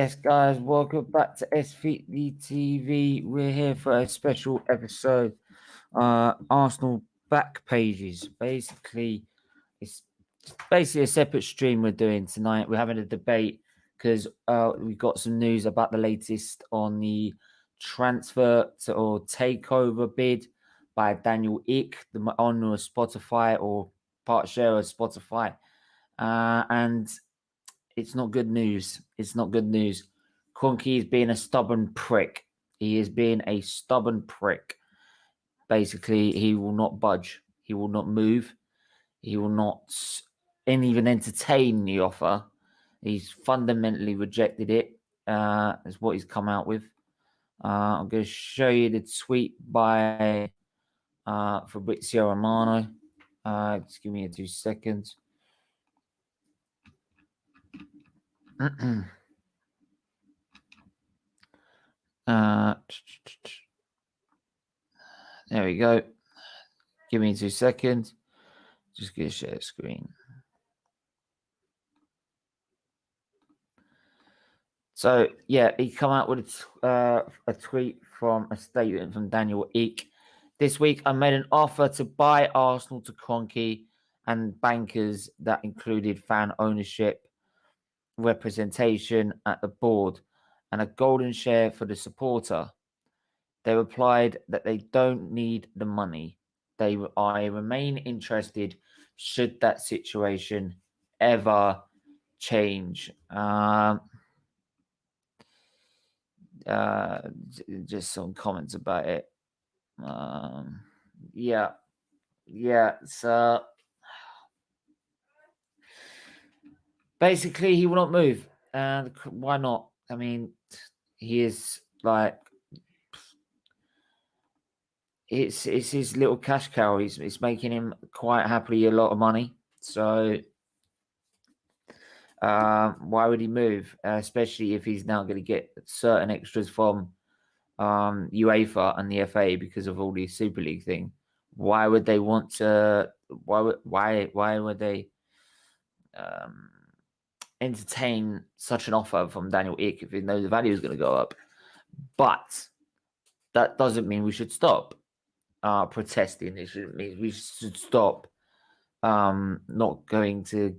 Yes, guys, welcome back to SFeatleyTV. We're here for a special episode. Arsenal Backpages. It's basically a separate stream we're doing tonight. We're having a debate because we got some news about the latest on the transfer or takeover bid by Daniel Ek, the owner of Spotify or part share of Spotify, and it's not good news. It's not good news. Kroenke is being a stubborn prick. He is being a stubborn prick. Basically, he will not budge. He will not move. He will not even entertain the offer. He's fundamentally rejected it. Is what he's come out with. I'm going to show you the tweet by Fabrizio Romano. Just give me 2 seconds. There we go. Give me 2 seconds. Just gonna share the screen. So yeah, he come out with a tweet from a statement from Daniel Ek. This week, I made an offer to buy Arsenal to Kroenke and bankers that included fan ownership, representation at the board, and a golden share for the supporter. They replied that they don't need the money. I remain interested should that situation ever change. Just some comments about it. Yeah. So basically, he will not move. And why not? I mean, he is like, it's his little cash cow. It's making him quite happily a lot of money. So why would he move? Especially if he's now going to get certain extras from UEFA and the FA because of all the Super League thing. Why would they want to? Why would they entertain such an offer from Daniel Ek if they know the value is going to go up? But that doesn't mean we should stop protesting. It shouldn't mean we should stop not going to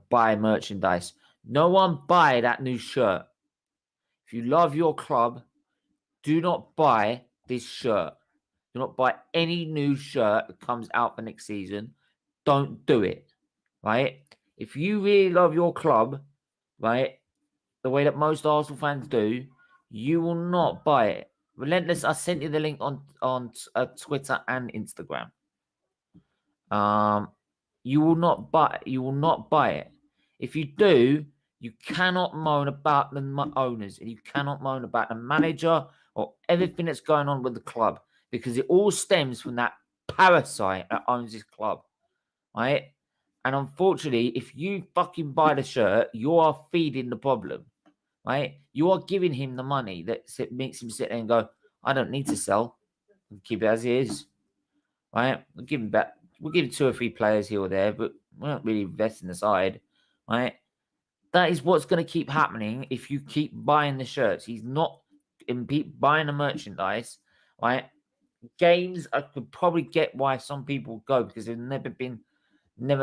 buy merchandise. No one buy that new shirt. If you love your club, do not buy this shirt. Do not buy any new shirt that comes out for next season. Don't do it, right? If you really love your club, right, the way that most Arsenal fans do, you will not buy it. Relentless, I sent you the link on Twitter and Instagram. You will not buy it. If you do, you cannot moan about the owners and you cannot moan about the manager or everything that's going on with the club because it all stems from that parasite that owns this club, right? And unfortunately, if you fucking buy the shirt, you are feeding the problem, right? You are giving him the money that makes him sit there and go, I don't need to sell. I'll keep it as it is, right? We'll give him back. We'll give 2 or 3 players here or there, but we're not really investing the side, right? That is what's going to keep happening if you keep buying the shirts. He's not buying the merchandise, right? Games, I could probably get why some people go because they've never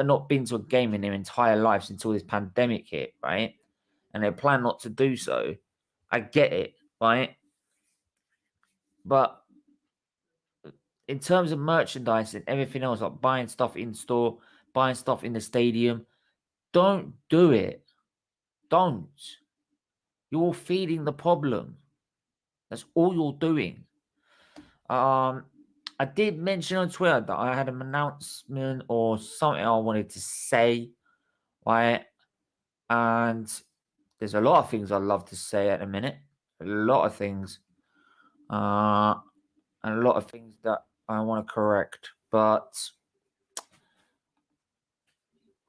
not been to a game in their entire lives until this pandemic hit, right? And they plan not to do so. I get it, right? But in terms of merchandise and everything else, like buying stuff in store, buying stuff in the stadium, don't do it. Don't. You're feeding the problem. That's all you're doing. I did mention on Twitter that I had an announcement or something I wanted to say, right? And there's a lot of things I'd love to say at a minute. A lot of things. And a lot of things that I want to correct. But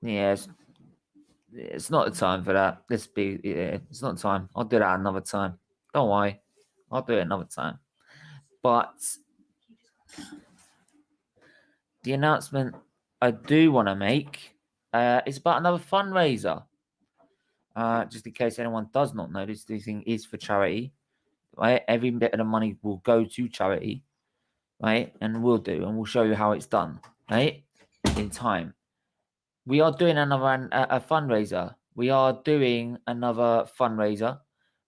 yeah, it's not the time for that. It's not the time. I'll do that another time. Don't worry. I'll do it another time. But the announcement I do want to make is about another fundraiser. just in case anyone does not know, this thing is for charity. Right, every bit of the money will go to charity. Right, and we'll show you how it's done. Right, in time. We are doing another a fundraiser. We're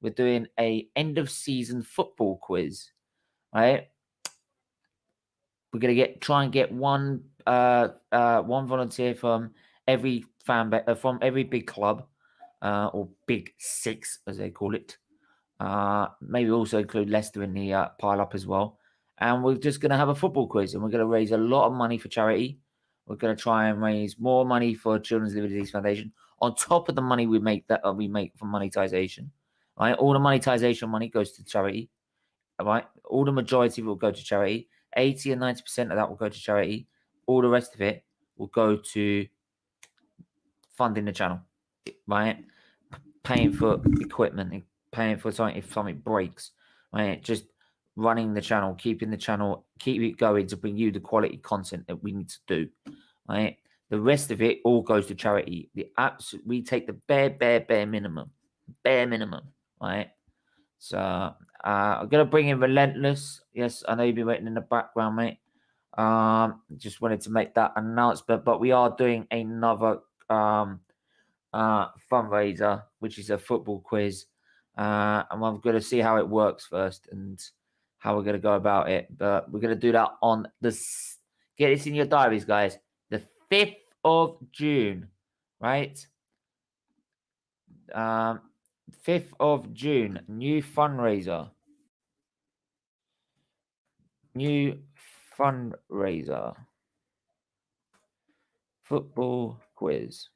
doing a end of season football quiz. Right, we're gonna try and get one volunteer from every from every big club, or big six as they call it. Maybe also include Leicester in the pile up as well. And we're just gonna have a football quiz, and we're gonna raise a lot of money for charity. We're gonna try and raise more money for Children's Liver Disease Foundation on top of the money we make from monetization. Right, all the monetization money goes to charity. Right, all the majority will go to charity. 80 and 90% of that will go to charity. All the rest of it will go to funding the channel, right? Paying for equipment, paying for something if something breaks, right? Just running the channel, keep it going to bring you the quality content that we need to do, right? The rest of it all goes to charity. We take the bare minimum, right? So I'm gonna bring in Relentless. Yes, I know you've been waiting in the background, mate. Just wanted to make that announcement, but we are doing another fundraiser, which is a football quiz, and I'm going to see how it works first and how we're going to go about it. But we're going to do that on get this in your diaries, guys, the 5th of June, right? 5th of June, new fundraiser. Football quiz.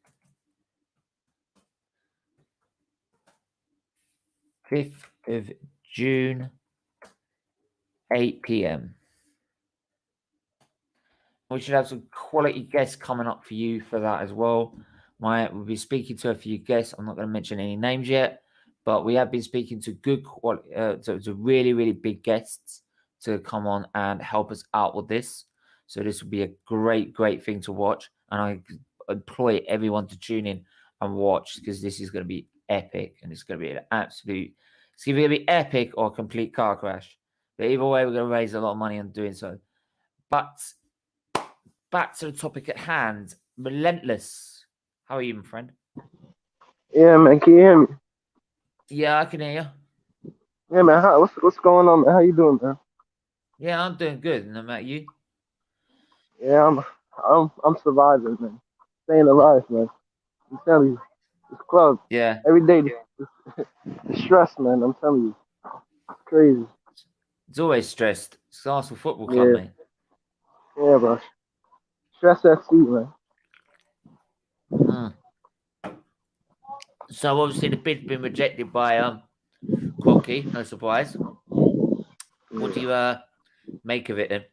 5th of June, 8 p.m. We should have some quality guests coming up for you for that as well. Right, we'll be speaking to a few guests. I'm not going to mention any names yet, but we have been speaking to good quality, to really, really big guests to come on and help us out with this. So this will be a great, great thing to watch. And I employ everyone to tune in and watch, because this is going to be epic, and it's going to be an absolute. It's either going to be epic or a complete car crash. But either way, we're going to raise a lot of money on doing so. But back to the topic at hand. Relentless. How are you, my friend? Yeah, man. Can you hear me? Yeah, I can hear you. Yeah, man. What's going on, man? How you doing, man? Yeah, I'm doing good. And about you? Yeah, I'm surviving, man. Staying alive, man. I'm telling you, this club Yeah. every day, the stress, man. I'm telling you, it's crazy. It's always stressed. It's Arsenal Football Club, Yeah, mate. yeah, bro. Stress FC, man. Mm. So obviously the bid's been rejected by Kroenke, no surprise. What do Yeah. you make of it then?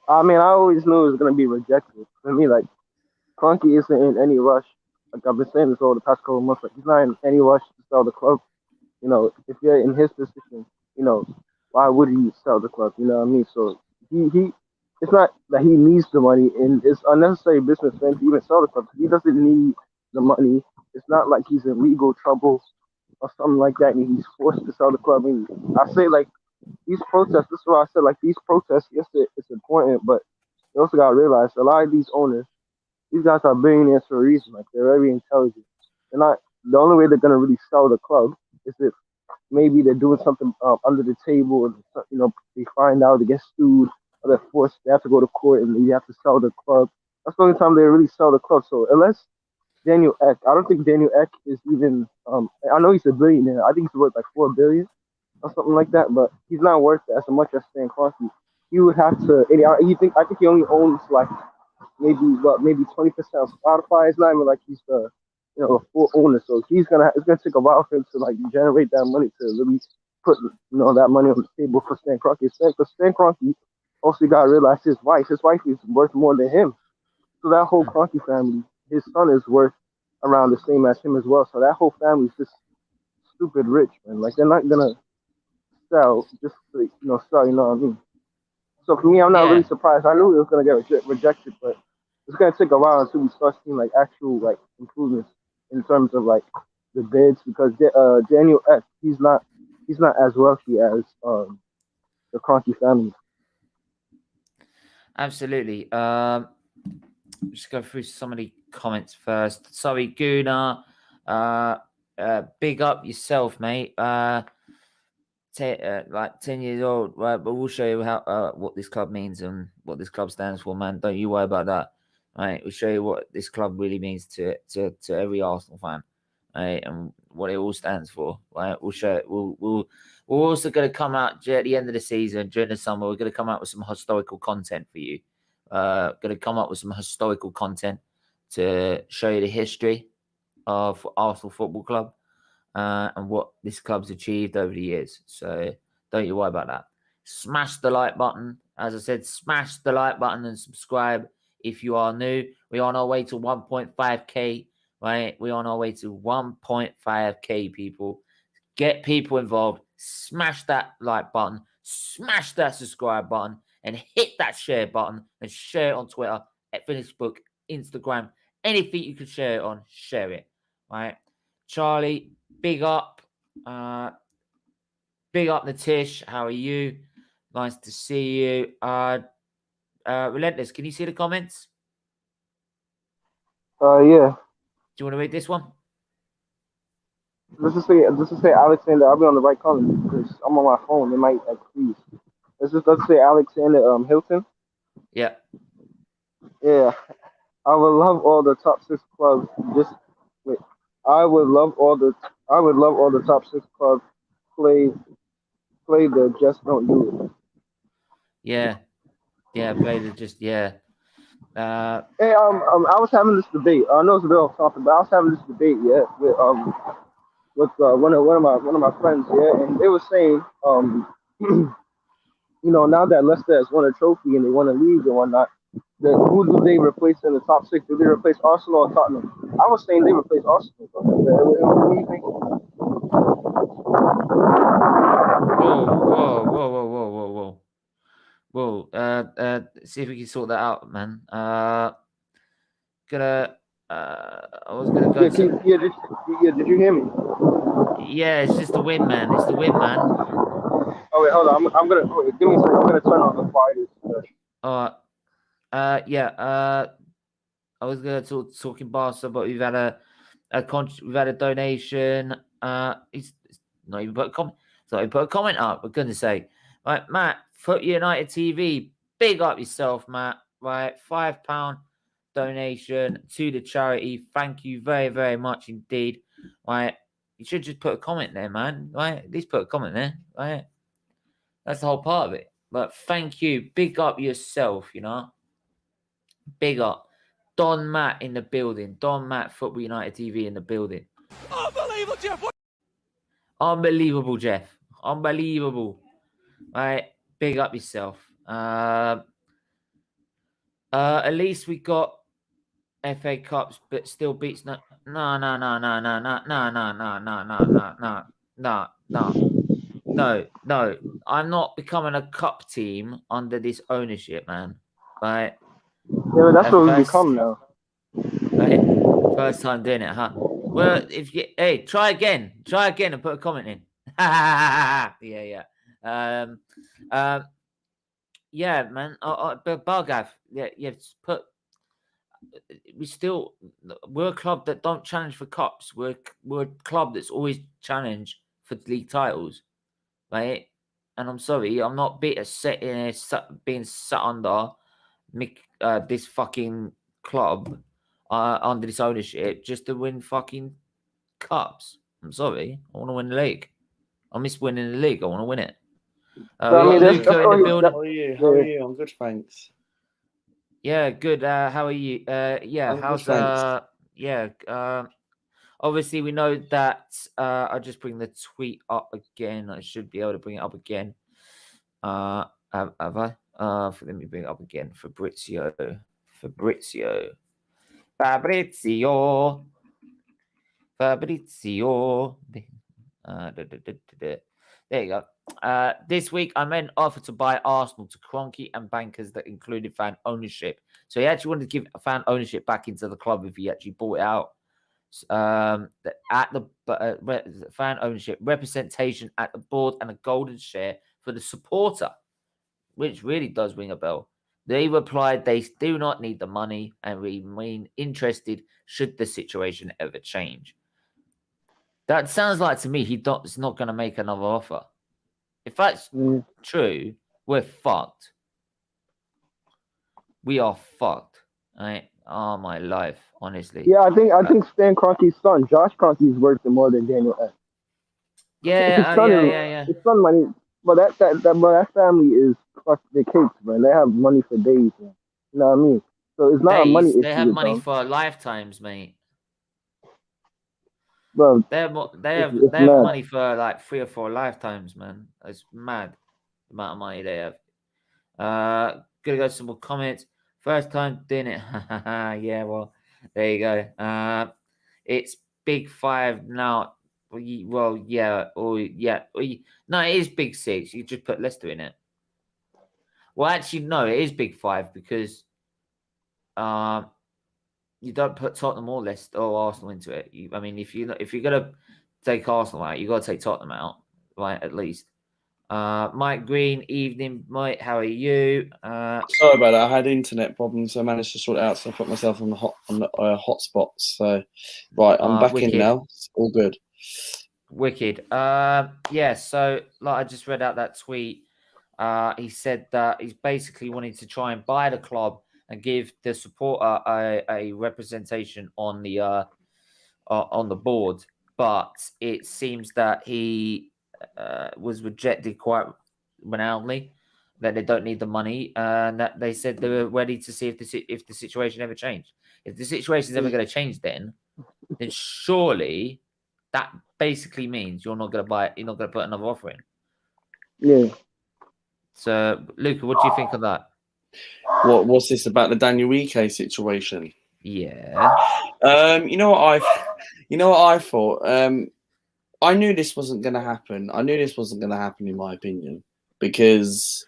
I mean, I always knew it was gonna be rejected. For me, like, Kroenke isn't in any rush. Like I've been saying this over the past couple of months. Like he's not in any rush to sell the club. You know, if you're in his position, you know, why would he sell the club? You know what I mean? So he it's not that he needs the money, and it's unnecessary business for him to even sell the club. He doesn't need the money. It's not like he's in legal trouble or something like that, and he's forced to sell the club. And I say like these protests. This is why I said like these protests. Yes, it's important, but you also gotta realize a lot of these owners, these guys are billionaires for a reason. Like they're very intelligent. They're not the only way they're gonna really sell the club is if maybe they're doing something under the table, and you know they find out, they get sued, or they're forced, they have to go to court, and you have to sell the club. That's the only time they really sell the club. So unless Daniel Ek, I don't think Daniel Ek is even. I know he's a billionaire. I think he's worth like 4 billion or something like that, but he's not worth as much as Stan Kroenke. He would have to. And I think he only owns like maybe 20% of Spotify. It's not even like he's the a full owner. So it's gonna take a while for him to like generate that money to really put that money on the table for Stan Kroenke. Because Stan Kroenke also gotta realize his wife. His wife is worth more than him. So that whole Kroenke family, his son is worth around the same as him as well. So that whole family is just stupid rich, man. Like they're not gonna sell just to, sell. You know what I mean? So for me, I'm not really Yeah. surprised. I knew it was gonna get rejected, but it's gonna take a while until we start seeing like actual like improvements in terms of like the bids because Daniel Ek he's not as wealthy as the Kroenke family. Absolutely. Just go through some of the comments first. Sorry, Guna. Big up yourself, mate. Like 10 years old, right? But we'll show you how what this club means and what this club stands for, man. Don't you worry about that. Right? We'll show you what this club really means to every Arsenal fan, right? And what it all stands for. Right? We'll show it. We're also going to come out at the end of the season during the summer. We're going to come out with some historical content for you. Going to come up with some historical content to show you the history of Arsenal Football Club. And what this club's achieved over the years. So don't you worry about that. Smash the like button. As I said, smash the like button and subscribe if you are new. We're on our way to 1.5k, right? We're on our way to 1.5k, people. Get people involved. Smash that like button. Smash that subscribe button. And hit that share button. And share it on Twitter, at Facebook, Instagram. Anything you can share it on, share it, right? Charlie, big up. Big up, Natish. How are you? Nice to see you. Relentless, can you see the comments? Yeah. Do you want to read this one? Let's just say Alexander. I'll be on the right comment because I'm on my phone. It might freeze. Let's say Alexander Hilton. Yeah. Yeah. I would love all the top 6 clubs. I would love all the top 6 clubs play the just don't do it. Yeah. Play the just Hey, I was having this debate. I know it's a bit off topic, but I was having this debate, with one of my friends, and they were saying, now that Leicester has won a trophy and they won a league and whatnot, who do they replace in the top 6? Do they replace Arsenal or Tottenham? I was saying they replace Arsenal. What do you think? Whoa. See if we can sort that out, man. I was gonna go. Did you hear me? Yeah, it's just the wind, man. It's the wind, man. Oh wait, hold on. I'm gonna give me a second. I'm gonna turn on the quietest. I was gonna talking Barca, but we've had a donation. He's not even put a comment. So he put a comment up. For goodness sake, right, Matt, Foot United TV. Big up yourself, Matt. Right, £5 donation to the charity. Thank you very, very much indeed. Right, you should just put a comment there, man. Right, at least put a comment there. Right, that's the whole part of it. But thank you. Big up yourself. Big up. Don Matt in the building. Don Matt, Football United TV in the building. Unbelievable, Jeff. Unbelievable, Jeff. Unbelievable. Right. Big up yourself. At least we got FA Cups, but still beats no. No. I'm not becoming a cup team under this ownership, man. Right. Yeah, that's what we become now. Right? First time doing it, huh? Well, try again and put a comment in. Yeah. Yeah, man. But Bargav, we're a club that don't challenge for cups. We're a club that's always challenged for league titles, right? And I'm sorry, I'm not being sat under this fucking club under this ownership just to win fucking cups. I'm sorry. I want to win the league. I miss winning the league. I want to win it. Luca in the building. How are you? I'm good, thanks. Yeah, good. How are you? I'm good, thanks. Obviously, we know that. I'll just bring the tweet up again. I should be able to bring it up again. Have I? Let me bring it up again. Fabrizio. There you go. This week, I made an offer to buy Arsenal to Kroenke and bankers that included fan ownership. So he actually wanted to give fan ownership back into the club if he actually bought it out. at the fan ownership, representation at the board, and a golden share for the supporter, which really does ring a bell. They replied they do not need the money and remain interested should the situation ever change. That sounds like to me he's not going to make another offer. If that's true, we're fucked. We are fucked. Right? Oh, my life, honestly. Yeah, I think Stan Kroenke's son, Josh Kroenke, is worth more than Daniel Ek. Yeah. His son money, but that family is the cakes, man. They have money for days, man. You know what I mean? So it's not a money issue. They have money for lifetimes, mate. Bro, they have money for like 3 or 4 lifetimes, man. It's mad the amount of money they have. Gonna go to some more comments. First time doing it. Yeah, well, there you go. It's Big 5 now. Well, yeah, no, it is Big 6. You just put Leicester in it. Well, actually, no, it is Big 5 because you don't put Tottenham or Leicester or Arsenal into it. I mean, if you're gonna take Arsenal out, you got to take Tottenham out, right? At least. Mike Green, evening, Mike. How are you? Sorry about that. I had internet problems, so I managed to sort it out. So I put myself on the hotspots. So, right, I'm back in now. It's all good. Wicked. Yeah. So, like, I just read out that tweet. He said that he's basically wanting to try and buy the club and give the supporter a representation on the board, but it seems that he was rejected quite renownedly. That they don't need the money, and that they said they were ready to see if the situation ever changed. If the situation is ever going to change, then surely that basically means you're not going to buy it. You're not going to put another offer in. Yeah. So, Luca, what do you think of that? What's this about the Daniel Ek situation? Yeah. You know what I thought. I knew this wasn't going to happen. In my opinion, because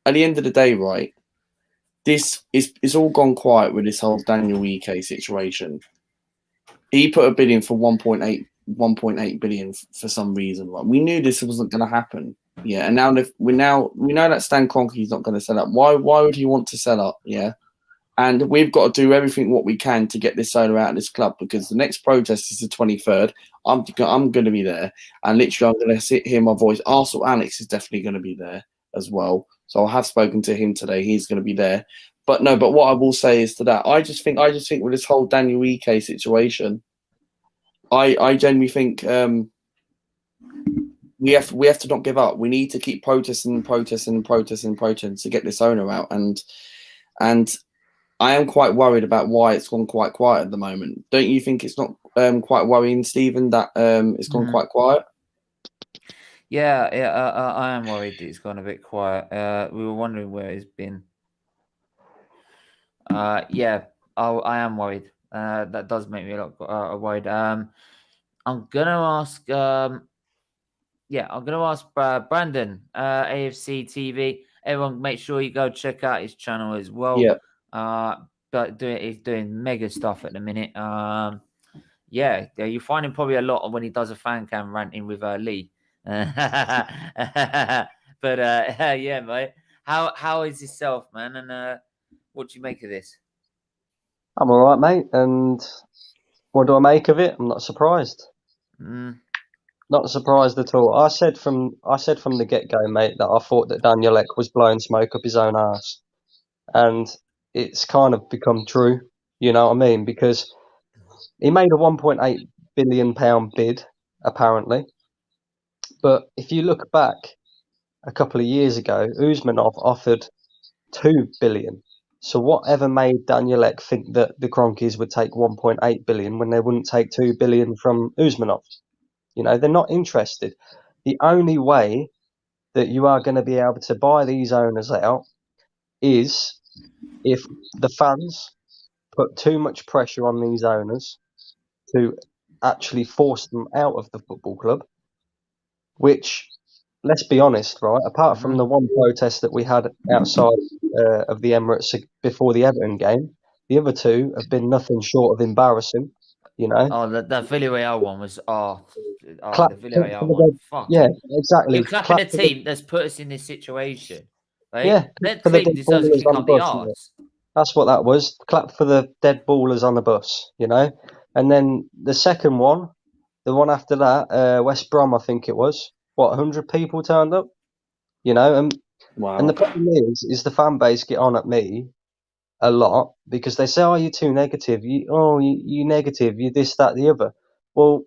at the end of the day, right, this is it's all gone quiet with this whole Daniel Ek situation. He put a bid in for 1.8 billion for some reason. Right? We knew this wasn't going to happen. Yeah, and now we know that Stan Kroenke is not going to sell up. Why would he want to sell up? Yeah, and we've got to do everything what we can to get this owner out of this club, because the next protest is the 23rd. I'm going to be there, and literally I'm going to hear my voice. Arsenal Alex is definitely going to be there as well. So I have spoken to him today. He's going to be there. But what I will say is to that, I just think with this whole Daniel Ek situation, I genuinely think we have to not give up. We need to keep protesting to get this owner out. And I am quite worried about why it's gone quite quiet at the moment. Don't you think it's not quite worrying, Stephen, that it's gone quite quiet? Yeah, I am worried that it's gone a bit quiet. We were wondering where it's been. Yeah, I am worried. That does make me a lot worried. I'm gonna ask. I'm gonna ask Brandon, AFC TV. Everyone, make sure you go check out his channel as well. Yeah. But he's doing mega stuff at the minute. Yeah, you find him probably a lot when he does a fan cam ranting with Lee. But yeah, mate. How is yourself, man? And what do you make of this? I'm all right, mate. And what do I make of it? I'm not surprised. Not surprised at all. I said from the get-go, mate, that I thought that Daniel Ek was blowing smoke up his own arse, and it's kind of become true. You know what I mean? Because he made a £1.8 billion bid, apparently. But if you look back a couple of years ago, Usmanov offered $2 billion. So whatever made Daniel Ek think that the Kroenkes would take 1.8 billion when they wouldn't take 2 billion from Usmanov? You know, they're not interested. The only way that you are going to be able to buy these owners out is if the fans put too much pressure on these owners to actually force them out of the football club, which, let's be honest, right, apart from the one protest that we had outside of the Emirates before the Everton game, the other two have been nothing short of embarrassing. You know, Oh, the Villarreal one was clap the for Villarreal the one. dead. Fuck. Yeah, exactly. You're clapping Clap a for the, team that's put us in this situation, right? yeah, That for the team dead deserves a ballers kick on the up the bus. Yeah. arse. That's what that was. Clap for the dead ballers on the bus. You know, and then the second one, the one after that, West Brom, I think it was. What, 100 people turned up? You know, and Wow. the problem is the fan base get on at me a lot because they say, "Oh, you're too negative. You negative. You this, that, the other." Well,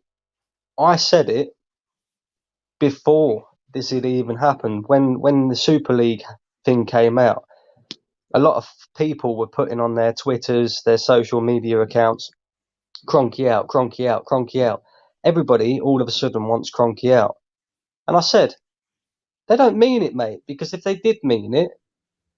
I said it before this had even happened. When the Super League thing came out, a lot of people were putting on their Twitters, their social media accounts, Kroenke out, Kroenke out, Kroenke out. Everybody all of a sudden wants Kroenke out. And I said, they don't mean it, mate, because if they did mean it,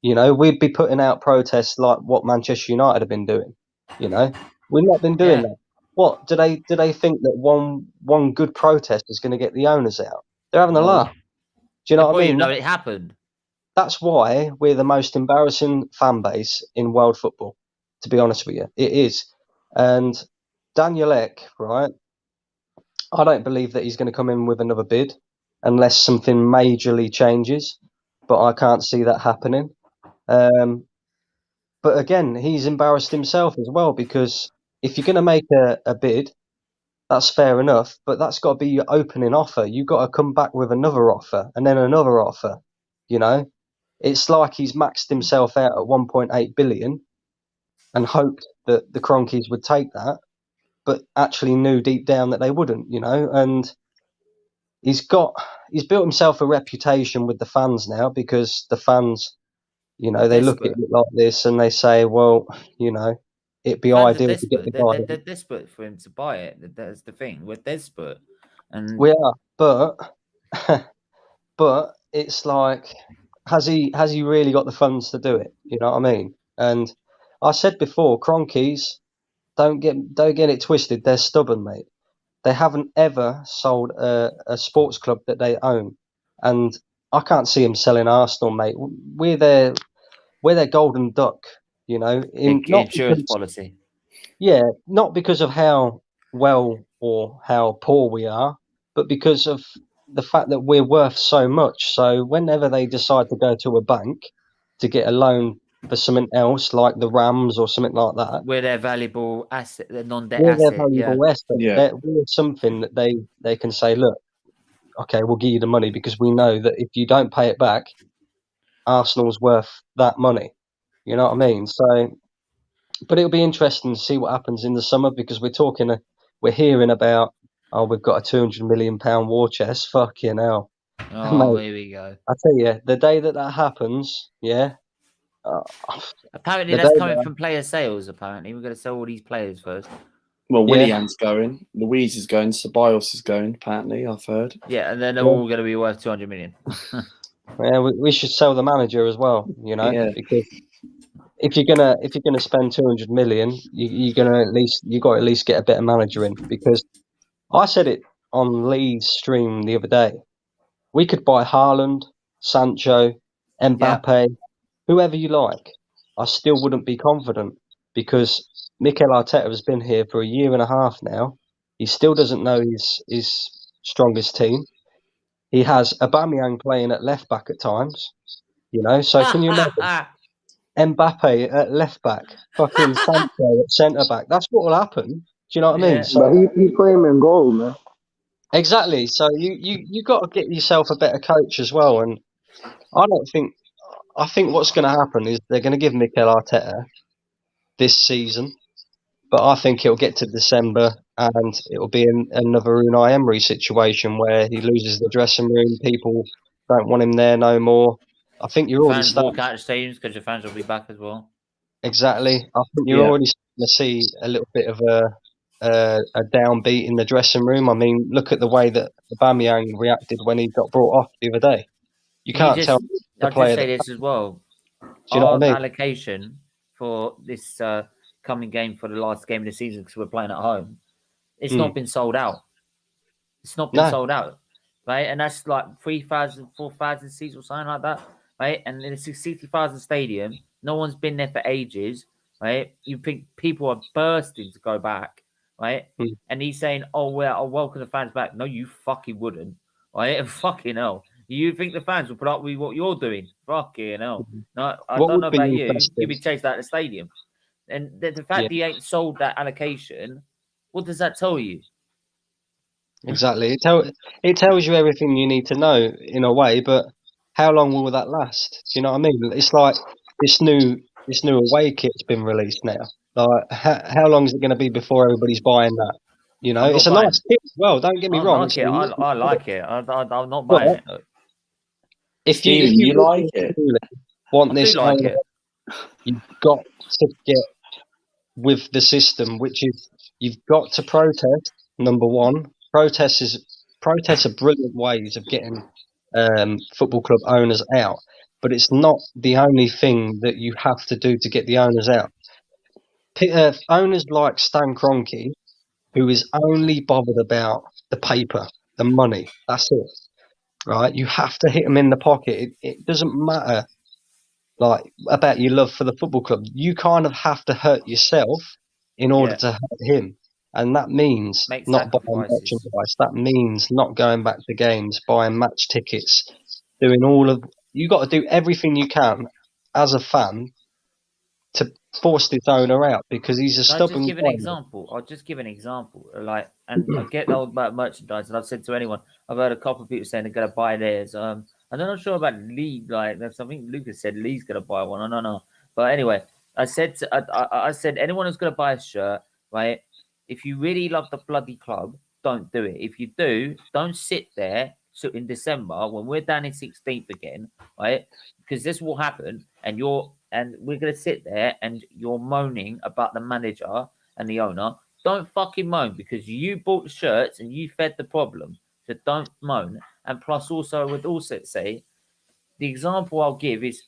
you know, we'd be putting out protests like what Manchester United have been doing. You know, we've not been doing Yeah. that. What do they think that one good protest is going to get the owners out? They're having a No. laugh. Do you know what I Before you mean? know it happened. That's why we're the most embarrassing fan base in world football. To be honest with you, it is. And Daniel Ek, right? I don't believe that he's going to come in with another bid unless something majorly changes. But I can't see that happening. But again, he's embarrassed himself as well because if you're going to make a bid, that's fair enough, but that's got to be your opening offer. You've got to come back with another offer and then another offer. You know, it's like he's maxed himself out at 1.8 billion and hoped that the Cronkies would take that, but actually knew deep down that they wouldn't. You know, and he's built himself a reputation with the fans now because the fans, you know, they look at Desperate. it like this and they say, well, you know, it'd be Fans are ideal to get desperate. the They're, guy. they're, they're desperate for him to buy it. That's the thing. We're desperate. And We are, but but it's like, has he really got the funds to do it? You know what I mean? And I said before, Cronkies, don't get it twisted. They're stubborn, mate. They haven't ever sold a sports club that they own, and I can't see them selling Arsenal, mate. We're their golden duck, you know. Not insurance because, policy. yeah, not because of how well or how poor we are, but because of the fact that we're worth so much. So whenever they decide to go to a bank to get a loan for something else, like the Rams or something like that, We're their valuable asset, the non-debt we're their asset. Yeah. valuable asset. Yeah. We're something that they can say, look, okay, we'll give you the money because we know that if you don't pay it back, Arsenal's worth that money. You know what I mean? So, but it'll be interesting to see what happens in the summer because we're hearing about, oh, we've got a £200 million war chest. Fucking hell, Oh, mate! here we go. I tell you, the day that happens, yeah. Uh, Apparently, the that's day coming that, from player sales. Apparently, we're going to sell all these players first. Well, yeah, Willian's going, Louise is going, Ceballos is going. Apparently, I've heard. Yeah, and then they're yeah, all going to be worth 200 million. yeah, we should sell the manager as well. You know, Yeah. because if you're gonna spend 200 million, you're gonna you got to at least get a better manager in because I said it on Lee's stream the other day. We could buy Haaland, Sancho, Yeah. Mbappe, whoever you like. I still wouldn't be confident because Mikel Arteta has been here for a year and a half now. He still doesn't know his strongest team. He has Aubameyang playing at left back at times, you know. So can you imagine Mbappe at left back, fucking Sancho at centre back? That's what will happen. Do you know what I mean? Yeah. So But he put him in goal, man. exactly. So you got to get yourself a better coach as well. And I don't think I think what's going to happen is they're going to give Mikel Arteta this season, but I think it'll get to December and it'll be another Unai Emery situation where he loses the dressing room. People don't want him there no more. I think you're already Fans walk starting. out of stadiums because your fans will be back as well. Exactly. I think you're Yeah. already starting to see a little bit of a downbeat in the dressing room. I mean, look at the way that Aubameyang reacted when he got brought off the other day. You Can you can't just? tell the I'll just player say that. this as well. Do you know Our what I mean? allocation for this coming game for the last game of the season because we're playing at home, it's not been sold out. It's not been No. sold out, right? And that's like 3,000, 4,000 seats or something like that, right? And it's a 60,000 stadium. No one's been there for ages, right? You think people are bursting to go back, right? Mm. And he's saying, "Oh well, I'll welcome the fans back." No, you fucking wouldn't, right? And fucking hell, you think the fans will put up with what you're doing? Fucking hell. No, I What don't know would be about you. interesting? You'd be chased out of the stadium, and the fact Yeah. he ain't sold that allocation, what does that tell you? Exactly. It tells you everything you need to know in a way, but how long will that last? Do you know what I mean? It's like this new away kit's been released now. Like how long is it going to be before everybody's buying that? You know, I'm not it's a buying nice kit as well. Don't get me I wrong. like It's it. a I like it. I'm not But buying it. if you Steven, you like really it? truly want I do this like owner, it. you've got to get with the system, which is you've got to protest. Number one, protests are brilliant ways of getting football club owners out, but it's not the only thing that you have to do to get the owners out. Owners like Stan Kroenke, who is only bothered about the paper, the money. That's it, right? You have to hit them in the pocket. It doesn't matter like about your love for the football club. You kind of have to hurt yourself in order to hurt him. And that means Make not buying sacrifices. merchandise. That means not going back to games, buying match tickets, doing you got to do everything you can as a fan to force this owner out because he's a I'll stubborn just give an guy. example. Like, and I get all about merchandise, and I've said to anyone, I've heard a couple of people saying they're going to buy theirs. I'm not sure about Lee. Like, there's something Lucas said Lee's going to buy one. I don't know, but anyway, I said anyone who's going to buy a shirt, right? If you really love the bloody club, don't do it. If you do, don't sit there. So in December, when we're down in 16th again, right? Because this will happen, and we're gonna sit there and you're moaning about the manager and the owner. Don't fucking moan because you bought the shirts and you fed the problem. So don't moan. And plus, also, I would also say the example I'll give is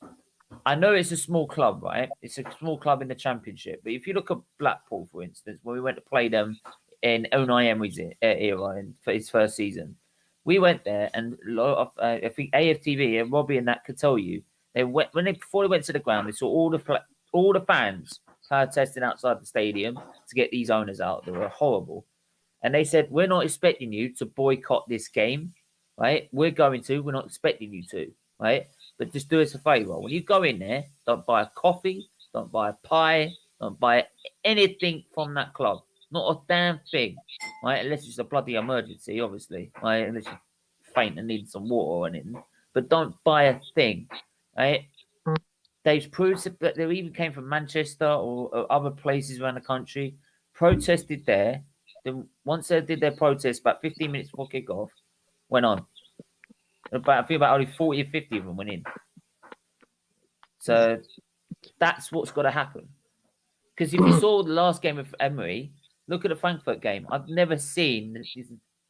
I know it's a small club, right? It's a small club in the championship. But if you look at Blackpool, for instance, when we went to play them in Unai Emery's era for his first season, we went there and a lot of I think AFTV and Robbie and that could tell you before they went to the ground, they saw all the fans testing outside the stadium to get these owners out. They were horrible, and they said, "We're not expecting you to boycott this game, right? We're not expecting you to, right? But just do us a favor. When you go in there, don't buy a coffee, don't buy a pie, don't buy anything from that club. Not a damn thing, right? Unless it's a bloody emergency, obviously, right? Unless you faint and need some water or anything. But don't buy a thing, right? They've proved that they even came from Manchester or other places around the country, protested there. Then once they did their protest, about 15 minutes before kickoff, went on. I think about only 40 or 50 of them went in. So that's what's got to happen. Because if you saw the last game of Emery, look at the Frankfurt game. I've never seen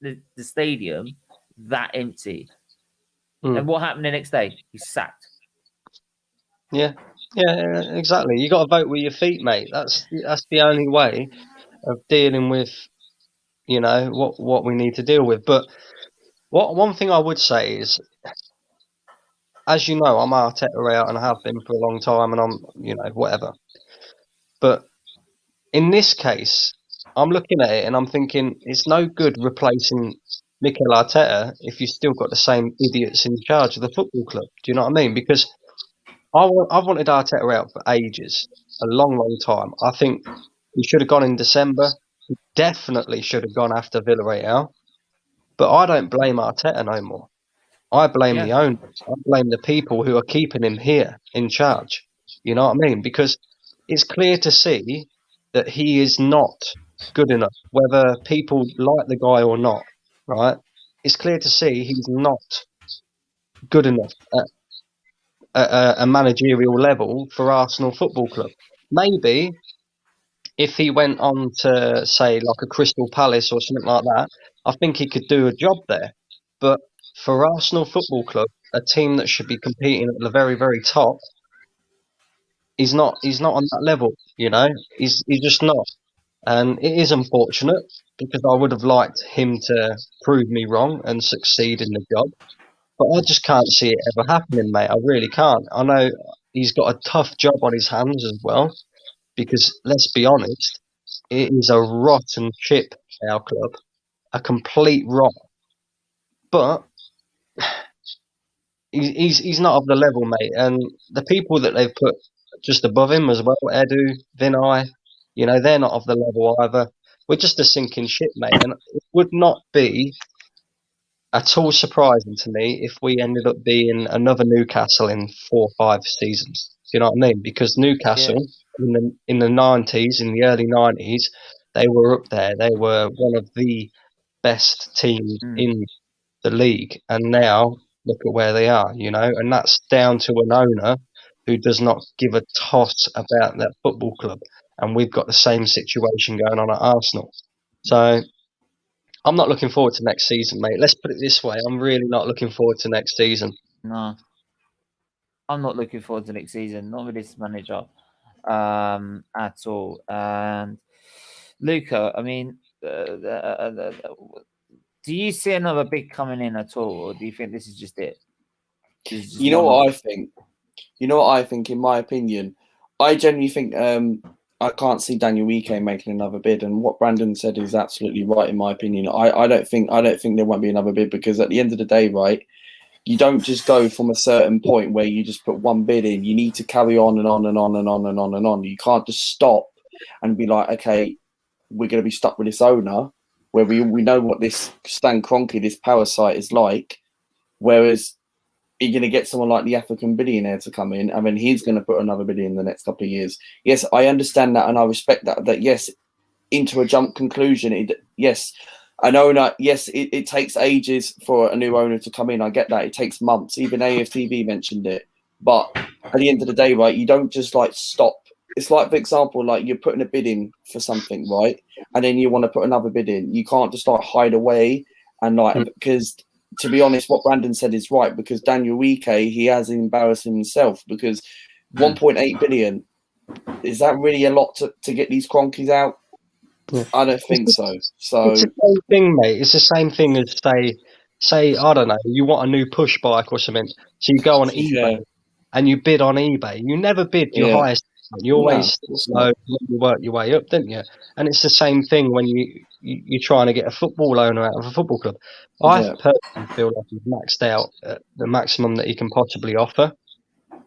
the stadium that empty. And what happened the next day? He's sacked. Yeah, exactly. You got to vote with your feet, mate. That's the only way of dealing with, what we need to deal with. But one thing I would say is, as you know, I'm Arteta out and I have been for a long time, and I'm, whatever. But in this case, I'm looking at it and I'm thinking it's no good replacing Mikel Arteta if you've still got the same idiots in charge of the football club. Do you know what I mean? Because I've wanted Arteta out for ages, a long, long time. I think he should have gone in December. He definitely should have gone after Villarreal. But I don't blame Arteta no more. I blame the owners. I blame the people who are keeping him here in charge. You know what I mean? Because it's clear to see that he is not good enough, whether people like the guy or not, right? It's clear to see he's not good enough at a managerial level for Arsenal Football Club. Maybe if he went on to, say, like a Crystal Palace or something like that, I think he could do a job there. But for Arsenal Football Club, a team that should be competing at the very, very top, he's not on that level, He's just not. And it is unfortunate because I would have liked him to prove me wrong and succeed in the job. But I just can't see it ever happening, mate. I really can't. I know he's got a tough job on his hands as well because, let's be honest, it is a rotten ship, our club. A complete rot. But he's not of the level, mate. And the people that they've put just above him as well, Edu, Vinay, they're not of the level either. We're just a sinking ship, mate. And it would not be at all surprising to me if we ended up being another Newcastle in 4 or 5 seasons. Do you know what I mean? Because Newcastle in the 90s, in the early 90s, they were up there. They were one of the best teams in the league, and now look at where they are, and that's down to an owner who does not give a toss about that football club, and we've got the same situation going on at Arsenal. So I'm not looking forward to next season, mate. Let's put it this way, I'm really not looking forward to next season. No, I'm not looking forward to next season, not with this manager at all. And Luca, I mean, do you see another big coming in at all, or do you think this is just it? You know what I think? In my opinion, I genuinely think I can't see Daniel Ek making another bid, and what Brandon said is absolutely right in my opinion. I don't think there won't be another bid, because at the end of the day, right, you don't just go from a certain point where you just put one bid in. You need to carry on and on and on and on and on and on. You can't just stop and be like, okay, we're going to be stuck with this owner, where we know what this Stan Kroenke, this parasite, is like, whereas you're going to get someone like the African billionaire to come in, and then he's going to put another billion in the next couple of years. Yes, I understand that, and I respect that. That yes, into a jump conclusion. Yes, an owner. Yes, it takes ages for a new owner to come in. I get that. It takes months. Even AFTV mentioned it. But at the end of the day, right, you don't just like stop. It's like, for example, like you're putting a bid in for something, right, and then you want to put another bid in. You can't just like hide away and like because. To be honest, what Brandon said is right, because Daniel Ek, he has embarrassed himself, because 1.8 billion, is that really a lot to get these Kroenkes out? Yeah. I don't think so. So it's the same thing, mate. It's the same thing as say I don't know, you want a new push bike or something, so you go on eBay and you bid on eBay. You never bid your highest. You always you work your way up, don't you? And it's the same thing when you're trying to get a football owner out of a football club. I personally feel like he's maxed out at the maximum that he can possibly offer.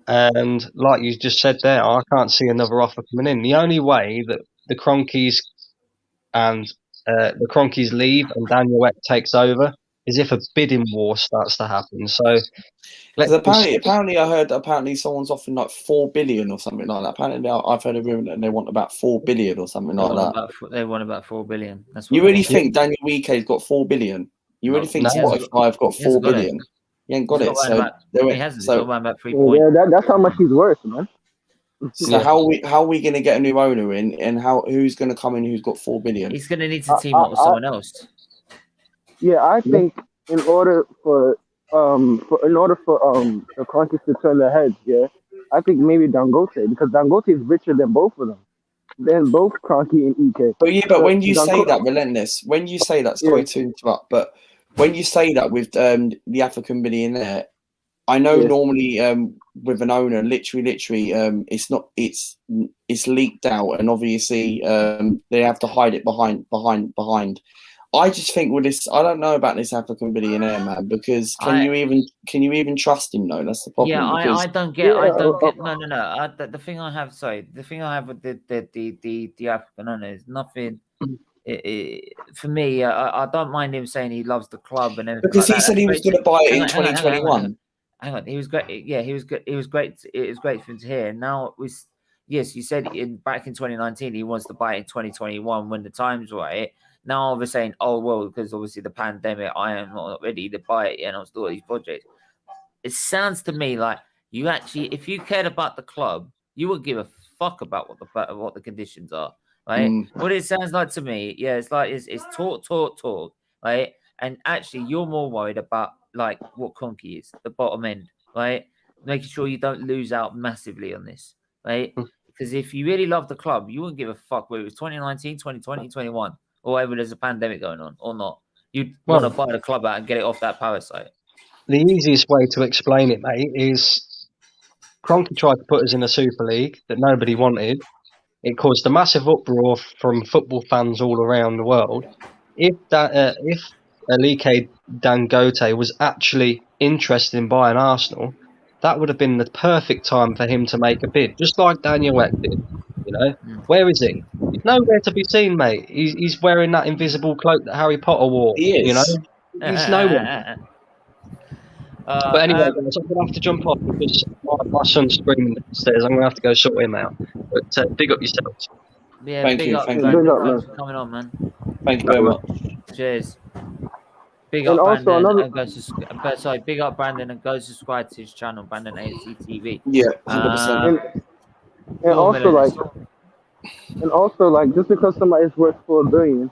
And like you just said there, I can't see another offer coming in. The only way that the Kroenkes leave and Daniel Ek takes over is if a bidding war starts to happen. So apparently I heard someone's offering like 4 billion or something like that. Apparently I've heard a rumor that they want about 4 billion or something like that. They want about 4 billion. That's what you really think Daniel Ek's got 4 billion? You really think Spotify have got 4 billion? He ain't got it. So he hasn't. So about 3 that's how much he's worth, man. So how are we going to get a new owner in, and who's going to come in who's got 4 billion? He's going to need to team up with someone else. Yeah, I think in order for the Kroenkes to turn their heads, I think maybe Dangote, because Dangote is richer than both of them, than both Kroenke and Ek. But when you say that, relentless, when you say that, sorry to interrupt, but when you say that with the African billionaire, I know normally with an owner, literally, it's leaked out, and obviously they have to hide it behind. I just think with this, I don't know about this African billionaire, man, because can you even trust him? No, that's the problem. Yeah, I don't get. No. The thing I have with the African owner is nothing. For me, I don't mind him saying he loves the club and everything. Because he said he was going to buy it in 2021. Hang on, he was great. Yeah, he was good. It was great. It was great for him to hear. Now it was. Yes, you said back in 2019 he wants to buy it in 2021 when the time's right. Now they're saying, oh, well, because obviously the pandemic, I am not ready to buy it and I'm still at these projects. It sounds to me like you actually, if you cared about the club, you would give a fuck about what the conditions are, right? What it sounds like to me, it's like it's talk, right? And actually, you're more worried about like what Kroenke is, the bottom end, right? Making sure you don't lose out massively on this, right? Because if you really love the club, you wouldn't give a fuck whether it was 2019, 2020, 21. Or whether there's a pandemic going on or not. You'd want to buy the club out and get it off that parasite. The easiest way to explain it, mate, is Kroenke tried to put us in a Super League that nobody wanted. it caused a massive uproar from football fans all around the world. If Alike Dangote was actually interested in buying Arsenal, that would have been the perfect time for him to make a bid, just like Daniel Ek did. You know, where is he? He's nowhere to be seen, mate. He's wearing that invisible cloak that Harry Potter wore. He is. You know, he's nowhere. But anyway, guys, I'm gonna have to jump off because my son's screaming downstairs. I'm gonna have to go sort him out. But big up yourselves. Yeah, Thank big you, up, thank Brandon. you. Big up, Thanks man. for coming on, man. Thank you very much. Cheers. Big And up also Brandon another- and big up Brandon and go subscribe to his channel, Brandon ARS TV. Yeah, 100%. And also, like, just because somebody's worth $4 billion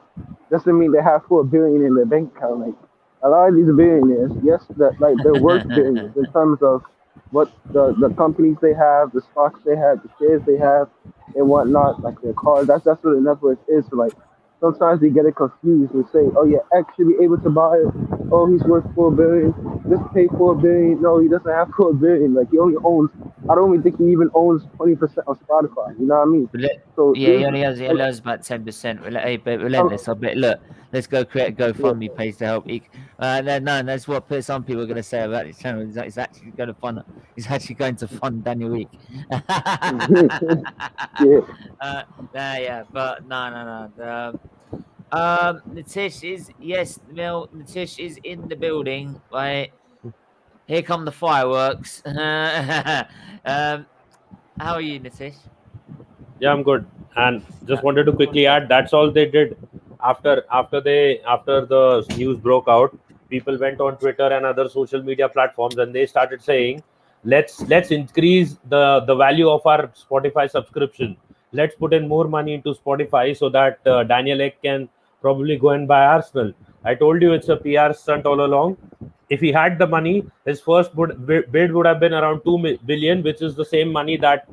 doesn't mean they have $4 billion in their bank account. Like, a lot of these billionaires, yes, that like they're worth billions in terms of what the companies they have, the stocks they have, the shares they have, and whatnot, like their cars. That's what a net worth is. So, like, sometimes they get it confused and say, "Oh yeah, X should be able to buy it. Oh, he's worth $4 billion. Just pay $4 billion." No, he doesn't have $4 billion. Like, he only owns. I don't even think he even owns 20% of Spotify. You know what I mean? So yeah, he only has about 10%. Relentless. I bet. Look, let's go create a GoFundMe page to help. No, that's what some people are going to say about this channel. He's actually going to fund. He's actually going to fund Daniel Ek. Yeah. But no. Nitish is Nitish is in the building. Right, here come the fireworks. How are you, Nitish? Yeah, I'm good. And just wanted to quickly add, that's all they did after the news broke out. People went on Twitter and other social media platforms and they started saying, let's increase the value of our Spotify subscription. Let's put in more money into Spotify so that Daniel Ek can probably go and buy Arsenal. I told you it's a PR stunt all along. If he had the money, his first bid would have been around 2 billion, which is the same money that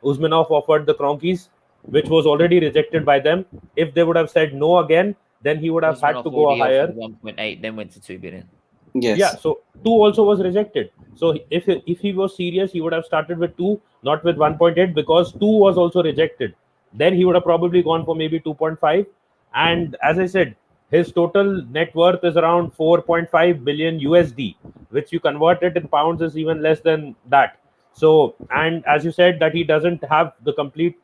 Usmanov offered the Kroenkes, which was already rejected by them. If they would have said no again, then he would have had to go higher. 1.8, then went to 2 billion. Yes. Yeah, so 2 also was rejected. So if he was serious, he would have started with 2, not with 1.8, because 2 was also rejected. Then he would have probably gone for maybe 2.5. And as I said, his total net worth is around 4.5 billion USD, which you convert it in pounds is even less than that. So, and as you said, that he doesn't have the complete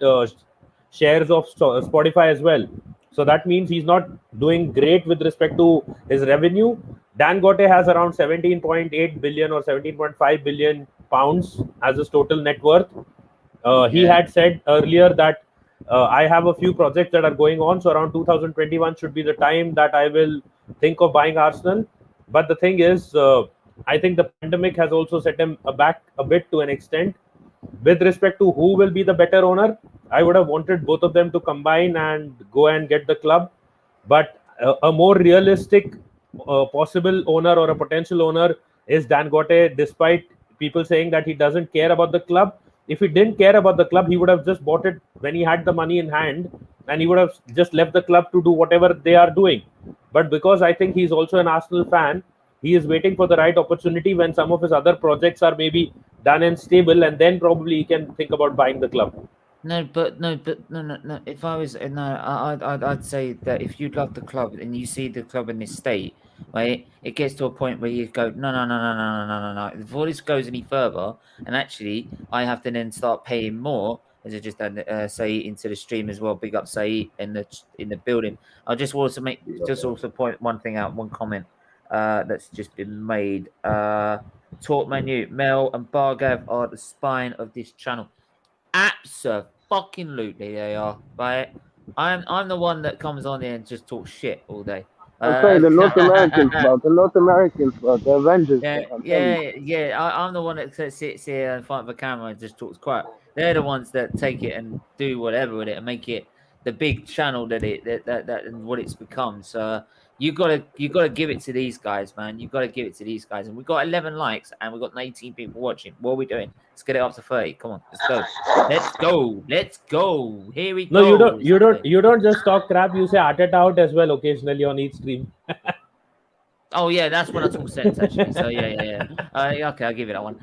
shares of Spotify as well. So that means he's not doing great with respect to his revenue. Dangote has around 17.8 billion or 17.5 billion pounds as his total net worth. He had said earlier that I have a few projects that are going on. So around 2021 should be the time that I will think of buying Arsenal. But the thing is, I think the pandemic has also set him back a bit to an extent. With respect to who will be the better owner, I would have wanted both of them to combine and go and get the club. But a more realistic possible owner or a potential owner is Dangote, despite people saying that he doesn't care about the club. If he didn't care about the club, he would have just bought it when he had the money in hand, and he would have just left the club to do whatever they are doing. But because I think he's also an Arsenal fan, he is waiting for the right opportunity when some of his other projects are maybe done and stable, and then probably he can think about buying the club. No. If I was I'd say that if you love the club and you see the club in this state, right, it gets to a point where you go, no. Before this goes any further, and actually I have to then start paying more, as I just say into the stream as well. Big up Saeed in the building. I just also point one thing out, one comment that's just been made. Talk menu, Mel and Bargav are the spine of this channel. Absolutely, they are. Right, I'm the one that comes on here and just talks shit all day. I'm saying the North Americans, the Avengers. I'm the one that sits here in front of a camera and just talks crap. They're the ones that take it and do whatever with it and make it the big channel that and what it's become. So you gotta give it to these guys, man. You gotta give it to these guys. And we got 11 likes and we got 19 people watching. What are we doing? Let's get it up to 30. Come on, let's go. Here we go. No, you don't just talk crap. You say at it out as well occasionally on each stream. Oh yeah, that's when I talk sense actually. So yeah. Okay, I'll give you that one.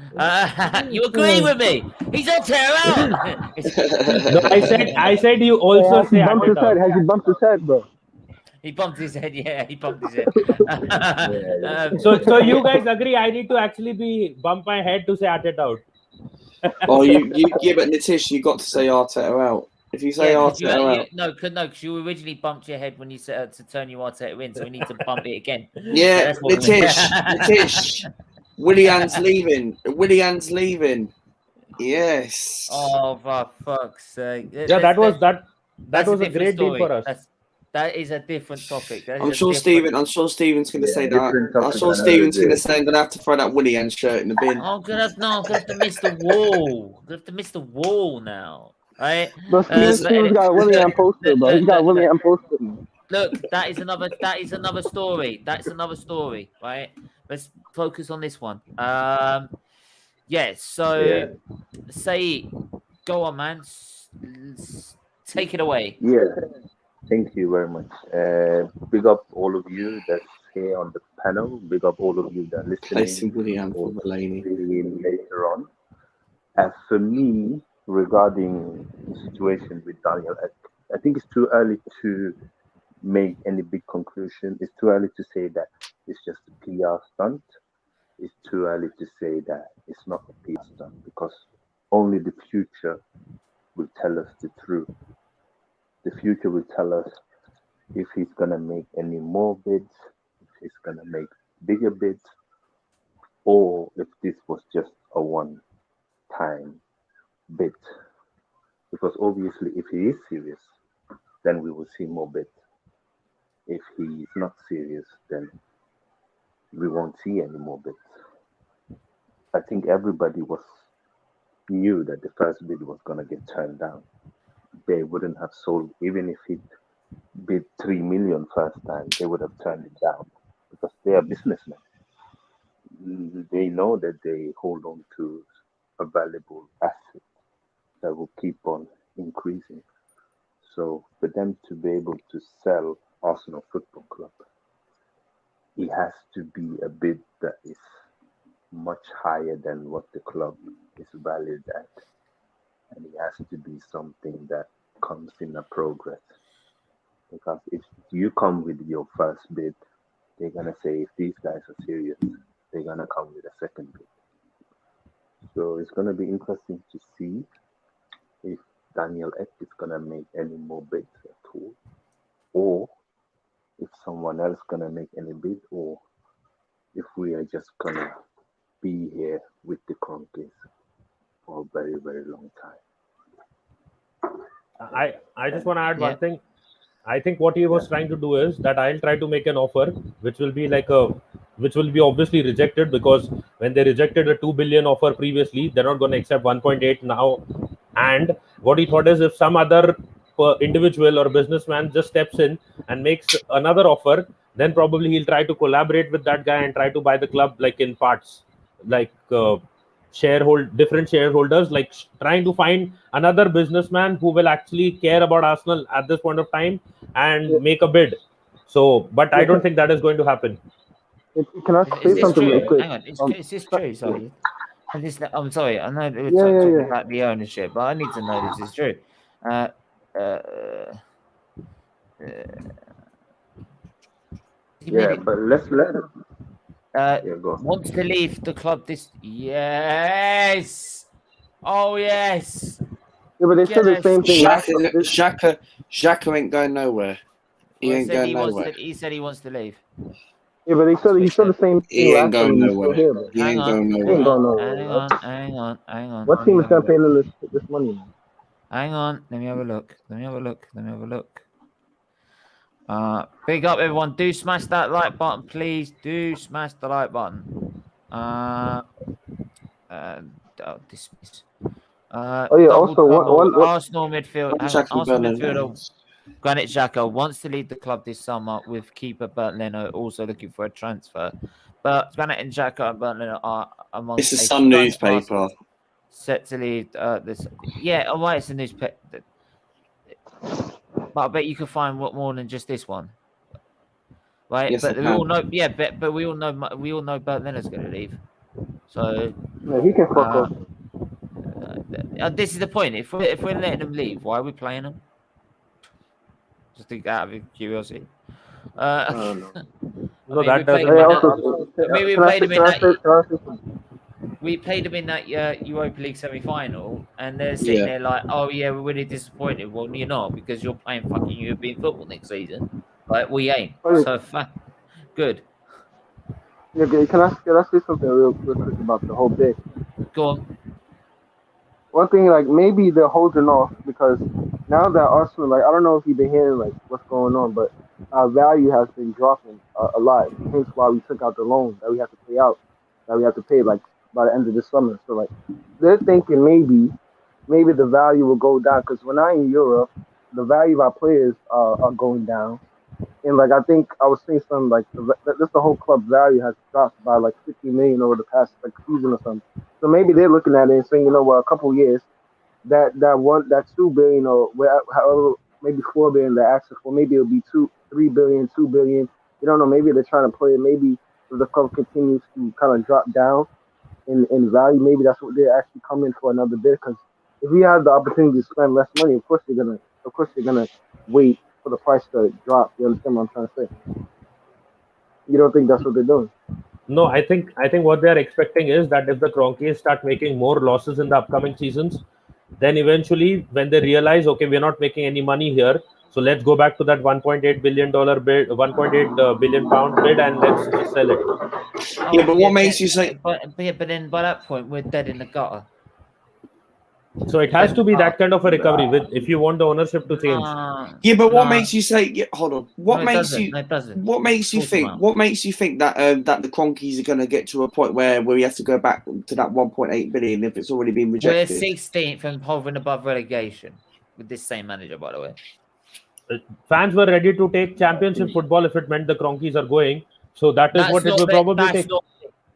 You agree with me? He's a terror. No, I said you also Has he say at bumped it his head? out. Has he bumped his head, bro? He bumped his head. Yeah, he bumped his head. So you guys agree? I need to actually bump my head to say at it out. Oh, yeah, but Nitish, you got to say Arteta out. If you say Arteta out, no, because you originally bumped your head when you said to turn you Arteta in, so we need to bump it again. yeah, So that's what Nitish, Willian's leaving. Willian's leaving. Yes. Oh, for fuck's sake! Yeah, that was a great deal for us. That is a different topic. I'm sure Steven's going to say that. I'm sure Steven's going to say I'm going to have to throw that Willian shirt in the bin. Oh, I'm gonna have to miss the wall. I'm gonna have to miss the wall now. Right? But Steven's got Willian posted, bro. He's got Willian posted. Look, that is another story. That's another story, right? Let's focus on this one. Say, go on, man. Take it away. Yeah, thank you very much. Big up all of you that's here on the panel. Big up all of you that are listening later on. For me, regarding the situation with Daniel Ek, I think it's too early to make any big conclusion. It's too early to say that it's just a PR stunt. It's too early to say that it's not a PR stunt, because only the future will tell us the truth. The future will tell us if he's going to make any more bids, if he's going to make bigger bids, or if this was just a one-time bid. Because obviously, if he is serious, then we will see more bids. If he is not serious, then we won't see any more bids. I think everybody knew that the first bid was going to get turned down. They wouldn't have sold, even if he bid 3 million first time, they would have turned it down, because they are businessmen. They know that they hold on to a valuable asset that will keep on increasing. So for them to be able to sell Arsenal Football Club, it has to be a bid that is much higher than what the club is valued at. And it has to be something that comes in a progress. Because if you come with your first bid, they're going to say, if these guys are serious, they're going to come with a second bid. So it's going to be interesting to see if Daniel Ek is going to make any more bids at all, or if someone else going to make any bid, or if we are just going to be here with the Kroenkes for a very, very long time. I just want to add one thing. I think what he was trying to do is that I'll try to make an offer which will be obviously rejected, because when they rejected a 2 billion offer previously, they're not going to accept 1.8 now. And what he thought is, if some other individual or businessman just steps in and makes another offer, then probably he'll try to collaborate with that guy and try to buy the club like in parts, like different shareholders, like trying to find another businessman who will actually care about Arsenal at this point of time and make a bid. So, but I don't think that is going to happen. Can I say something real quick? Hang on, is this true? Sorry. I'm sorry. I know we're talking about the ownership, but I need to know this is true. But let's let him. Wants to leave the club this. Yes. Oh yes. Yeah, but they said the same thing. Xhaka ain't going nowhere. He ain't going nowhere. He said he wants to leave. Yeah, but he said the same thing. He ain't going nowhere. He ain't going nowhere. Hang on. What team is going to pay him this money, man? Hang on. Let me have a look. Big up, everyone. Do smash that like button, please. Do smash the like button. Dismiss. Also one Arsenal midfielder. Granit Xhaka wants to leave the club this summer, with keeper Bert Leno also looking for a transfer. But Granit and Xhaka and Bert Leno are among. It's the Sun newspaper. Set to leave this. Yeah, all right, it's a newspaper. But I bet you can find more than just this one. right? Yes, but I we all can. know, yeah, but we all know Bert Leonard's going to leave. So Yeah, he can fuck off. this is the point. If we're letting them leave, why are we playing them? Just think out of curiosity. I don't know. No, we that played doesn't them in matter. Also, we can I played say them in that. can I say something? We played them in that Europa League semi-final, and they're sitting Yeah. there like, "Oh yeah, we're really disappointed." Well, you're not, because you're playing fucking European football next season. Like we ain't. Oh, So good. Okay, can I say something real quick about the whole bit? Go on. One thing, like maybe they're holding off because now that Arsenal, like I don't know if you've been hearing like what's going on, but our value has been dropping a lot. Hence why we took out the loan that we have to pay out, that we have to pay like by the end of the summer. So like they're thinking maybe the value will go down because when I'm in Europe, the value of our players are going down. And like I think I was saying something like just the whole club value has dropped by like 50 million over the past like season or something. So maybe they're looking at it and saying, you know what, a couple of years that 2 billion or however maybe 4 billion they're asking for, maybe it'll be 3 billion, 2 billion. You don't know. Maybe they're trying to play it. Maybe if the club continues to kind of drop down in value, maybe that's what they're actually coming for another bid. Because if you have the opportunity to spend less money, of course they're gonna wait for the price to drop. You understand what I'm trying to say? You don't think that's what they're doing? No, I think what they are expecting is that if the Kroenke start making more losses in the upcoming seasons, then eventually when they realize, okay, we're not making any money here, so let's go back to that $1.8 billion bid, 1.8 billion pound bid, and let's just sell it. Yeah, but what makes you say? But then by that point we're dead in the gutter. So it has to be that kind of a recovery with if you want the ownership to change. Yeah, but what makes you say? Yeah, hold on. What makes you? No, it doesn't. What makes you think? What makes you think that that the Kroenkes are going to get to a point where we have to go back to that 1.8 billion if it's already been rejected? We're 16th and hovering above relegation with this same manager, by the way. Fans were ready to take championship football if it meant the Kroenkes are going. So that's what it will probably take.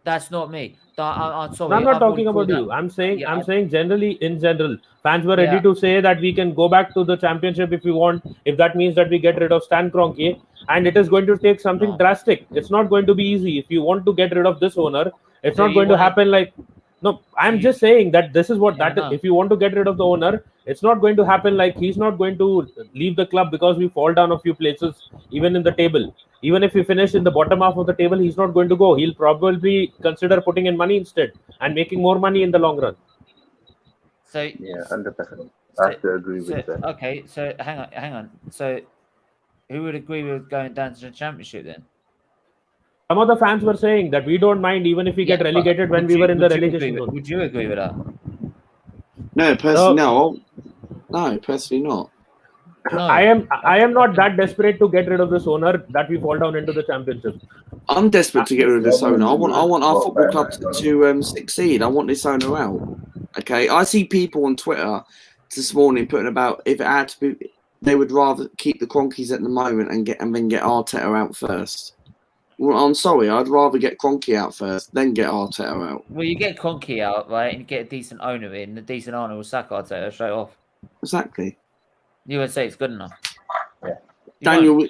That's not me. I'm sorry. No, I'm not talking about you. I'm saying generally, in general, fans were ready to say that we can go back to the championship if we want, if that means that we get rid of Stan Kroenke, and it is going to take something drastic. It's not going to be easy. If you want to get rid of this owner, it's not going to happen like. No, I'm just saying that this is what that is. If you want to get rid of the owner, it's not going to happen like he's not going to leave the club because we fall down a few places, even in the table. Even if we finish in the bottom half of the table, he's not going to go. He'll probably consider putting in money instead and making more money in the long run. So yeah, 100%. I have to agree with that. Okay, so hang on. So who would agree with going down to the championship then? Some of the fans were saying that we don't mind even if we get relegated when we were in the relegation zone. Would you agree with that? No, personally, no, personally not. No. I am not that desperate to get rid of this owner that we fall down into the championship. I'm desperate to get rid of this owner. I want our football club to succeed. I want this owner out. Okay, I see people on Twitter this morning putting about if it had to be, they would rather keep the Kroenkes at the moment and then get Arteta out first. Well, I'm sorry, I'd rather get Kroenke out first, then get Arteta out. Well, you get Kroenke out, right, and you get a decent owner in. The decent owner will sack Arteta straight off. Exactly. You would say it's good enough. Yeah. Daniel,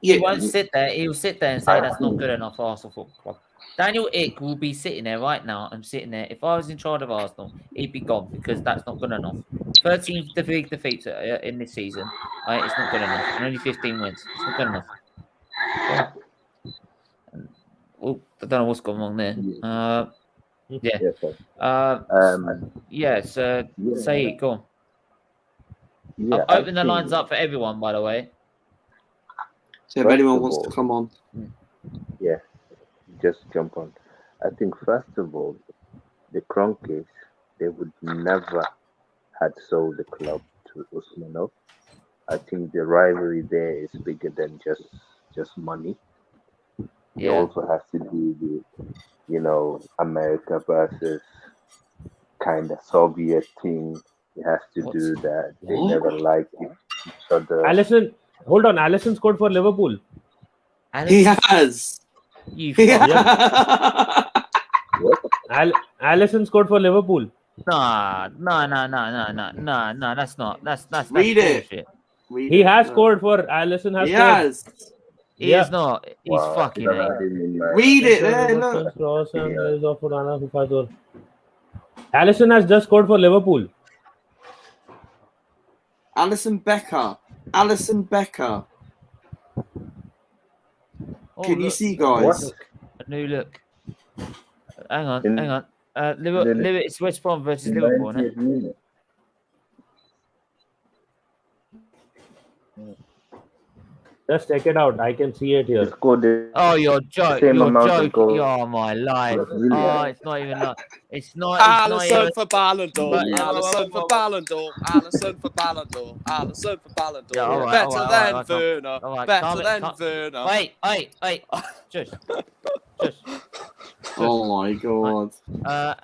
he won't sit there. He'll sit there and say that's not good enough for Arsenal Football Club. Daniel Ek will be sitting there right now. I'm sitting there. If I was in charge of Arsenal, he'd be gone because that's not good enough. 13 defeats in this season. Right, it's not good enough. And only 15 wins. It's not good enough. Well, I don't know what's going on there. Say it. Go on. Yeah, I've opened the lines up for everyone, by the way. So if anyone wants to come on. Yeah, just jump on. I think, first of all, the Kroenkes, they would never had sold the club to Usmanov. I think the rivalry there is bigger than just money. It also has to do with, America versus kind of Soviet thing. It has to do that. They never liked each other. Allison, hold on. Allison scored for Liverpool. He has. Allison scored for Liverpool. No. That's Read bullshit. it. He has scored for Allison. Yes. He is not. He's Wow, fucking he doesn't ain't. have him in my- Read it there. Look. Alisson has just scored for Liverpool. Alison Becker. Alison Becker. Oh, Can you look, see, guys? a new look. Hang on, In- hang on. Liverpool, it's West Brom versus in Liverpool, isn't 90th it? minute. Just check it out. I can see it He here. scored the Oh, you're joking. same You're amount of joking. goals. Oh, my life. That's brilliant. Oh, it's not even like. It's not Alisson even. for Ballon d'Or. But- Alisson for Ballon d'Or. Alisson for Ballon d'Or. Alisson for Ballon d'Or. Yeah, all right, Better all right, than all right, Werner. all right, Better calm it, than calm- Werner. Wait. Just. Oh my god.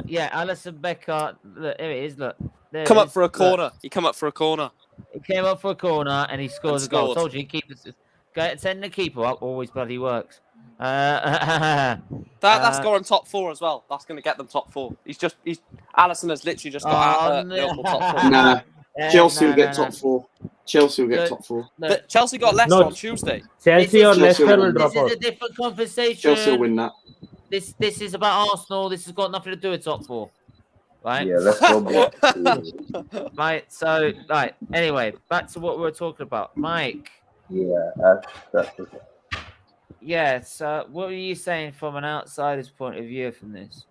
Yeah, Alison Becker. Look, here it is. Look. There Come it up is. for a Look. corner. He come up for a corner. He came up for a corner and he scores And a goal. scored. Told you, keep this. Go send the keeper up. Always bloody works. That's got him top 4 as well. That's going to get them top 4. Alisson has literally just got out Liverpool top 4. Nah. Yeah, Chelsea no, will get no, top 4. Chelsea will get Look, top 4. no. But Chelsea got Leicester on Tuesday. Chelsea or This is- Leicester will Chelsea. drop This out. is a different conversation. Chelsea will win that. This is about Arsenal. This has got nothing to do with top 4. Right? Yeah, let's go back. Right. So, right. Anyway, back to what we were talking about. Mike. Yeah, that's okay. Yeah, so what were you saying from an outsider's point of view from this?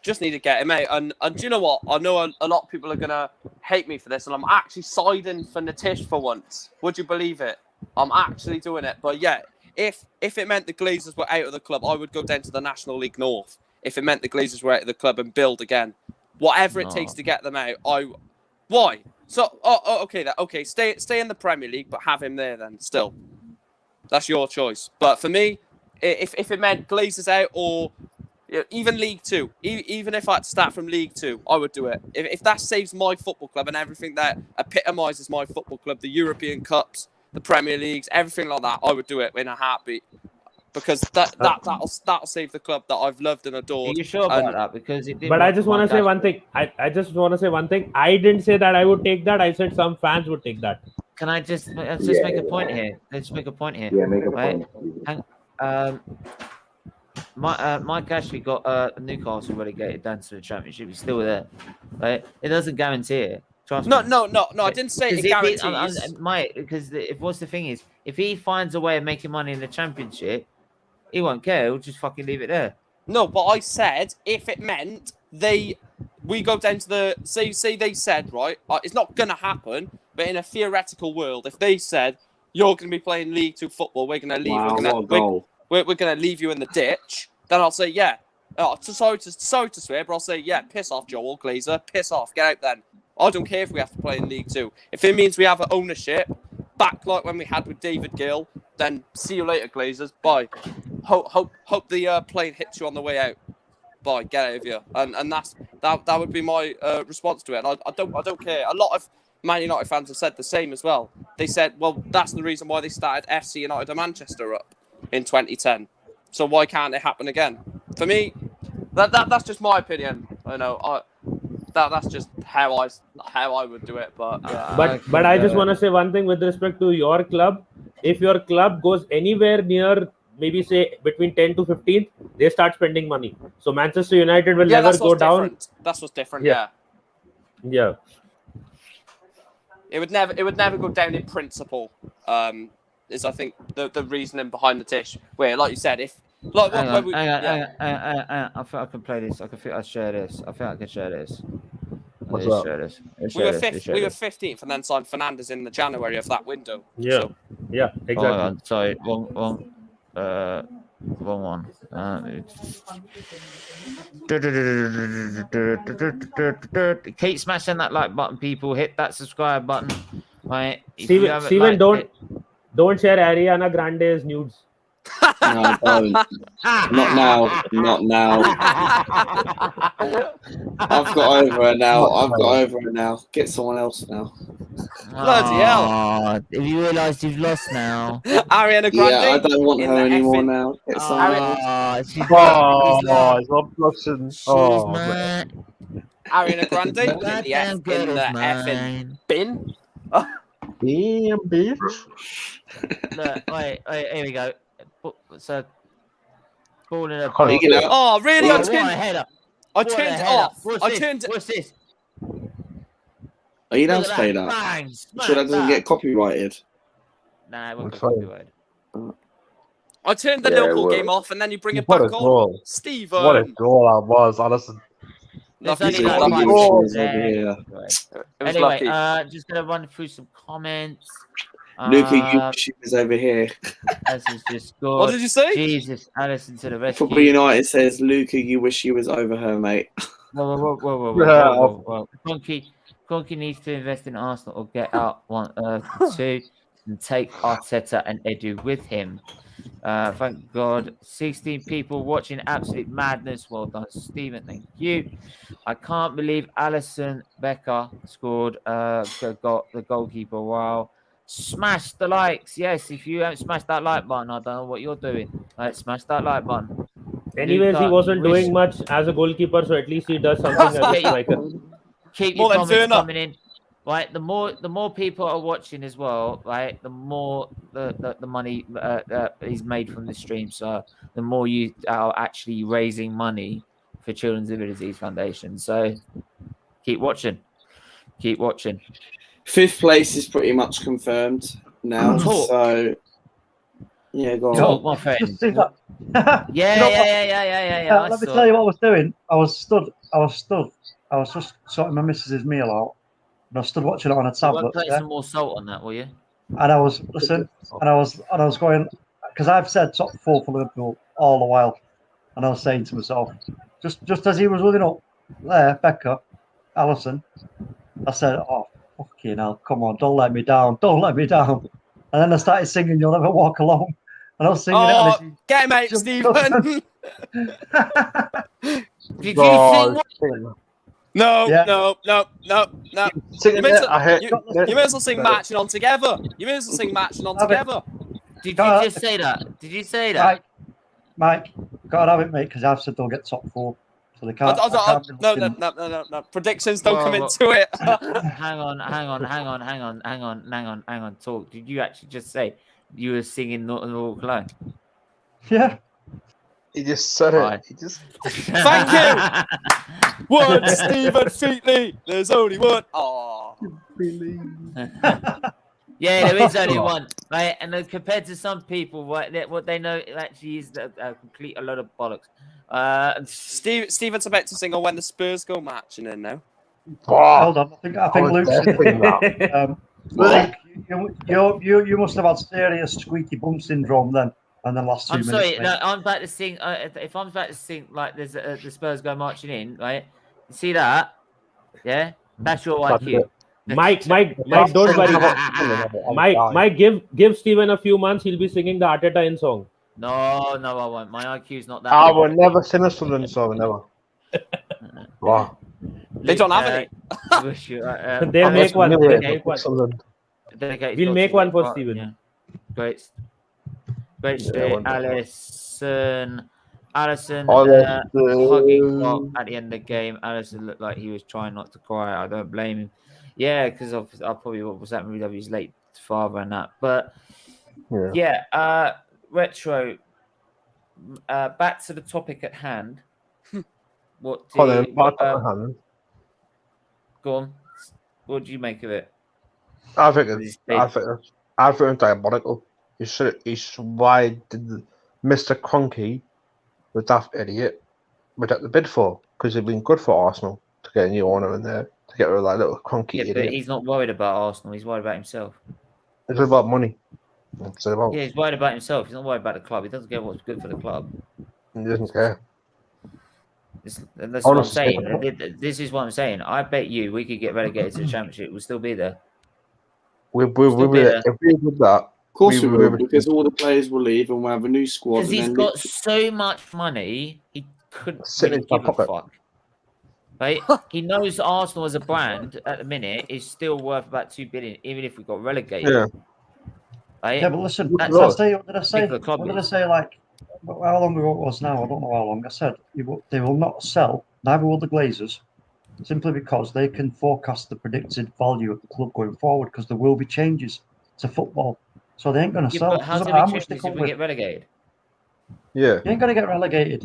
Just need to get him out. And do you know what? I know a lot of people are going to hate me for this, and I'm actually siding for Natish for once. Would you believe it? I'm actually doing it. But yeah, if it meant the Glazers were out of the club, I would go down to the National League North. If it meant the Glazers were out of the club and build again. Whatever it takes to get them out. Why? So, okay, okay, stay in the Premier League, but have him there then, still. That's your choice. But for me, if it meant Glazers out or even League 2, even if I had to start from League 2, I would do it. If that saves my football club and everything that epitomises my football club, the European Cups, the Premier Leagues, everything like that, I would do it in a heartbeat. Because that'll save the club that I've loved and adored. Are you sure about that? Because it didn't But I work just for want my to say dad. one thing. I just want to say one thing. I didn't say that I would take that. I said some fans would take that. Can I just make a point here? Let's make a point here. Yeah, make a Right. point. Mike actually got Newcastle relegated down to the Championship. He's still there, right? It doesn't guarantee it. Trust me. No. I didn't say it guarantees. Because what's the thing is, if he finds a way of making money in the Championship, he won't care. He'll just fucking leave it there. No, but I said if it meant we go down to the say they said right, it's not gonna happen. But in a theoretical world, if they said you're gonna be playing League 2 football, we're gonna leave. Wow, what a goal. We're gonna leave you in the ditch. Then I'll say yeah. Sorry to swear, but I'll say yeah. Piss off, Joel Glazer. Piss off. Get out then. I don't care if we have to play in League 2. If it means we have an ownership back like when we had with David Gill, then see you later, Glazers. Bye. Hope the plane hits you on the way out. Bye. Get out of here. And that would be my response to it. And I don't care. A lot of Man United fans have said the same as well. They said, well, that's the reason why they started FC United of Manchester up in 2010. So why can't it happen again? For me, that's just my opinion. I know. That's just how I would do it. But yeah. But I just want to say one thing with respect to your club. If your club goes anywhere near, maybe say between 10 to 15th, they start spending money. So Manchester United will never go down. Different. That's what's different. Yeah. It would never go down in principle. Is I think the reasoning behind the dish. Where, like you said, if like Hang on. I think I can play this. I can share this. I think I can share this. What's up? Share this. we were 15th and then signed Fernandes in the January of that window. Yeah. So, Yeah, exactly. Hold on, sorry, wrong one. Keep smashing that like button, people. Hit that subscribe button. Right. Steven, don't share Ariana Grande's nudes. No, don't. Not now. Not now. I've got over her now. Get someone else now. Bloody hell. Have you realised you've lost now? Ariana Grande. Yeah, I don't want in her the anymore effing- now. Get someone else. She's Ariana Grande in the goddamn good of effing mine. bin. Damn, bitch. Look, wait, here we go. So, ball in a can't box. You know, Oh, really? Oh, I what a turned, header. I What a turned it header. off. What's I this? turned. What's this? are you allowed Look to at play that. that? Bang! I'm Smack sure that doesn't that. get copyrighted. Nah, it won't It's get fine. copyrighted. I turned the Yeah, local well, game off, and then you bring it What back a on. goal. Steven. What a goal that was, Alison. There's Lucky, only like Lucky 5 you wish he seconds was over there. here. It was Anyway, lucky. just gonna run through some comments. Luca, you wish he was over here. Alison just scored. What did you say? Jesus, Alison to the Football rescue. United says, Luca, you wish he was over her, mate. Whoa. Kroenke needs to invest in Arsenal or get out 2 and take Arteta and Edu with him. Thank God. 16 people watching absolute madness. Well done, Stephen. Thank you. I can't believe Alison Becker scored the goalkeeper. Wow. Smash the likes. Yes, if you haven't smashed that like button, I don't know what you're doing. Right, smash that like button. Anyways, he Luca, wasn't wish- doing much as a goalkeeper, so at least he does something as a striker. Keep More your than comments Turner. coming in. Right, the more people are watching as well, right, the more the money is made from the stream. So the more you are actually raising money for Children's Liver Disease Foundation. So keep watching. 5th place is pretty much confirmed now. Talk. So, yeah, go on. Talk, my friend. Just see that. Yeah. I Let me saw tell it. you what I was doing. I was stood. I was just sorting my missus's meal out, and I stood watching it on a You won't tablet. put Yeah? some more salt on that, will you? And I was I was going, because I've said top 4 for Liverpool all the while, and I was saying to myself, just as he was running up there, Becker, Allison, I said, "Oh fucking hell, come on, don't let me down. And then I started singing "You'll Never Walk Alone," and I was singing Oh, it. And get him out, Just Stephen. Did you Oh, sing? No. Yeah. No. Singing You may it, as I hate you may as well sing Matching On Together. Did you just say that? Did you say that? Mike, gotta have it, mate, because I've said they'll get top 4, so they can't. I can't be looking- No. Predictions don't come Well, into it. Hang on. Talk. Did you actually just say you were singing Not Walk Alone? Yeah. He just said Right. it. He just Thank you. One Stephen Featley. There's only one. Oh. Yeah, there is only one, right? And then compared to some people, what they know actually is a complete a lot of bollocks. Stephen's about to sing on When the Spurs Go Matching In now. Hold on, I think was Luke's definitely that. Luke, you must have had serious squeaky bum syndrome then, and then last 2 I'm minutes. sorry, mate. no, I'm about to sing. If I'm about to sing like there's the Spurs go marching in, right? You see that? Yeah, that's your IQ. Mike, don't worry. Mike, give Steven a few months. He'll be singing the Arteta in song. No, I won't. My IQ's not that. I big. will never sing a Southern song, never. Wow. They don't have any. Wish you, They'll make one. Really, They'll make one. Southern. dedicated We'll spot make to one that for part, Steven. yeah. Great. Great Yeah, stay, wonderful. Alison Alison. hugging Klopp at the end of the game. Alison looked like he was trying not to cry. I don't blame him. Yeah, because I probably what was that with his late father and that. But yeah, retro. Back to the topic at hand. What do you, go on? What do you make of it? I think it's diabolical. Why did Mr. Kroenke, the daft idiot, reject the bid for? Because it'd been good for Arsenal to get a new owner in there to get rid of that little Kroenke Yeah, idiot. but he's not worried about Arsenal. He's worried about himself. It's about money. It's about. Yeah, he's worried about himself. He's not worried about the club. He doesn't care what's good for the club. He doesn't care. That's what I'm saying. This is what I'm saying. I bet you we could get relegated to the Championship. We'll still be there. If we did that, of course we will, because all the players will leave and we'll have a new squad. Because he's got so much money, he couldn't really give a fuck. Right? He knows Arsenal as a brand at the minute is still worth about 2 billion, even if we got relegated. Yeah. Right? Yeah, but listen, That's what did I say? the club What did I is. say? Like, how long ago it was now? I don't know how long. I said they will not sell, neither will the Glazers, simply because they can forecast the predicted value of the club going forward, because there will be changes to football. so they ain't going to Yeah, sell. but how's Doesn't it matter how be much they Champions if come we with. get relegated? Yeah. You ain't going to get relegated.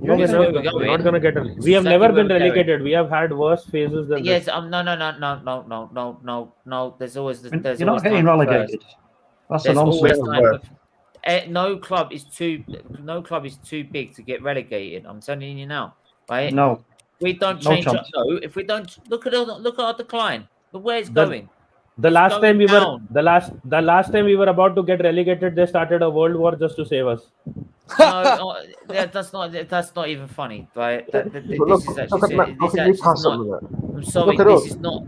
You're Yes, not, we were we're going. not gonna get. We have Exactly never where been we're going. relegated. We have had worse phases than Yes, this. no. There's always I mean, there's you're always not getting time for relegated. first. That's There's the always nonsense. time for, no club is too big to get relegated. I'm telling you now, right? No, We don't no change chance. No, if we don't look at our decline. Look where it's going. The It's last going time we were down. the last time we were about to get relegated, they started a world war just to save us. No, that's not even funny, right? This is actually not. I'm sorry, this is not.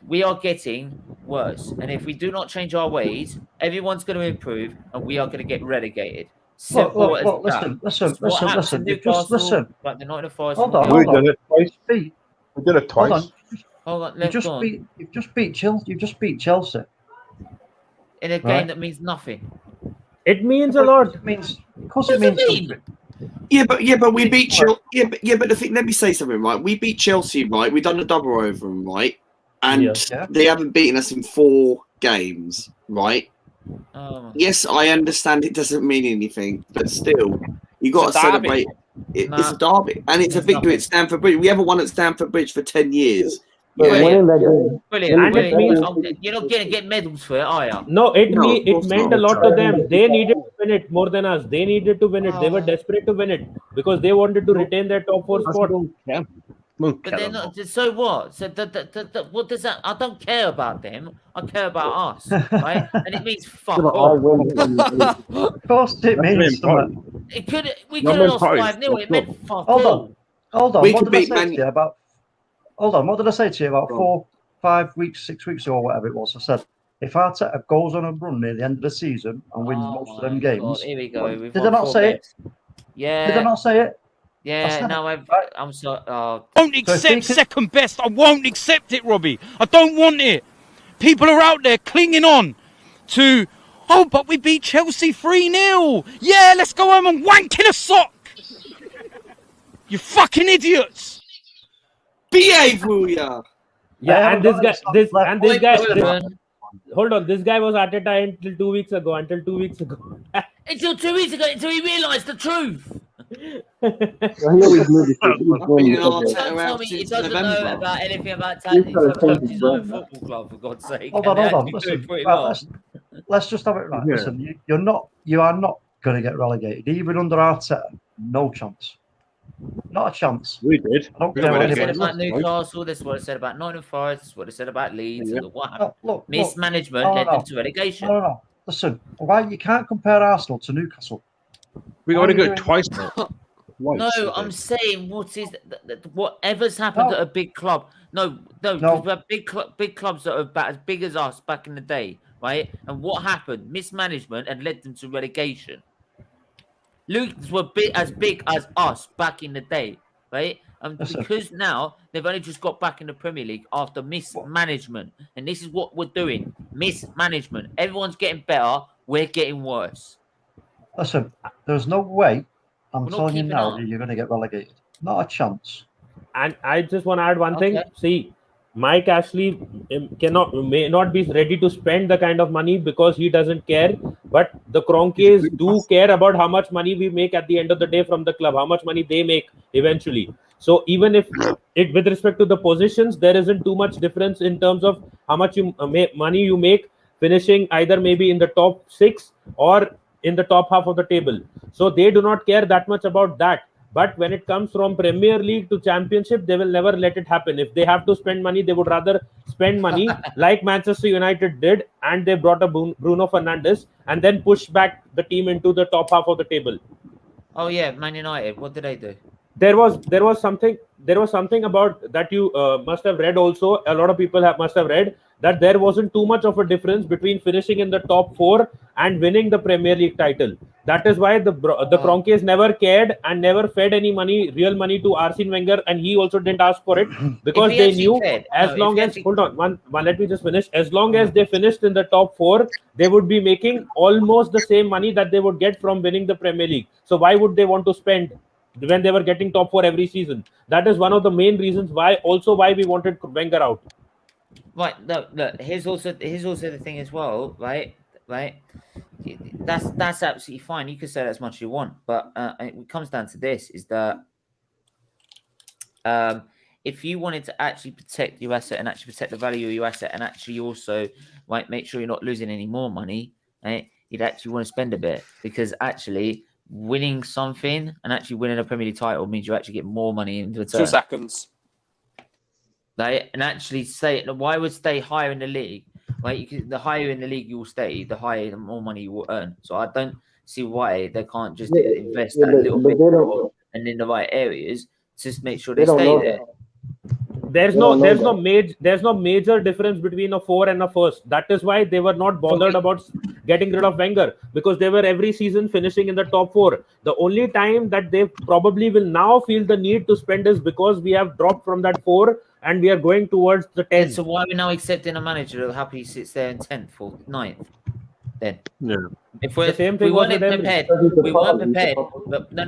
We are getting worse, and if we do not change our ways, everyone's going to improve, and we are going to get relegated. Simple as that. Listen. What happened Listen. to You just Newcastle, listen. like the Nottingham Forest. Hold on. We've done it twice. Beat. We did it twice. Hold on. You Let's just go on. You've just beat Chelsea. You've just beat Chelsea. In a game that means nothing. It means a lot. It means, of course, it means something. Yeah, but we beat Chelsea. Yeah, but the thing. Let me say something, right? We beat Chelsea, right? We done a double over them, right? And they haven't beaten us in 4 games, right? Yes, I understand it doesn't mean anything, but still, you got to celebrate. It's a derby, and it's a victory at Stamford Bridge. We haven't won at Stamford Bridge for 10 years. Brilliant. And it means You're not going to get medals for it, are you? No, it meant a lot to them. They needed to win it more than us. They needed to win it. They were desperate to win it because they wanted to retain their top 4 spot. But they're not. So what? So what does that? I don't care about them. I care about us, right? And it means fuck all. Of course, it means something. We could have lost 5-0. It meant fuck all. Hold on. We What could did I beat say to you about? Hold on. What did I say to you about 4, 5 weeks, 6 weeks ago, or whatever it was? I said if Arteta goes on a run near the end of the season and wins most of them games, God, here we go. Did I not say it? Yeah. Did I not say it? Yeah. No, I'm sorry. Won't accept second best. I won't accept it, Robbie. I don't want it. People are out there clinging on to, but we beat Chelsea 3-0. Yeah, let's go home and wank in a sock. You fucking idiots. Behave, Ruya. Yeah, and this guy. Hold on, this guy was Arteta until 2 weeks ago. Until 2 weeks ago, until he realised the truth. Don't tell me he doesn't know about anything about tactics. He's not a football club, for God's sake. Hold on. Listen, let's just have it right. Yeah. Listen, you are not going to get relegated, even under Arteta. No chance. Not a chance. We did. I don't This care is what what it said anybody about says. Newcastle. This is what it said about Nottingham Forest. This is what it said about Leeds. Yeah. And what happened? Look, Mismanagement led them to relegation. No. Listen, why you can't compare Arsenal to Newcastle? We already got it twice now. No, I'm saying whatever's happened at a big club. No. Because we have big clubs that are about as big as us back in the day, right? And what happened? Mismanagement and led them to relegation. Luke's were as big as us back in the day, right? And because now they've only just got back in the Premier League after mismanagement, and this is what we're doing: mismanagement. Everyone's getting better. We're getting worse. Listen, there's no way. I'm telling you now that you're going to get relegated. Not a chance. And I just want to add one thing. See, Mike Ashley may not be ready to spend the kind of money because he doesn't care. But the Kroenkes do care about how much money we make at the end of the day from the club, how much money they make eventually. So even if with respect to the positions, there isn't too much difference in terms of how much money you make finishing either maybe in the top 6 or in the top half of the table. So they do not care that much about that. But when it comes from Premier League to Championship, they will never let it happen. If they have to spend money, they would rather spend money like Manchester United did, and they brought a Bruno Fernandes and then pushed back the team into the top half of the table. Oh yeah, Man United. What did they do? There was something about that you must have read also. A lot of people must have read that there wasn't too much of a difference between finishing in the top 4 and winning the Premier League title. That is why the Kroenkes never cared and never fed any real money to Arsene Wenger, and he also didn't ask for it because they knew let me just finish. As long as they finished in the top 4, they would be making almost the same money that they would get from winning the Premier League. So why would they want to spend when they were getting top 4 every season? That is one of the main reasons why we wanted Wenger out. Right. No, look. Here's also the thing as well. Right. That's absolutely fine. You can say that as much as you want, but it comes down to this: is that if you wanted to actually protect your asset and actually protect the value of your asset, and actually also make sure you're not losing any more money, right? You'd actually want to spend a bit, because actually winning something and actually winning a Premier League title means you actually get more money in return. 2 seconds. Right? And actually why would stay higher in the league? Right? The higher in the league you will stay, the higher, the more money you will earn. So I don't see why they can't just invest that little bit more and in the right areas, just make sure they stay there. There's no major difference between a 4 and a first. That is why they were not bothered about getting rid of Wenger, because they were every season finishing in the top 4. The only time that they probably will now feel the need to spend is because we have dropped from that 4 and we are going towards the 10. So why are we now accepting a manager who happily sits there in 10th or 9th then? Yeah. If we weren't prepared, but no.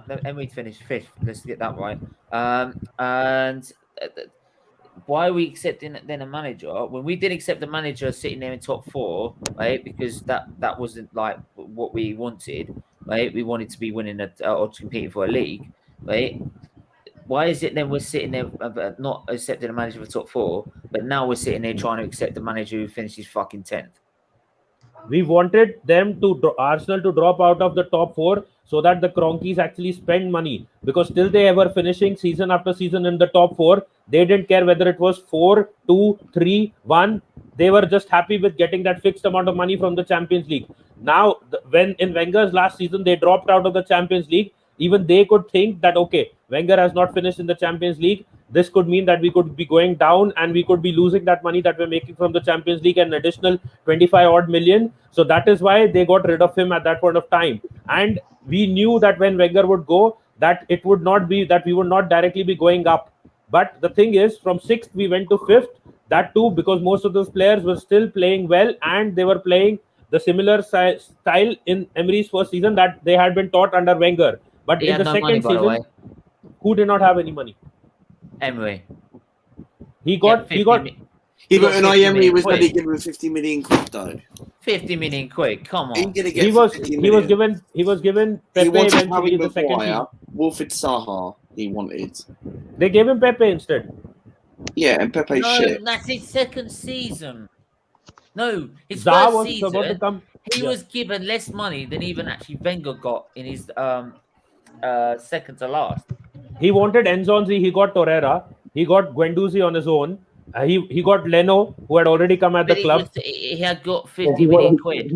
Let me finish 5th. Let's get that right. And why are we accepting then a manager when we did accept the manager sitting there in top 4, right? Because that wasn't like what we wanted, right? We wanted to be winning or competing for a league, right? Why is it then we're sitting there not accepting a manager for top 4, but now we're sitting there trying to accept the manager who finishes fucking 10th? We wanted them to Arsenal to drop out of the top 4 so that the Kroenkes actually spend money, because till they were finishing season after season in the top 4, they didn't care whether it was 4, 2, 3, 1. They were just happy with getting that fixed amount of money from the Champions League. Now, when in Wenger's last season they dropped out of the Champions League, even they could think that, okay, Wenger has not finished in the Champions League. This could mean that we could be going down and we could be losing that money that we're making from the Champions League, an additional 25 odd million. So that is why they got rid of him at that point of time. And we knew that when Wenger would go, that it would not be that we would not directly be going up. But the thing is, from 6th we went to 5th. That too because most of those players were still playing well and they were playing the similar style in Emery's first season that they had been taught under Wenger. But in the second season, who did not have any money? Emery. He got. Yeah, but Emery was only given 50 million quid though. 50 million quid, come on. He was given Pepe eventually in the second season. Wilfried Zaha, he wanted. They gave him Pepe instead. Yeah, and Pepe's shit. That's his second season. No, his Zaha first season, about to come. He was given less money than even actually Wenger got in his second to last. He wanted Enzonzi, he got Torreira, he got Guendouzi on his own. He got Leno, who had already come at the club. He had got 50 million quid.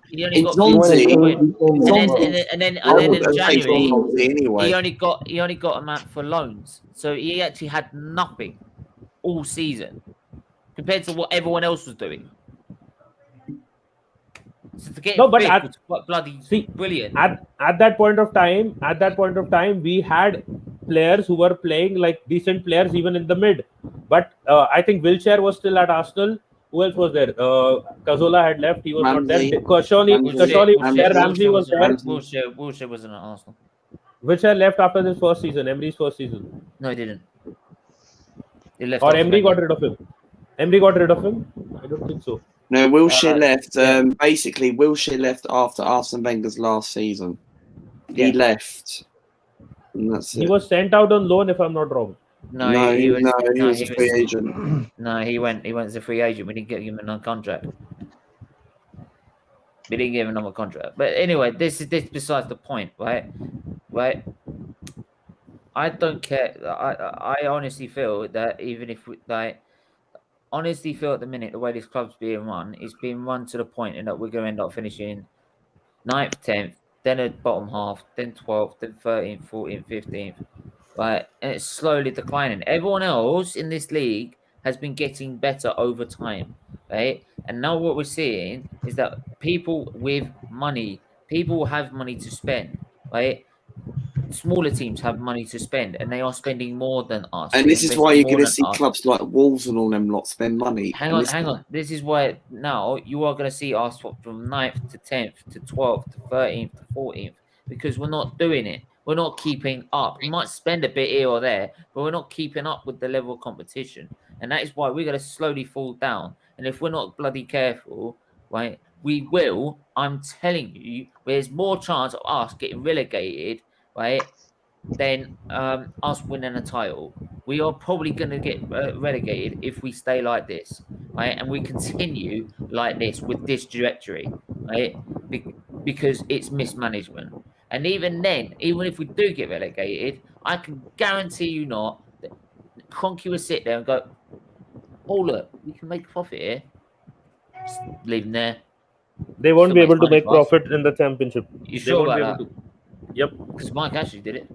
He only got 50 million quid. And then in January, he only got a man for loans. So he actually had nothing all season compared to what everyone else was doing. So to get brilliant. At that point of time, we had players who were playing like decent players even in the mid. But I think Wilshere was still at Arsenal. Who else was there? Cazorla had left. He was not there. Koscielny was there. Ramsey was there. Wilshere wasn't at Arsenal. Wilshere left after this first season, Emery's first season. No, he didn't. He left. Or Emery got rid of him. Emery got rid of him? I don't think so. No, Wilshere left. Basically, Wilshere left after Arsene Wenger's last season. He left. And that's it. He was sent out on loan, if I'm not wrong. No, he was a free agent. No, he went as a free agent. We didn't get him another contract. We didn't give him another contract. But anyway, this besides the point, right? Right. I don't care. I honestly feel that even if honestly feel at the minute the way this club's being run, it's being run to the point that we're going to end up finishing 9th, 10th, then at bottom half, then 12th, then 13th, 14th, 15th, right? And it's slowly declining. Everyone else in this league has been getting better over time, right? And now what we're seeing is that people with money, people have money to spend, right? Smaller teams have money to spend, and they are spending more than us. And this is why you're going to see clubs like Wolves and all them lot spend money. Hang on. This is why now you are going to see us from 9th to 10th to 12th to 13th to 14th, because we're not doing it. We're not keeping up. We might spend a bit here or there, but we're not keeping up with the level of competition. And that is why we're going to slowly fall down. And if we're not bloody careful, right, we will. I'm telling you, there's more chance of us getting relegated, right, than us winning a title. We are probably going to get relegated if we stay like this, right? And we continue like this with this trajectory, right? Because it's mismanagement. And even then, even if we do get relegated, I can guarantee you not that Kroenke will sit there and go, "Oh look, we can make profit here." Just leave them there. They won't Still be makes able to money make for us. profit in the championship. You They sure won't be about able that? to. Yep. Because Mike actually did it.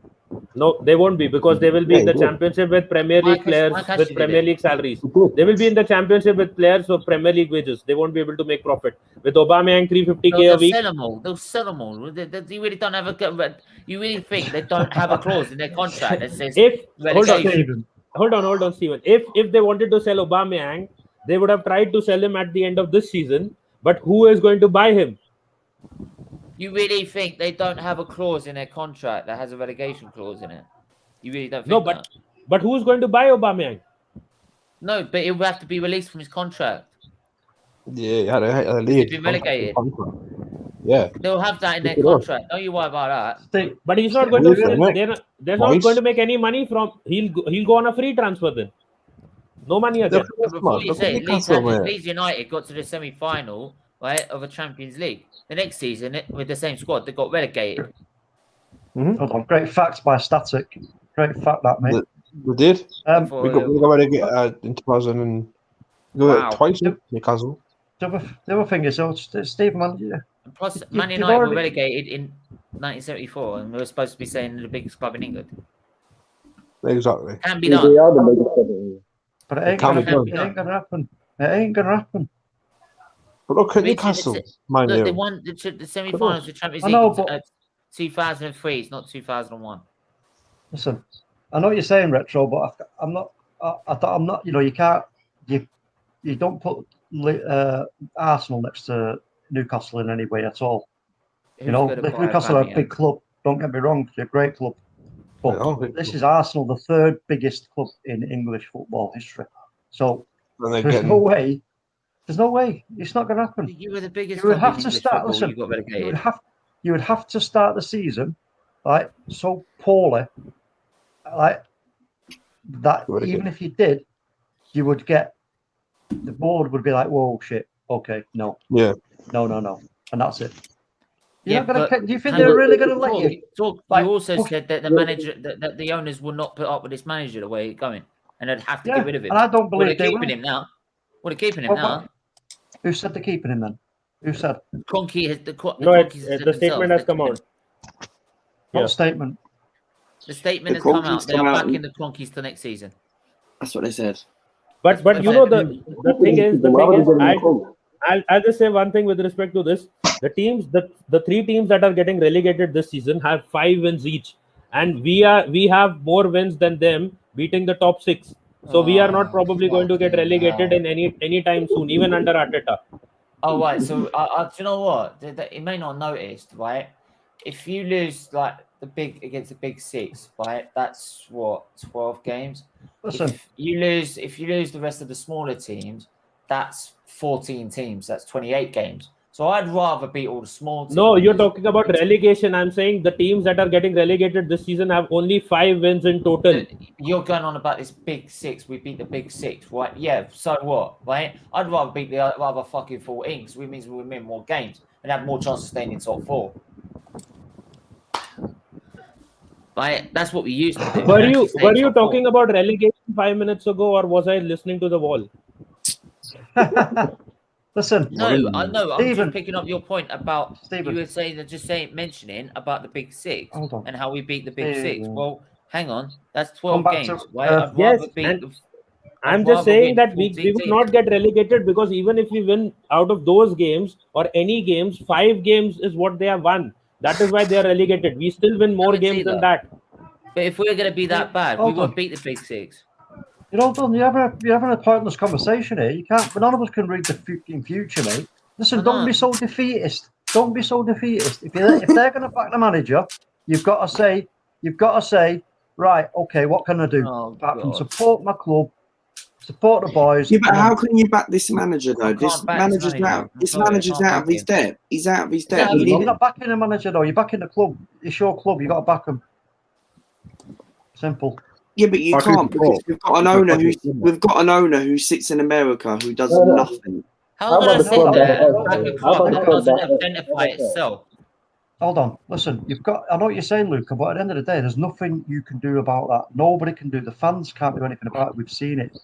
No, they won't be, because they will be in the championship with Premier League players with Premier League salaries. They will be in the championship with players with Premier League wages. They won't be able to make profit. With Aubameyang 350k They'll a week. sell them all. They'll sell them all. You really don't have a. You really think they don't have a clause in their contract that says relegation? Hold on, Steven. If they wanted to sell Aubameyang, they would have tried to sell him at the end of this season. But who is going to buy him? You really think they don't have a clause in their contract that has a relegation clause in it? You really don't think No, that? but who's going to buy Aubameyang? No, but it will have to be released from his contract. Yeah, He's been relegated. Yeah. They'll have that in their contract. Don't you worry about that. But he's not going to. They're not going to make any money from. He'll go on a free transfer then. No money again. Before you say Leeds United got to the semi-final, right, of a Champions League. The next season, with the same squad, they got relegated. Hold on. Great facts by Static. Great fact that, mate. We did. We got relegated in 2000 and twice in Newcastle. The other thing is, Steve, man. Plus, Man United were relegated in 1974, and we were supposed to be saying the biggest club in England. Exactly. Can be done. They are the biggest club in England. But it ain't gonna happen. It ain't gonna happen. But look at Newcastle. Look, they won the semi-finals of Champions League in 2003. It's not 2001. Listen, I know what you're saying, Retro, but I'm not. I'm not. You know, you can't. You don't put Arsenal next to Newcastle in any way at all. You know, Newcastle are a big club. Don't get me wrong; they're a great club. But this is Arsenal, the third biggest club in English football history. So there's no way. There's no way. It's not going to happen. You were the biggest. You would have to start. Listen, you would have to start the season like so poorly, like that. Even if you did, you would get the board would be like, "Whoa, shit. Okay, no, no, and that's it." Do you think do they're really going to let you? You also said that the manager, that the owners will not put up with this manager the way it's going, and they'd have to get rid of him. And I don't believe they're keeping him now. Well, they're keeping him now. Who said they're keeping him then? Who said? Kroenke has the statement has come out. What statement? The statement has come out. They are backing the Kroenkes to next season. That's what they said. But you know the thing is I'll just say one thing with respect to this. The three teams that are getting relegated this season have 5 wins each, and we have more wins than them, beating the top 6. So we are not probably going to get relegated in any time soon, even under Arteta. Oh right, so do you know what? It may not noticed, right? If you lose like against the big 6, right? That's what 12 games. Listen, if you lose the rest of the smaller teams, that's 14 teams. That's 28 games. So I'd rather beat all the small teams. No, you're talking about relegation. I'm saying the teams that are getting relegated this season have only 5 wins in total. You're going on about this big 6. We beat the big 6, right? Yeah, so what, right? I'd rather beat the other fucking 14 because it means we win more games and have more chance of staying in top 4. Right? That's what we used to do. Were you talking about relegation 5 minutes ago, or was I listening to the wall? Listen. No, I know. I'm just picking up your point about you were mentioning about the big 6 and how we beat the big 6. Well, hang on, that's 12 games, right? Yes, I'm just saying that we will not get relegated because even if we win out of those games or any games, 5 games is what they have won. That is why they are relegated. We still win more games than that. But if we're going to be that bad, we won't beat the big 6. You're having a pointless conversation here. You can't. None of us can read the future, mate. Listen, don't be so defeatist. Don't be so defeatist. If they're going to back the manager, you've got to say, right, okay, what can I do? Apart from support my club, support the boys. Yeah, but how can you back this manager though? This can't back manager's this manager. out. This I'm sorry, I manager's can't out of back his him. depth. He's out of his depth. Yeah, He you're needs- not backing the manager though. You're backing the club. It's your club. You got to back them. Simple. Yeah, but you I can can't because support. we've got an owner who sits in America who does No, no. nothing. How How am I about going to the sit club there that- and back a how club about the that club doesn't that- identify itself? Hold on. Listen, you've got. I know what you're saying, Luca, but at the end of the day, there's nothing you can do about that. Nobody can do. The fans can't do anything about it. We've seen it.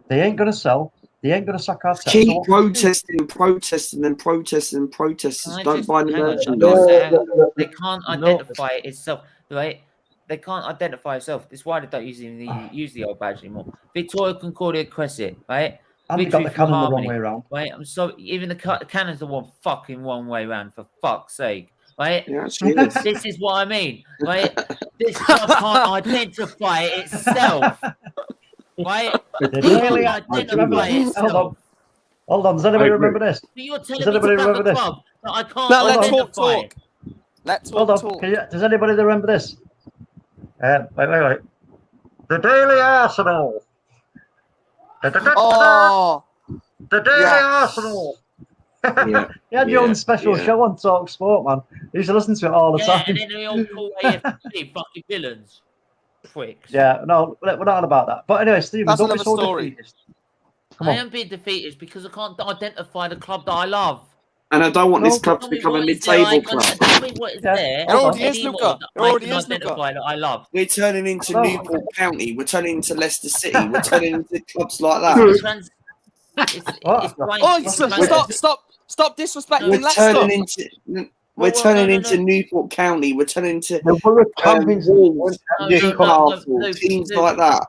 They ain't going to sell. They ain't going to suck our Keep tail. protesting and protesting and protesting and protesting. Can I Don't just- buy the hang on, merchandise. They can't identify itself, right? They can't identify itself. That's why they don't use the old badge anymore. Victoria Concordia Crescent, right? And they got the Victory for cannon the wrong Harmony. way around. Right? I'm sorry, even the cannon's the one way round, for fuck's sake, right? Yeah, actually it is. This is what I mean, right? This club can't identify itself, right? They It really can't are. identify Hold on. itself. Hold on. Does anybody I agree. remember this? But you're telling Does me to anybody back a remember this? club that I can't Now let's identify. talk. Let's Hold on. talk. Does anybody remember this? Wait. The Daily Arsenal. Oh, The Daily yes. Arsenal. Yeah. You had your Yeah, own special yeah. show on Talk Sport, man. You used to listen to it all the Yeah, time. and then they all call AFC fucking villains. Pricks. Yeah, no, we're not on about that. But anyway, Stephen, That's don't be another so story. defeatist. Come I on. am being defeated because I can't identify the club that I love. And I don't want this No, club to Tell me become a what is there I mid-table can- club. Tell me what is Yeah. there It already is, anymore Luca. that It I already can is, Luca. identify that I love. We're turning into No. Newport County. We're turning into Leicester City. We're turning into clubs like It's that. What? it's blank. Oh, It's stop! blank. Stop disrespecting We're Leicester. turning into. We're Well, turning no. into Newport County. We're turning into They won the Champions League. Wolves, No, Newcastle, Luke, teams Luke. like that.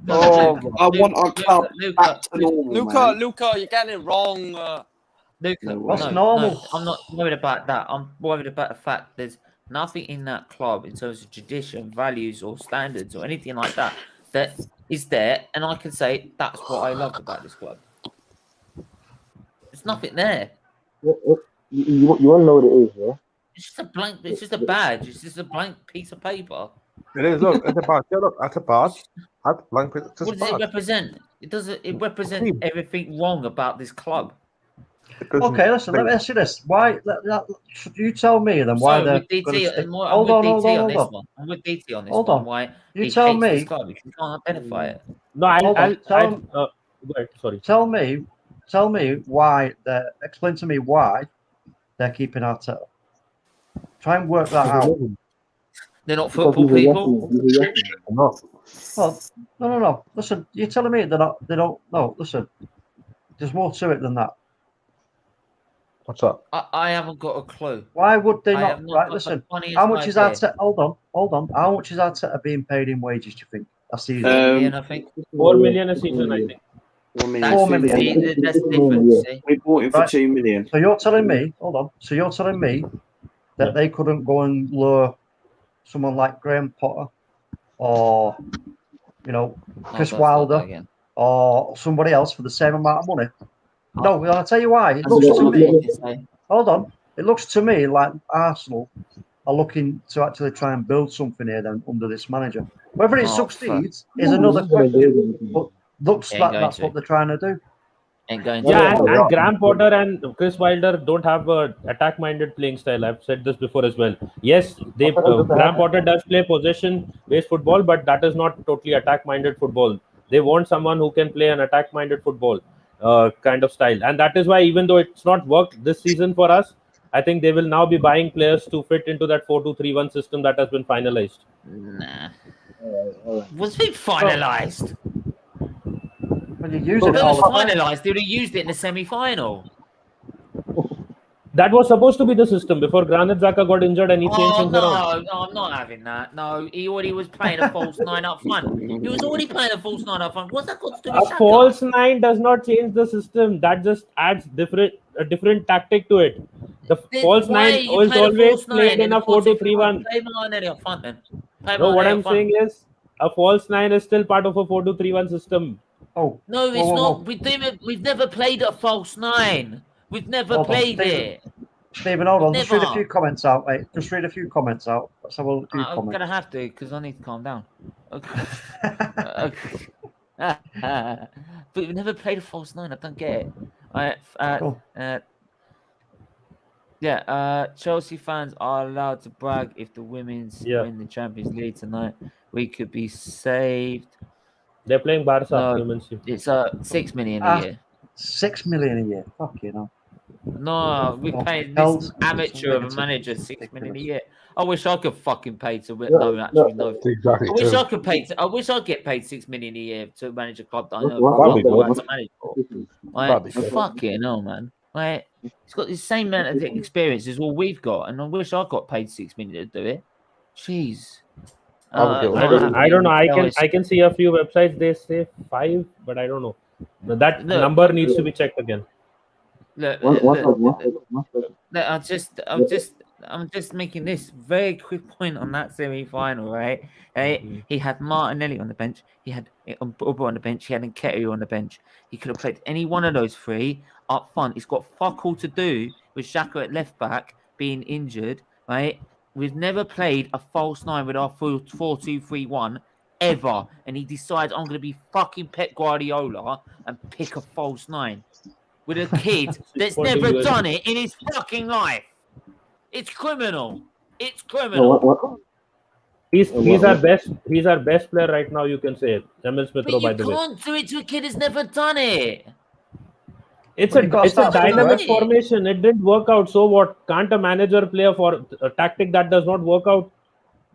No, I want our club back to normal, man. Luca, you're getting it wrong. No What's way. normal? No, I'm not worried about that. I'm worried about the fact there's nothing in that club in terms of tradition, values, or standards, or anything like that that is there, and I can say that's what I love about this club. There's nothing there. You want to know what it is, yeah? It's just a blank. It's just a badge. It's just a blank piece of paper. It is. Look, it's a badge. Yeah, look, that's a badge. That's a blank. It's just What a does it badge. represent? It doesn't. It represents team. everything wrong about this club. It doesn't Okay, listen, let me ask you this. Why? Should you tell me then why So they're with going to DT, stick... I'm Hold with on, DT hold on, on hold this on. one. I'm with DT on this Hold one. on. Why You he tell hates me. this club? He can't identify it. No, Hold on, tell him- go ahead. Sorry. Tell me why explain to me why they're keeping Arteta. Try and work that out. They're not football people. No. Well, no. Listen, you're telling me they're not. They don't. No, listen. There's more to it than that. What's that? I haven't got a clue. Why would they I not? have not Right, got the listen. funniest How much is idea. Arteta? Hold on. How much is Arteta being paid in wages? Do you think? That's easy. Million, I think. 4 million a season, I think. 1 million. That's 4 million. That's the difference. See? We bought him for Right. 2 million. So you're telling me, hold on. So you're telling me that they couldn't go and lure someone like Graham Potter or, Chris Oh, Wilder again. or somebody else for the same amount of money? No, I'll tell you why. It That's looks to what me. I'm saying. Hold on. It looks to me like Arsenal are looking to actually try and build something here then under this manager. Whether it Oh, succeeds is another question. But looks Ain't like going that's to. what they're trying to do. Ain't going to. Yeah, and Graham Potter and Chris Wilder don't have a attack-minded playing style. I've said this before as well. Yes, Graham Potter does play possession-based football, but that is not totally attack-minded football. They want someone who can play an attack-minded football kind of style, and that is why even though it's not worked this season for us, I think they will now be buying players to fit into that 4-2-3-1 system that has been finalized. Nah. Was it finalised? When you use If it it all was the time. finalised, they would have used it in the semi-final. That was supposed to be the system before Granit Xhaka got injured and he changed Oh things around. no, I'm not having that. No, he already was playing a false nine up front. He was already playing a false nine up front. What's that got to do with A Xhaka? false nine does not change the system. That just adds a different tactic to it. The false Why nine you is played a always false nine played in the a 4-2-3-1. Play Martinelli up front then. Play No, what Martinelli I'm up front. saying is a false nine is still part of a 4-2-3-1 system. Oh, No, it's whoa, not. whoa. We've never played a false nine. We've never Hold on, played Stephen. it. Stephen, hold on. Just read a Never. few comments out, mate. Just read a few comments out. Let's have a few I'm comments. gonna have to because I need to calm down. Okay. Okay. But we've never played a false nine. I don't get it. Chelsea fans are allowed to brag if the women's win the Champions League tonight. We could be saved. They're playing Barca. No, Women's team. it's 6 million a year. 6 million a year. Fuck you know. No, we pay this amateur of a manager 6 million a year. I wish I could fucking pay to no. Exactly. I wish I could pay. I wish I get paid 6 million a year to manage a club that I know to manage for. Like, fucking hell, man. Like, he's got the same amount of experience as all we've got, and I wish I got paid 6 million to do it. Jeez. I don't know. I can see a few websites they say 5, but I don't know. That number needs to be checked again. I'm just making this very quick point on that semi-final, right? He had Martinelli on the bench. He had Bubba on the bench. He had Nketiah on the bench. He could have played any one of those three up front. He's got fuck all to do with Xhaka at left back being injured, right? We've never played a false nine with our 4-2-3-1 ever, and he decides I'm going to be fucking Pep Guardiola and pick a false nine with a kid that's never done it in his fucking life. It's criminal. It's criminal. He's our best player right now. You can say it. Emil Smith Rowe, by the way. You can't do it to a kid who's never done it. It's a dynamic formation. It didn't work out. So what? Can't a manager play a tactic that does not work out?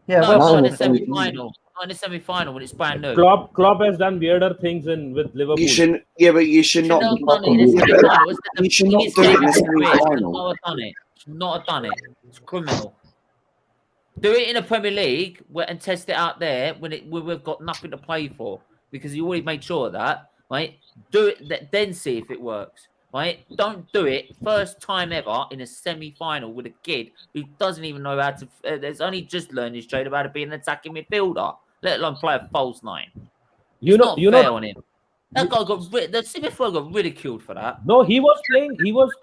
Yeah, not in the semi-final. Not in the semi-final when it's brand new. Klopp has done weirder things with Liverpool. You should not. You should not do it in the semi-final. Not have done it. It's criminal. Do it in a Premier League and test it out there when we've got nothing to play for, because you already made sure of that, right? Do it, then see if it works, right? Don't do it first time ever in a semi-final with a kid who doesn't even know how to. There's only just learned his trade about being an attacking midfielder, let alone play a false nine. It's not fair on him. That guy the Smith Rowe got ridiculed for that. No, he was playing. He was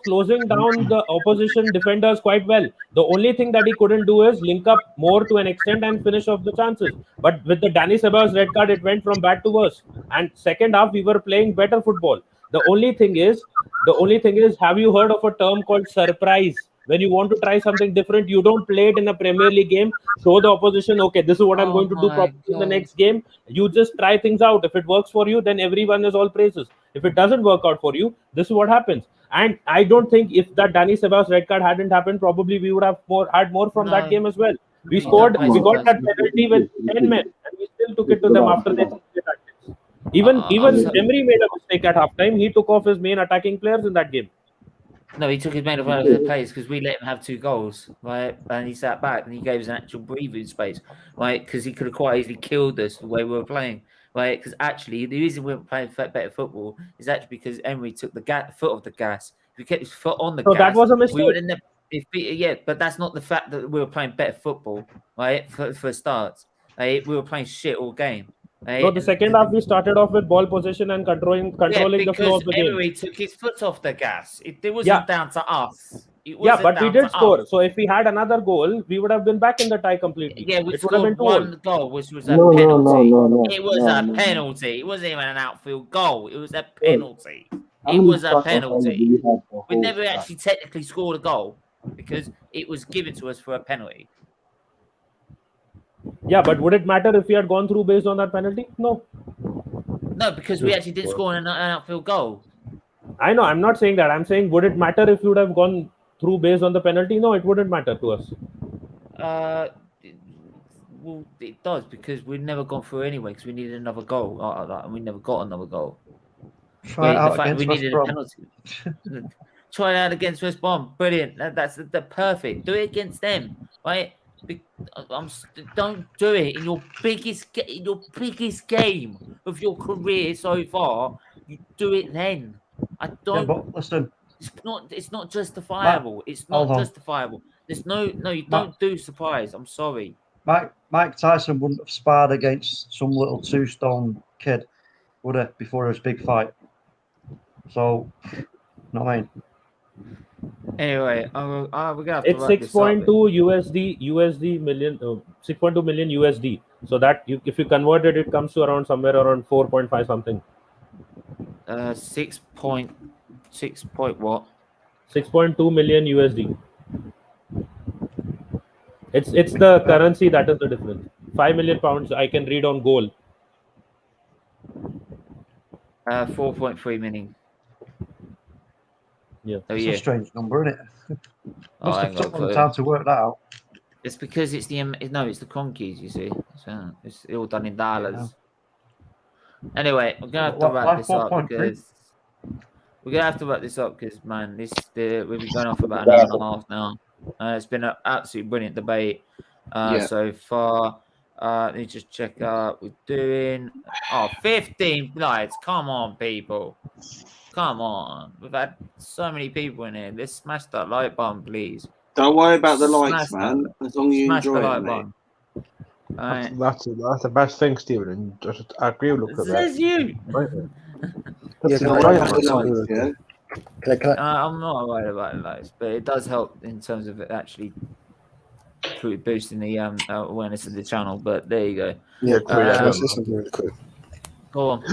closing down the opposition defenders quite well. The only thing that he couldn't do is link up more to an extent and finish off the chances. But with the Dani Ceballos red card, it went from bad to worse. And second half, we were playing better football. The only thing is, have you heard of a term called surprise? When you want to try something different, you don't play it in a Premier League game. Show the opposition, okay, this is what I'm going to do probably in the next game. You just try things out. If it works for you, then everyone is all praises. If it doesn't work out for you, this is what happens. And I don't think if that Dani Ceballos red card hadn't happened, probably we would have had more from that game as well. We scored. We got that penalty with 10 men, and we still took it to them after they changed the tactics. Even Emery made a mistake at halftime. He took off his main attacking players in that game. No, he took his main offensive players because we let him have 2 goals, right? And he sat back and he gave us an actual breathing space, right? Because he could have quite easily killed us the way we were playing, right? Because actually, the reason we were playing better football is actually because Emery took the foot off the gas. If he kept his foot on the gas, that was a mistake. We would have never. But that's not the fact that we were playing better football, right? For starts, right? We were playing shit all game. Right? No, the second half we started off with ball possession and controlling the flow of the game. Emery took his foot off the gas. It wasn't down to us. But we did score. So if we had another goal, we would have been back in the tie completely. Yeah, we scored one goal, which was a penalty. It was a penalty. It wasn't even an outfield goal. It was a penalty. It was a penalty. We never actually technically scored a goal because it was given to us for a penalty. Yeah, but would it matter if we had gone through based on that penalty? No. No, because we actually didn't score an outfield goal. I know. I'm not saying that. I'm saying, would it matter if you would have gone through based on the penalty? No, it wouldn't matter to us. Well, it does, because we've never gone through anyway because we needed another goal. And we never got another goal. Try we needed a penalty. Try it out against West Brom. Brilliant. That's perfect. Do it against them, right? Don't do it in your biggest game of your career so far. You do it then. I don't. Yeah, but listen, it's not justifiable. It's not justifiable. There's no. You don't do surprise. I'm sorry. Mike Tyson wouldn't have sparred against some little 2-stone kid, would he, before his big fight? So, you know what I mean? Anyway, we're gonna have to it's 6.2 USD million, 6.2 million USD. So that if you convert it, it comes to around somewhere around 4.5 something. 6.6 point what? 6.2 million USD. It's the currency that is the difference. 5 million pounds I can read on goal. 4.3 million. Yeah. Oh It's yeah. a strange number, isn't it? Oh, Must I have ain't got took a them clue. time to work that out. It's because it's the it's the Kroenkes, you see. So it's all done in dollars. Anyway, we're gonna have to wrap this up because man, we've been going on for about an hour and a half now. It's been an absolutely brilliant debate so far. Let me just check out. We're doing 15 likes. Come on, people. Come on. We've had so many people in here. Let's smash that like button, please. Don't worry about the Smash likes, that. man. As long as you Smash the enjoy it, like mate. button. Alright. That's the best thing, Stephen. And just I agree with This that. is you. Yeah, Don't can worry I about the ask likes, something? yeah? Can I? I'm not worried about the likes, but it does help in terms of it actually boosting the awareness of the channel. But there you go. Yeah, can I say something really quick? Go on.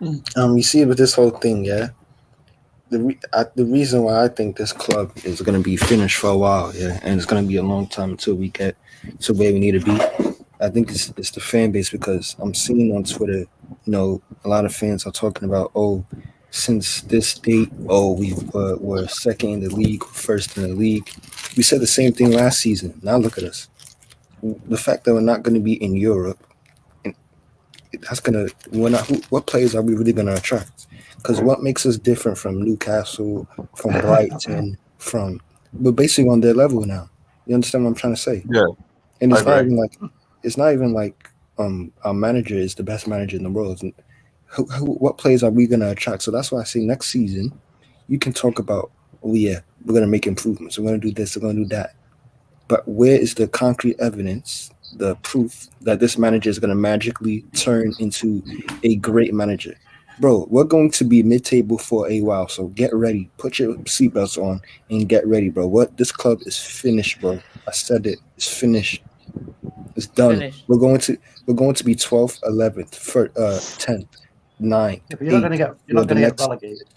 You see, with this whole thing, yeah, the reason why I think this club is going to be finished for a while, yeah, and it's going to be a long time until we get to where we need to be. I think it's the fan base, because I'm seeing on Twitter, a lot of fans are talking about, since this date, we're second in the league, first in the league. We said the same thing last season. Now look at us. The fact that we're not going to be in Europe, what players are we really going to attract? Because what makes us different from Newcastle, from Brighton, we're basically on their level now. You understand what I'm trying to say? Yeah. And it's not even like our manager is the best manager in the world. And what players are we going to attract? So that's why I say next season, you can talk about, we're going to make improvements. We're going to do this. We're going to do that. But where is the concrete evidence, the proof that this manager is going to magically turn into a great manager? Bro, we're going to be mid-table for a while, so get ready. Put your seatbelts on and get ready, bro. This club is finished, bro. I said it. It's finished. It's done. Finished. We're going to be 12th, 11th, 10th, 9th. Yeah, but you're not going to get relegated.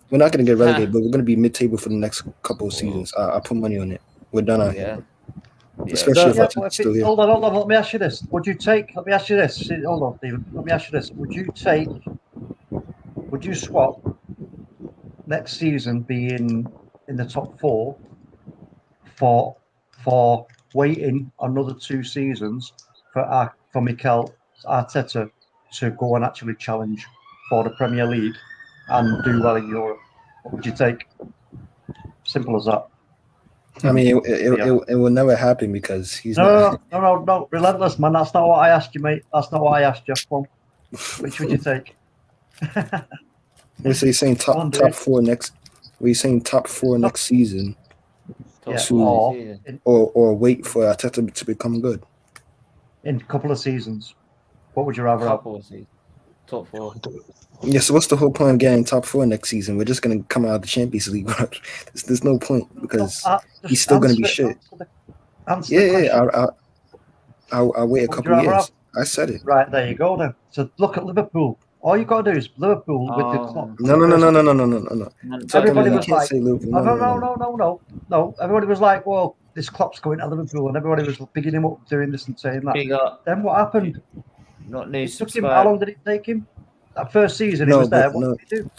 We're not going to get relegated, but we're going to be mid-table for the next couple of seasons. I put money on it. We're done out here. Especially if I'm still here. Hold on. Let me ask you this. Let me ask you this. Hold on, Stephen. Let me ask you this. Would you swap next season being in the top 4 for waiting another 2 seasons for Mikel Arteta to go and actually challenge for the Premier League and do well in Europe? What would you take? Simple as that. I mean, it will never happen because he's no, relentless, man. That's not what I asked you, mate. That's not what I asked you. Come on. Which would you take? So you're saying top 4 next? Were you saying top 4 next season? Or wait for Arteta to become good in a couple of seasons? What would you rather have? Top 4. Yeah, so what's the whole point of getting top 4 next season? We're just going to come out of the Champions League. There's no point because he's still going to be shit. I'll wait a couple of years. I said it. Right, there you go then. So look at Liverpool. All you got to do is Liverpool with the Klopp. No. Everybody was like, no. Everybody was like, well, this Klopp's going to Liverpool, and everybody was picking him up, doing this and saying that. Then what happened? It took him. How long did it take him? That first season he was there. What did he do?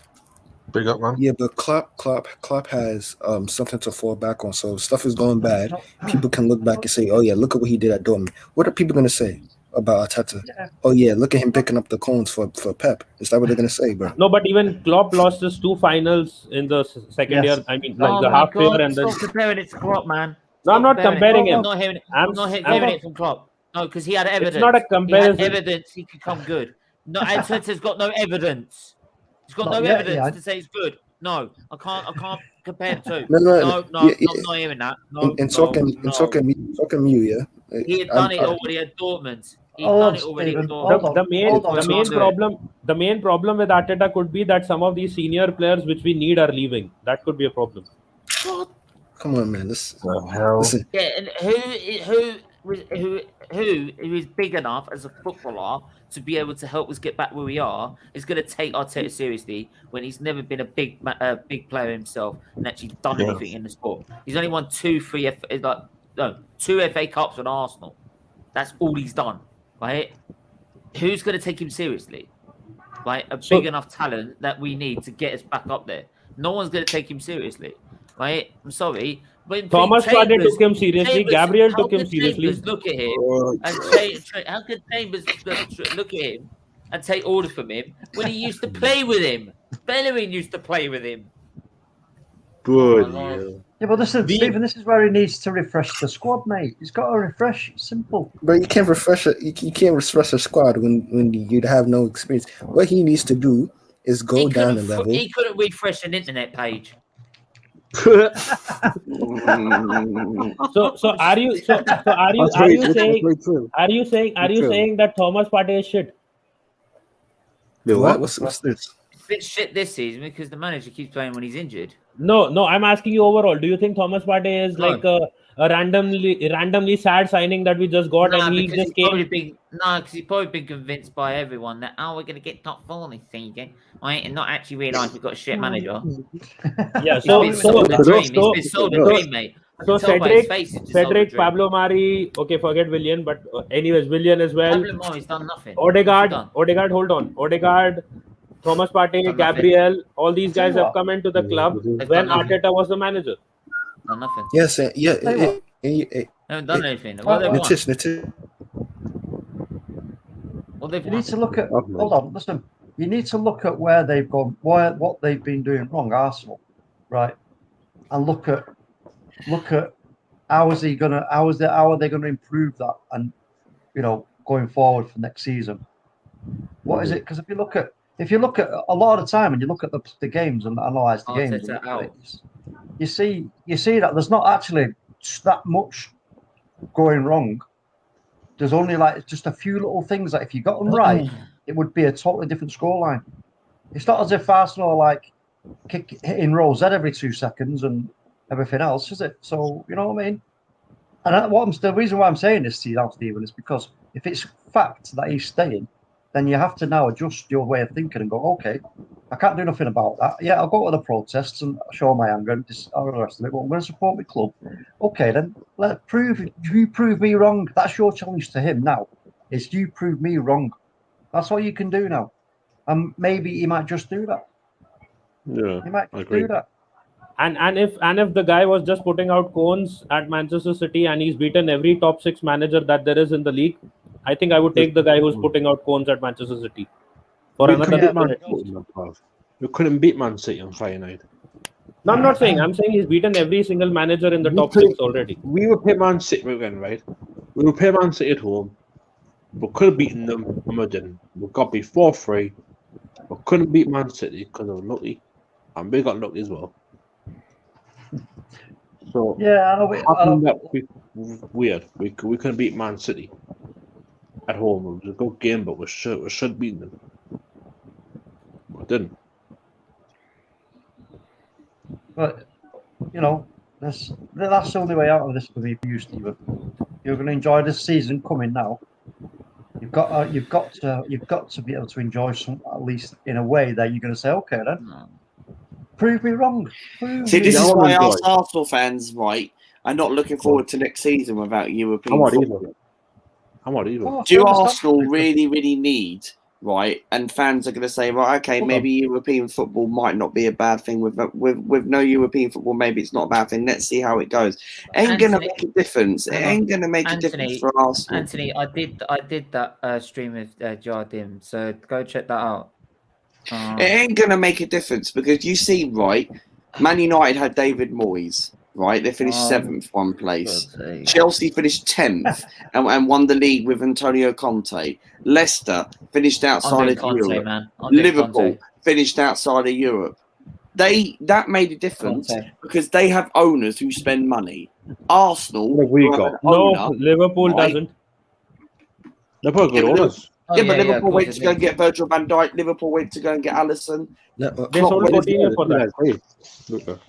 Big up, man. Yeah, but Klopp has something to fall back on. So if stuff is going bad, people can look back and say, "Oh yeah, look at what he did at Dortmund." What are people going to say about Arteta? Yeah. Oh yeah, look at him picking up the cones for Pep. Is that what they're going to say, bro? No, but even Klopp lost his 2 finals in the second year. I mean, like the half year and Stop comparing it to Klopp, man. No, I'm not comparing him. I'm not hearing it from Klopp. No, because he had evidence. It's not a comparison. He had evidence he could come good. No, Arteta's got no evidence. He's got no evidence to say he's good. No, I can't compare the two. No, I'm not hearing that. Talking you, yeah. He had done it already at Dortmund. The main problem with Arteta could be that some of these senior players which we need are leaving. That could be a problem. What? Come on, man. Listen. Yeah, and who who is big enough as a footballer to be able to help us get back where we are is going to take Arteta seriously when he's never been a big player himself and actually done anything in the sport. He's only won two FA Cups with Arsenal. That's all he's done, right? Who's going to take him seriously? Right, big enough talent that we need to get us back up there. No one's going to take him seriously, right? I'm sorry. When Thomas Partey took him seriously. Gabriel took him seriously. Look at him and how could Chambers look at him and take orders from him when he used to play with him? Bellerin used to play with him. Good. Yeah, but listen, Stephen, this is where he needs to refresh the squad, mate. He's got to refresh. It's simple. But you can't refresh it. You can't refresh a squad when you'd have no experience. What he needs to do is go down a level. He couldn't refresh an internet page. So are you saying that Thomas Partey is shit? What? What's this? Bit shit this season because the manager keeps playing when he's injured. No, I'm asking you overall. Do you think Thomas Partey is like a randomly sad signing that we just got and he just came? Because he's probably been convinced by everyone that we're going to get top 4 this season, right? And not actually realise we've got a shit manager. Yeah, He's been sold a dream, mate. So Cedric, Pablo Mari, okay, forget Willian, but anyways, Willian as well. Pablo Mari's done nothing. Odegaard, hold on. Odegaard, Thomas Partey, Gabriel, all these guys have come into the club when Arteta was the manager. Done nothing. Yes, yeah. They haven't done anything. What have they won? You need to look at. Hold on, listen. You need to look at where they've gone, what they've been doing wrong, Arsenal, right? And look at how are they going to improve that, and going forward for next season. What is it? Because if you look at a lot of the time and you look at the games and analyze the games, you see that there's not actually that much going wrong. There's only just a few little things that if you got them right, it would be a totally different scoreline. It's not as if Arsenal are hitting roll Z every 2 seconds and everything else, is it? So you know what I mean? And the reason why I'm saying this to you now, Stephen, is because if it's fact that he's staying, then you have to now adjust your way of thinking and go, okay, I can't do nothing about that. Yeah, I'll go to the protests and show my anger and all the rest of it, but I'm going to support my club. Okay, then you prove me wrong. That's your challenge to him now, is you prove me wrong. That's all you can do now. And maybe he might just do that. Yeah, he might just do that. And if the guy was just putting out cones at Manchester City and he's beaten every top 6 manager that there is in the league, I think I would take the guy who's putting out cones at Manchester City for another minute. You couldn't beat Man City on Friday night. No, I'm not saying. I'm saying he's beaten every single manager in the top 6 already. We would play Man City again, right? We would play Man City at home. We could have beaten them, and we didn't. We got beat 4-3. We couldn't beat Man City because they were lucky, and we got lucky as well. So yeah, I know. Weird. We couldn't beat Man City at home. It was a good game, but we should beat them. We didn't. But that's the only way out of this for me, for you, Stephen. You're going to enjoy this season coming now. You've got to be able to enjoy some, at least in a way that you're going to say, okay, then prove me wrong. See, this is why us Arsenal fans, right, are not looking forward to next season without European football. I'm not either. Do Arsenal really, really need, right? And fans are going to say, right, okay, maybe European football might not be a bad thing. With no European football, maybe it's not a bad thing. Let's see how it goes. Ain't going to make a difference. It ain't going to make a difference for Arsenal. Anthony, I did that stream with Jardim, so go check that out. It ain't going to make a difference because you see, right, Man United had David Moyes. Right, they finished 7th, one place. Chelsea finished 10th and won the league with Antonio Conte. Leicester finished outside of Europe. Liverpool finished outside of Europe. That made a difference because they have owners who spend money. Arsenal, Liverpool doesn't. Liverpool got owners. Liverpool went to go and get Virgil van Dijk. Liverpool went to go and get Alisson. They sold Coutinho for that.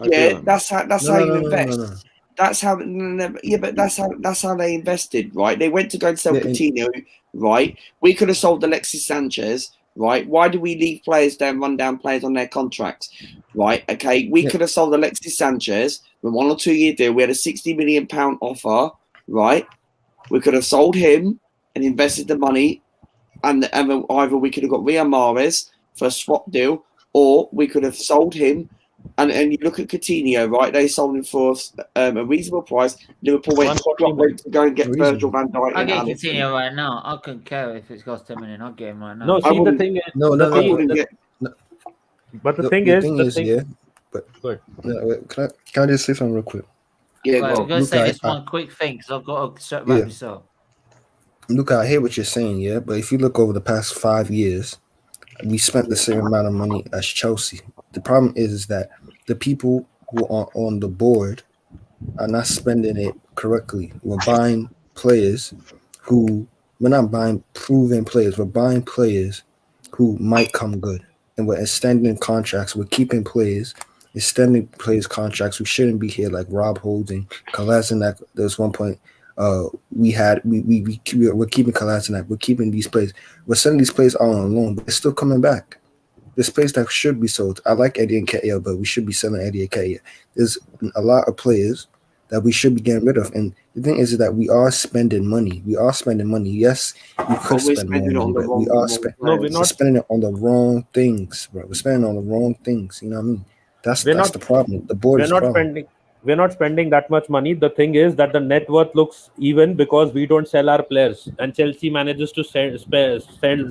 Yeah, that's how you invest. that's how. Yeah, but that's how they invested, right? They went to go and sell Coutinho, right? We could have sold Alexis Sanchez, right? Why do we leave players down, run down players on their contracts, right? Okay, we could have sold Alexis Sanchez with 1 or 2 year deal. We had a £60 million offer, right? We could have sold him and invested the money, and either we could have got Riyad Mahrez for a swap deal, or we could have sold him. And you look at Coutinho, right? They sold him for a reasonable price. Liverpool went to go and get Virgil van Dijk. I'll get Coutinho right now. I couldn't care if it's cost 10 million. I'll get him right now. No, see, the thing is, but the thing is, can I just say something real quick? Yeah, right, I'm going to say this one quick thing because I've got to wrap this up. Look, I hear what you're saying, yeah, but if you look over the past 5 years, we spent the same amount of money as Chelsea. The problem is that the people who are on the board are not spending it correctly. We're buying players who, we're not buying proven players. We're buying players who might come good. And we're extending contracts. We're keeping players, extending players' contracts who shouldn't be here, like Rob Holding, Kolasinac. There's one point we're keeping Kolasinac. We're keeping these players. We're sending these players out on loan, but they're still coming back. There's players that should be sold. I like Eddie Nketiah, but we should be selling Eddie Nketiah. There's a lot of players that we should be getting rid of. And the thing is that we are spending money. We are spending money. Yes, we could spend more money, but we are spending it on the wrong things, bro. We're spending on the wrong things. You know what I mean? That's the problem. The board is the problem. We're not spending that much money. The thing is that the net worth looks even because we don't sell our players, and Chelsea manages to sell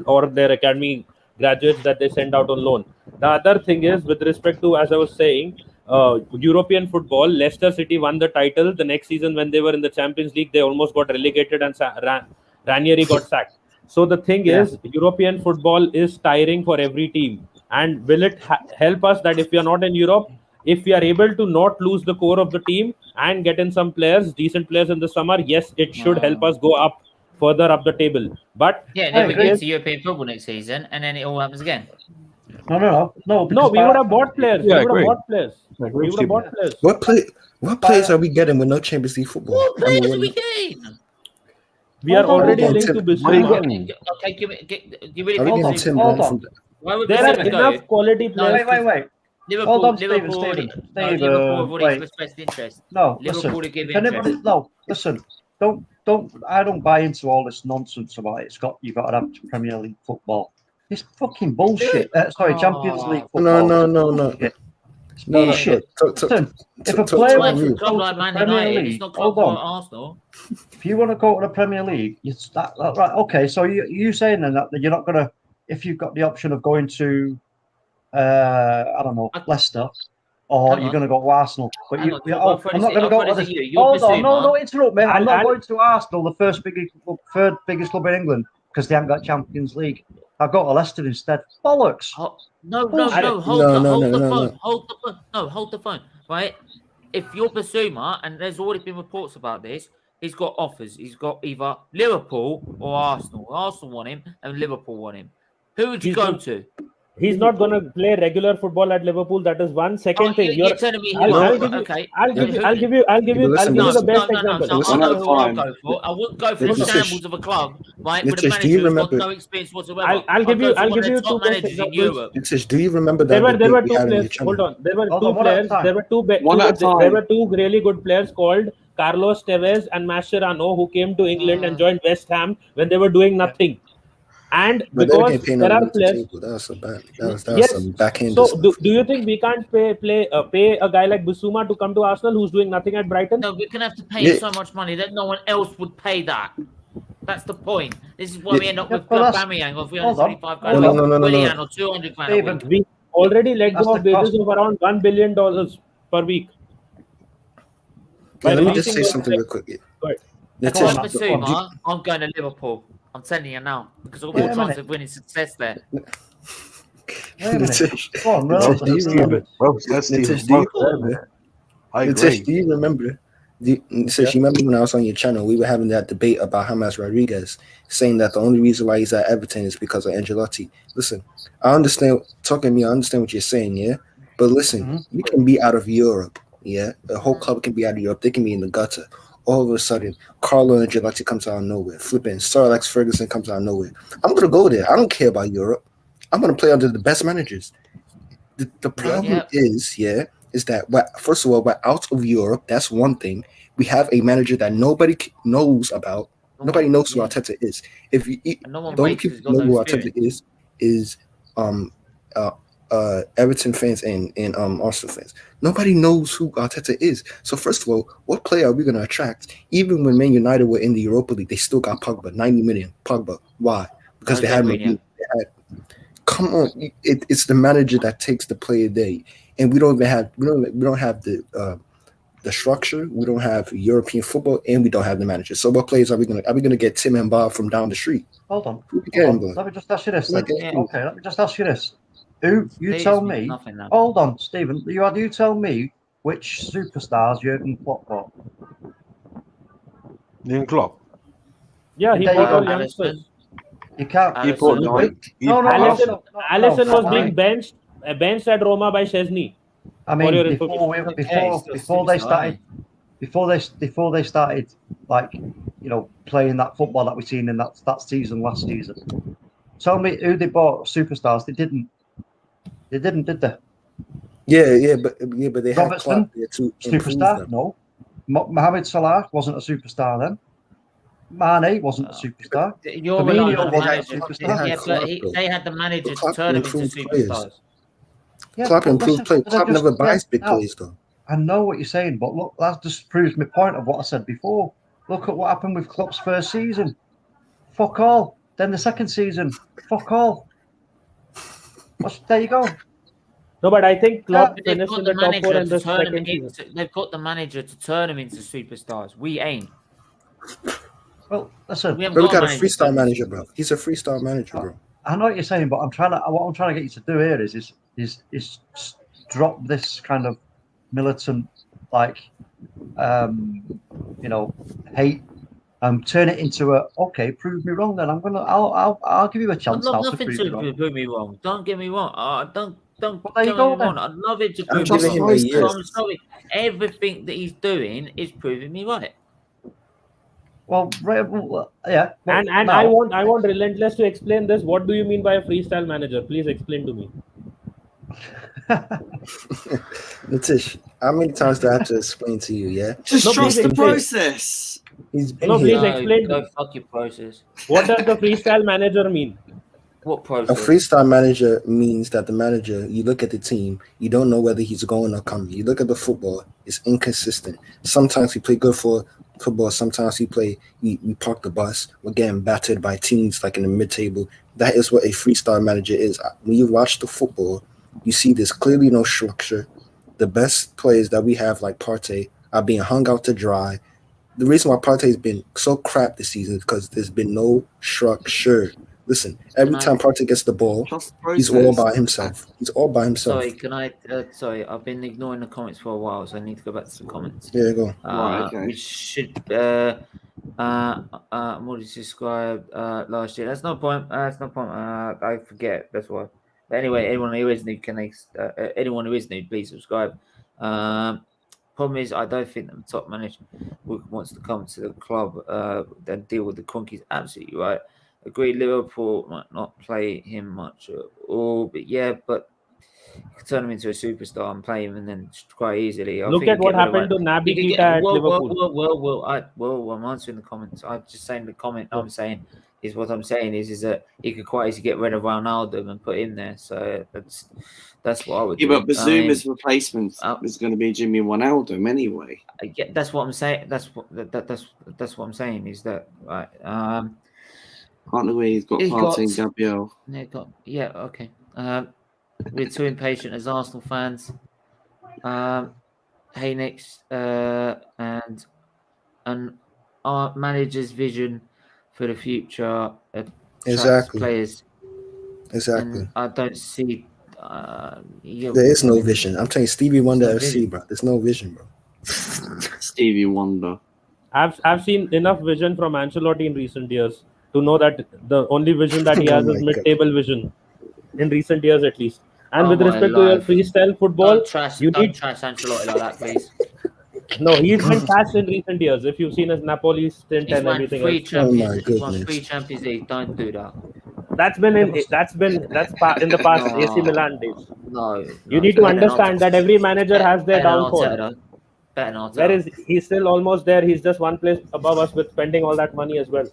or their academy graduates that they send out on loan. The other thing is, with respect to, as I was saying, European football, Leicester City won the title. The next season when they were in the Champions League, they almost got relegated and Ranieri got sacked. So the thing is, European football is tiring for every team. And will it help us that if we are not in Europe, if we are able to not lose the core of the team and get in some players, decent players in the summer, yes, it should help us go up further up the table. But then we get to European football next season, and then it all happens again. No. We would have bought players. We would have bought players. What players are we getting with no Champions League football? What players are we getting? We are already linked to Bissouma. Okay, give me the there are enough quality players. Wait. Liverpool Stephen, wait. Expressed interest. No, Liverpool listen. Don't. I don't buy into all this nonsense about it. You've got to have Premier League football. It's fucking bullshit. Champions League football. No. It's bullshit. Listen, if a player wants to go to the Premier League, hold on. Arsenal. If you want to go to the Premier League, you start right. Okay, so you saying then that you're not gonna, if you've got the option of going to, I don't know, Leicester, or you're going to go to Arsenal. But I'm not going to go to this. Hold on, no, interrupt me. I'm not going to Arsenal, the third biggest club in England, because they haven't got Champions League. I'll go to Leicester instead. Bollocks. No, hold the phone. Right? If you're Bissouma, and there's already been reports about this, he's got offers. He's got either Liverpool or Arsenal. Arsenal want him, and Liverpool want him. Who would you go to? He's not going to play regular football at Liverpool. That is one. Second thing, you're telling me I'll give you the best example. I wouldn't go for the shambles of a club, right? With a manager who's got no experience whatsoever. I'll give you two best examples. Do you remember that? There were two players. Hold on. There were two really good players called Carlos Tevez and Mascherano who came to England and joined West Ham when they were doing nothing. And because there are players, some backhand. So do you think we can't pay a guy like Bissouma to come to Arsenal who's doing nothing at Brighton? No, we're gonna have to pay so much money that no one else would pay that. That's the point. This is why we end up with Aubameyang of 325 grand, Willian or 200 grand. We already let go of wages of around $1 billion per week. Let me just say something real quick. Bissouma, I'm going to Liverpool. I'm telling you now, because all more chance of winning success there. I agree. Do you remember? You remember when I was on your channel, we were having that debate about James Rodriguez, saying that the only reason why he's at Everton is because of Ancelotti. Listen, I understand. I understand what you're saying, yeah. But listen, you can be out of Europe Yeah, the whole club can be out of Europe. They can be in the gutter. All of a sudden, Carlo Ancelotti comes out of nowhere. Flipping Sir Alex Ferguson comes out of nowhere. I'm gonna go there. I don't care about Europe. I'm gonna play under the best managers. The problem is that first of all, we're out of Europe. That's one thing. We have a manager that nobody knows about. Nobody knows who Arteta is. If you the only people know who Arteta is Everton fans and Arsenal fans. Nobody knows who Arteta is. So first of all, what player are we going to attract? Even when Man United were in the Europa League, they still got Pogba, 90 million. Pogba, why? Because they had come on, it's the manager that takes the player day, and we don't have the structure. We don't have European football, and we don't have the manager. So what players are we gonna get? Tim and Bob from down the street? Hold on. Let me just ask you this. Then. Okay, let me just ask you this. You tell me. Hold on, Stephen. You tell me which superstars Jurgen Klopp bought. Jurgen Klopp. Yeah, he bought all youngsters. You can't. Alisson was being benched at Roma by Szczesny. I mean, before they started, like, playing that football that we seen in that season last season. Tell me who they bought superstars. They didn't. They didn't, did they? Yeah, but they had Klopp there to superstar. No, Mohamed Salah wasn't a superstar then. Mane wasn't a superstar. You're relying on the manager. Yeah, but they had the manager to turn them into superstars. Yeah, Klopp improved play. Klopp never buys big plays, though. I know what you're saying, but look, that just proves my point of what I said before. Look at what happened with Klopp's first season. Fuck all. Then the second season, fuck all. There you go. No, but I think Klopp finished in the top 4 in the second season. They've got the manager to turn them into superstars. We ain't. Well, listen. We got a freestyle manager, bro. He's a freestyle manager, bro. I know what you're saying, but what I'm trying to get you to do here is drop this kind of militant, like, hate. Turn it into prove me wrong. Then I'll give you a chance. I'd love nothing to prove me wrong. Don't get me wrong. Don't get me wrong. I'd love it to prove me wrong. I'm sorry. Everything that he's doing is proving me right. Well, yeah. And I want Relentless to explain this. What do you mean by a freestyle manager? Please explain to me. Natish, how many times do I have to explain to you? Yeah, just trust the process. He's been please explain. Go fuck your process. What does the freestyle manager mean? What process? A freestyle manager means that the manager, you look at the team, you don't know whether he's going or coming. You look at the football, it's inconsistent. Sometimes we play good for football, sometimes we park the bus. We're getting battered by teams like in the mid-table. That is what a freestyle manager is. When you watch the football, you see there's clearly no structure. The best players that we have, like Partey, are being hung out to dry. The reason why Partey's been so crap this season is because there's been no structure. Listen, every time Partey gets the ball, he's all by himself. Sorry, sorry, I've been ignoring the comments for a while, so I need to go back to the comments. There you go. We should more subscribe last year. That's no point. I forget. That's why. But anyway, anyone who is new, please subscribe. Problem is, I don't think the top manager wants to come to the club and deal with the Kroenke. Absolutely right. Agreed, Liverpool might not play him much at all, but you can turn him into a superstar and play him, and then quite easily. Look at what happened to Naby Keita at Liverpool. Well, I'm answering the comments. I'm just saying the comment I'm saying is what I'm saying is that he could quite easily get rid of Ronaldo and put him there. So that's what I would do. Yeah, but Bazuma's replacement is going to be Jimmy Wijnaldum anyway. Yeah, that's what I'm saying. That's what I'm saying is that right. Can't know where he's got Partey and Gabriel. Okay. We're too impatient as Arsenal fans. Hey, next, and our manager's vision for the future. Exactly. Players. Exactly. And I don't see. There is no vision. I'm telling you, Stevie Wonder FC, bro. There's no vision, bro. Stevie Wonder. I've seen enough vision from Ancelotti in recent years to know that the only vision that he has is mid-table vision in recent years, at least. And Oh with my respect to your life. freestyle football, Don't trash Ancelotti like that, please. No, he's been passed in recent years. If you've seen his Napoli stint He's and won everything three else. Champions. my He's won goodness. 3 Champions League. Don't do that. That's in the past AC Milan days. No. You need to understand that every manager has their downfall. Better not. Whereas he's still almost there. He's just one place above us with spending all that money as well.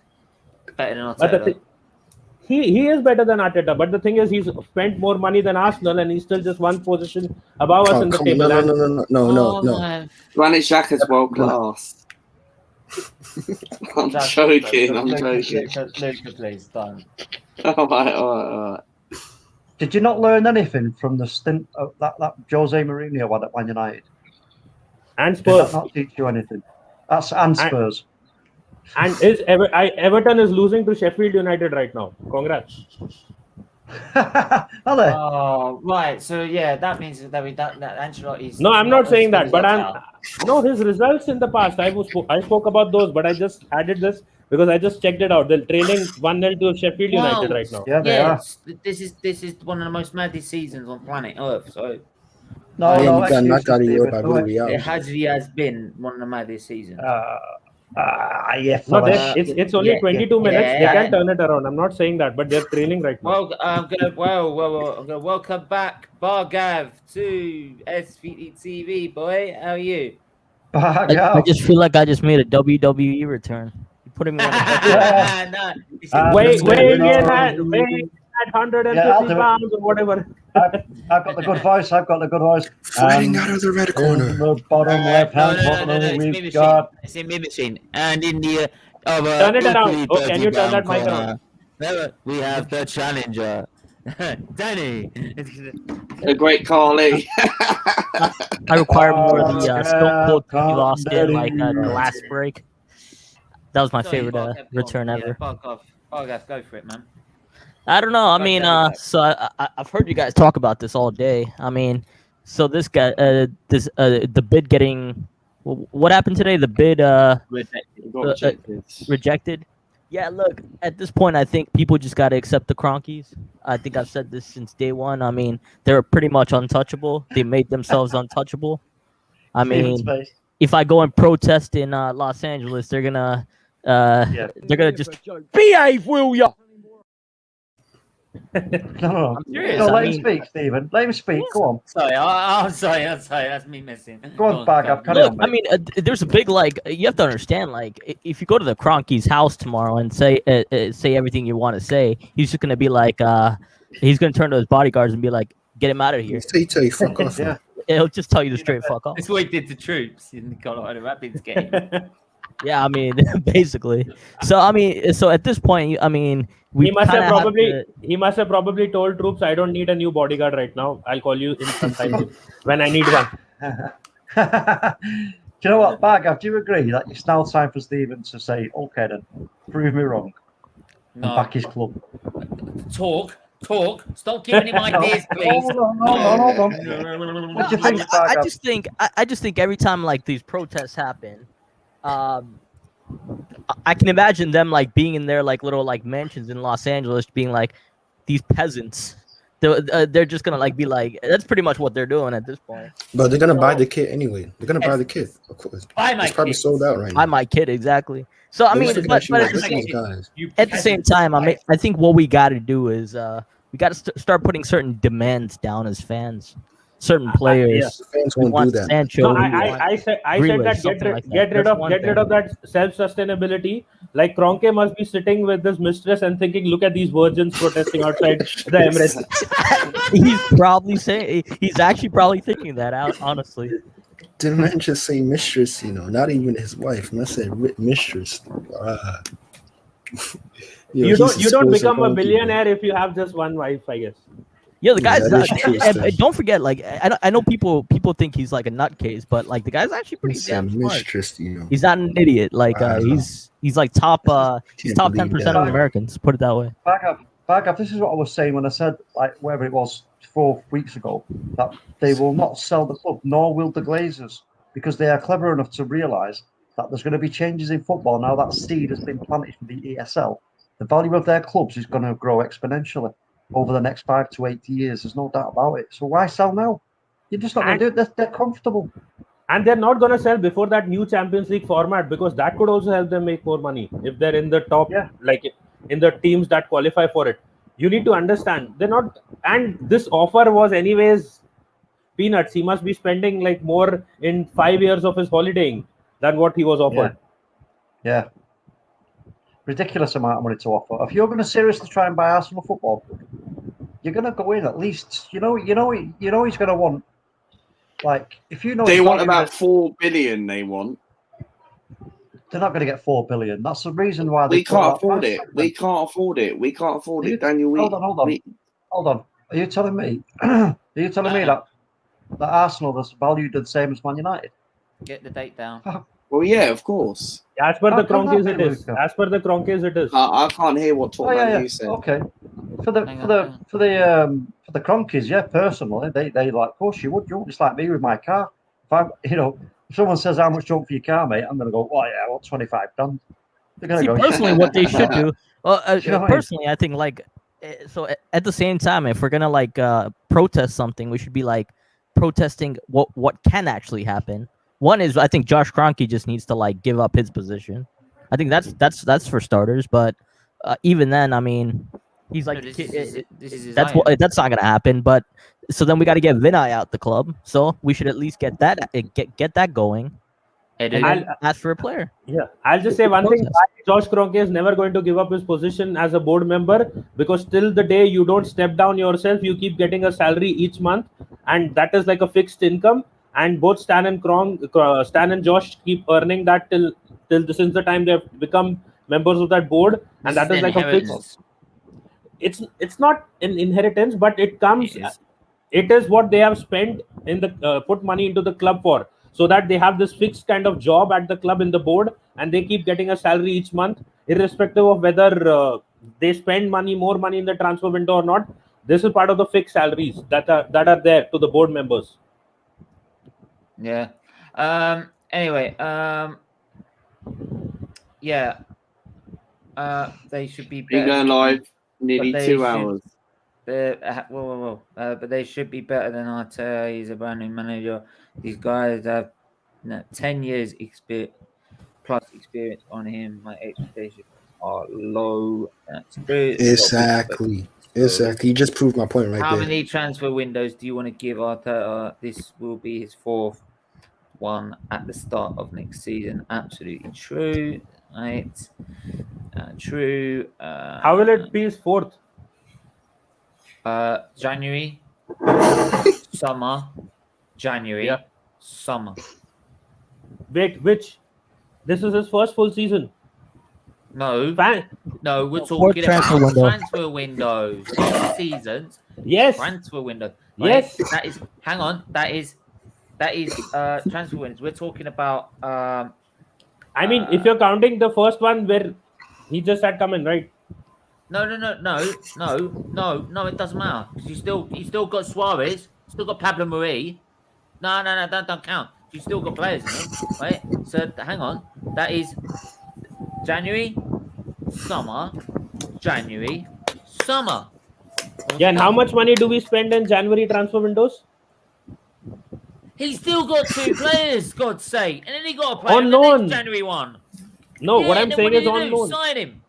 Better than But he is better than Arteta. But the thing is, he's spent more money than Arsenal, and he's still just one position above us in the table. No. Granit Xhaka's world class. I'm joking. Luca, please, don't. All right. Did you not learn anything from the stint of that Jose Mourinho one at Man United? And Spurs. Did that not teach you anything? And Spurs. And Everton is losing to Sheffield United right now. Congrats. Are they? Oh, right. So yeah, that means that Ancelotti's. No, I'm not saying that, but his results in the past. I spoke about those, but I just added this because I just checked it out. They're trailing 1-0 to Sheffield United right now. Yeah, they are. This is one of the most maddest seasons on planet Earth. So. It has been one of the maddest seasons. It's only 22 minutes. They can turn it around. I'm not saying that, but they're trailing right now. Well, I'm gonna welcome back Bargav to SFeatleyTV, boy. How are you? I just feel like I just made a WWE return. You putting me on the weighing in at 150 pounds or whatever. I've got the good voice. Fighting out of the red corner. The bottom left hand corner, we've got. It's in mid machine. And in the turn it around. Oh, can you turn that mic around? We have the challenger, Danny. A great Carly. I require more of the Stone Cold he lost in like the last break. That was my favorite return ever. Fuck off. Go for it, man. I don't know. I mean, so I've heard you guys talk about this all day. I mean, so this guy, the bid getting, what happened today? The bid rejected. Yeah, look, at this point, I think people just got to accept the Kroenkes. I think I've said this since day one. I mean, they're pretty much untouchable. They made themselves untouchable. I mean, if I go and protest in Los Angeles, they're gonna just behave, will ya? No. I'm serious. No, let him speak, Stephen. Let him speak. Go on. Sorry, I'm sorry. That's me missing. Go on, back up. Look, I mean, there's a big you have to understand. If you go to the Kroenke's house tomorrow and say everything you want to say, he's just gonna be like, he's gonna turn to his bodyguards and be like, get him out of here. He tell you fuck off. Yeah. He'll just tell you to straight fuck off. That's what he did to troops in the Colorado Rapids game. Yeah, I mean, basically. So I mean, at this point, I mean, he must have probably told troops, I don't need a new bodyguard right now. I'll call you in some time when I need one. Do you know what, Bargav, do you agree that it's now time for Stephen to say, okay then, prove me wrong, and back his club? Talk. Stop giving him ideas, please. No. What do you think, Bargav? I just think every time like these protests happen, I can imagine them like being in their like little like mansions in Los Angeles, being like these peasants. They're just gonna like be like, that's pretty much what they're doing at this point. But they're gonna buy the kit anyway. They're gonna buy the kit, of course. It's probably sold out right now. Buy my kit, exactly. So I mean, but at the same time, I think what we got to do is we got to start putting certain demands down as fans. Certain players. Fans won't do that. Sancho, I said that get rid of that self-sustainability. Like Kroenke must be sitting with his mistress and thinking, look at these virgins protesting outside the Emirates. He's actually probably thinking that out, honestly. Didn't man just say mistress, not even his wife. Man said mistress. You don't become a billionaire if you have just one wife, I guess. Yeah, the guy's don't forget, like I know people think he's like a nutcase, but like the guy's actually pretty damn smart. He's not an idiot. Like he's like top 10% of Americans. Put it that way. Back up. This is what I was saying when I said, like, whatever it was 4 weeks ago, that they will not sell the club, nor will the Glazers, because they are clever enough to realise that there's going to be changes in football now that seed has been planted for the ESL. The value of their clubs is going to grow exponentially. over the next 5 to 8 years. There's no doubt about it. So why sell now? You're just not going to do it. They're comfortable. And they're not going to sell before that new Champions League format, because that could also help them make more money if they're in the top, like in the teams that qualify for it. You need to understand they're not. And this offer was anyways peanuts. He must be spending like more in 5 years of his holidaying than what he was offered. Yeah. Ridiculous amount of money to offer. If you're going to seriously try and buy Arsenal Football Club, you're going to go in at least. You know he's going to want. Like, if you know they want about 4 billion. They want. They're not going to get 4 billion. That's the reason why we can't afford it. We can't afford it. We can't afford it, Daniel. Hold on. Are you telling me? Are you telling me that Arsenal is valued the same as Man United? Get the date down. Well, yeah, of course. As per the Kroenkes, it is. As per the Kroenkes, it is. I can't hear what you said. Okay. For the Kroenkes, yeah, personally, they like, of course you would. It's like me with my car. If someone says how much do you want for your car, mate, I'm going to go, oh yeah, I want 25 grand. They're going to go. Personally, what they should do. Well, personally, I think like, so at the same time, if we're gonna like protest something, we should be like protesting what can actually happen. One is, I think Josh Kroenke just needs to like give up his position. I think that's for starters. But even then, I mean, he's like, that's not gonna happen. But so then we got to get Vinay out the club. So we should at least get that going. And ask for a player. Yeah, I'll just say one thing. Josh Kroenke is never going to give up his position as a board member, because till the day you don't step down yourself, you keep getting a salary each month, and that is like a fixed income. And both Stan and Josh keep earning that till since the time they've become members of that board, and that is like a fixed. It's not an inheritance, but it comes. It is what they have spent in the put money into the club for, so that they have this fixed kind of job at the club in the board, and they keep getting a salary each month, irrespective of whether they spend more money in the transfer window or not. This is part of the fixed salaries that are there to the board members. Yeah. Anyway. Yeah. They should be better. Been going live nearly 2 hours. But they should be better than Arteta. He's a brand new manager. These guys have 10 years plus experience on him. My expectations are low. That's true. Exactly. You just proved my point right there. How many transfer windows do you want to give Arteta? This will be his 4th one at the start of next season. Absolutely true. Right. True. How will it be his 4th? January, summer, January, summer. Wait, which? This is his first full season. No, we're talking about transfer windows, not seasons. Yes, transfer window. Right? Yes, that is. Hang on, that is transfer windows. We're talking about. I mean, if you're counting the first one where he just had come in, right? No, it doesn't matter. You still got Suarez, still got Pablo Mari. No, don't count. You still got players in them, right? So hang on. That is January, summer, January, summer. Yeah, and how much money do we spend in January transfer windows? He's still got 2 players, God's sake, and then he got a player on loan. January 1. No, what I'm saying is on loan. Sign him.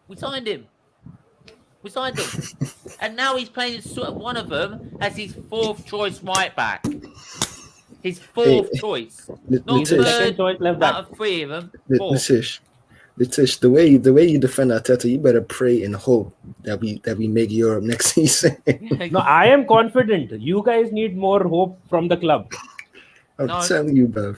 We signed him. And now he's playing one of them as his 4th choice right back. His 4th choice. Not third choice left back. Out of 3 of them. Letish, the way you defend Arteta, you better pray and hope that we make Europe next season. No, I am confident. You guys need more hope from the club. I'm telling you, bruv.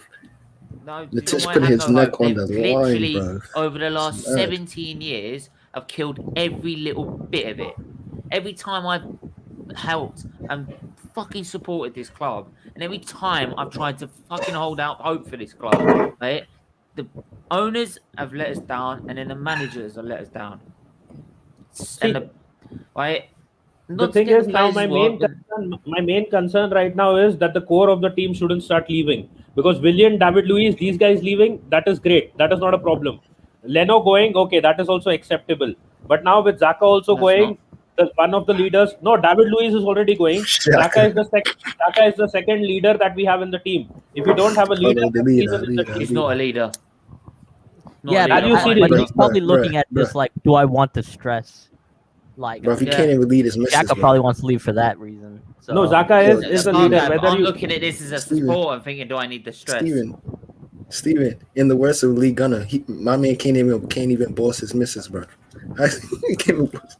No, Letish put his neck on the line, bruv. Over the last 17 years, I've killed every little bit of it. Every time I've helped and fucking supported this club, and every time I've tried to fucking hold out hope for this club, right? The owners have let us down, and then the managers have let us down. The thing is, now my main concern right now is that the core of the team shouldn't start leaving, because Willian, David Luiz, these guys leaving, that is great. That is not a problem. Leno going, okay, that is also acceptable. But now with Xhaka also going, one of the leaders. No, David Luiz is already going. Xhaka is the second leader that we have in the team. If you don't have a leader, He's not a leader. Yeah, but he's probably looking at this like, do I want the stress? Like, bro, if he can't even lead his missus, Xhaka probably wants to leave for that reason. So. No, Xhaka is the leader. I'm looking at this as a support and thinking, do I need the stress? Steven, in the words of Lee Gunner, my man can't even boss his missus, bro. He can't even boss.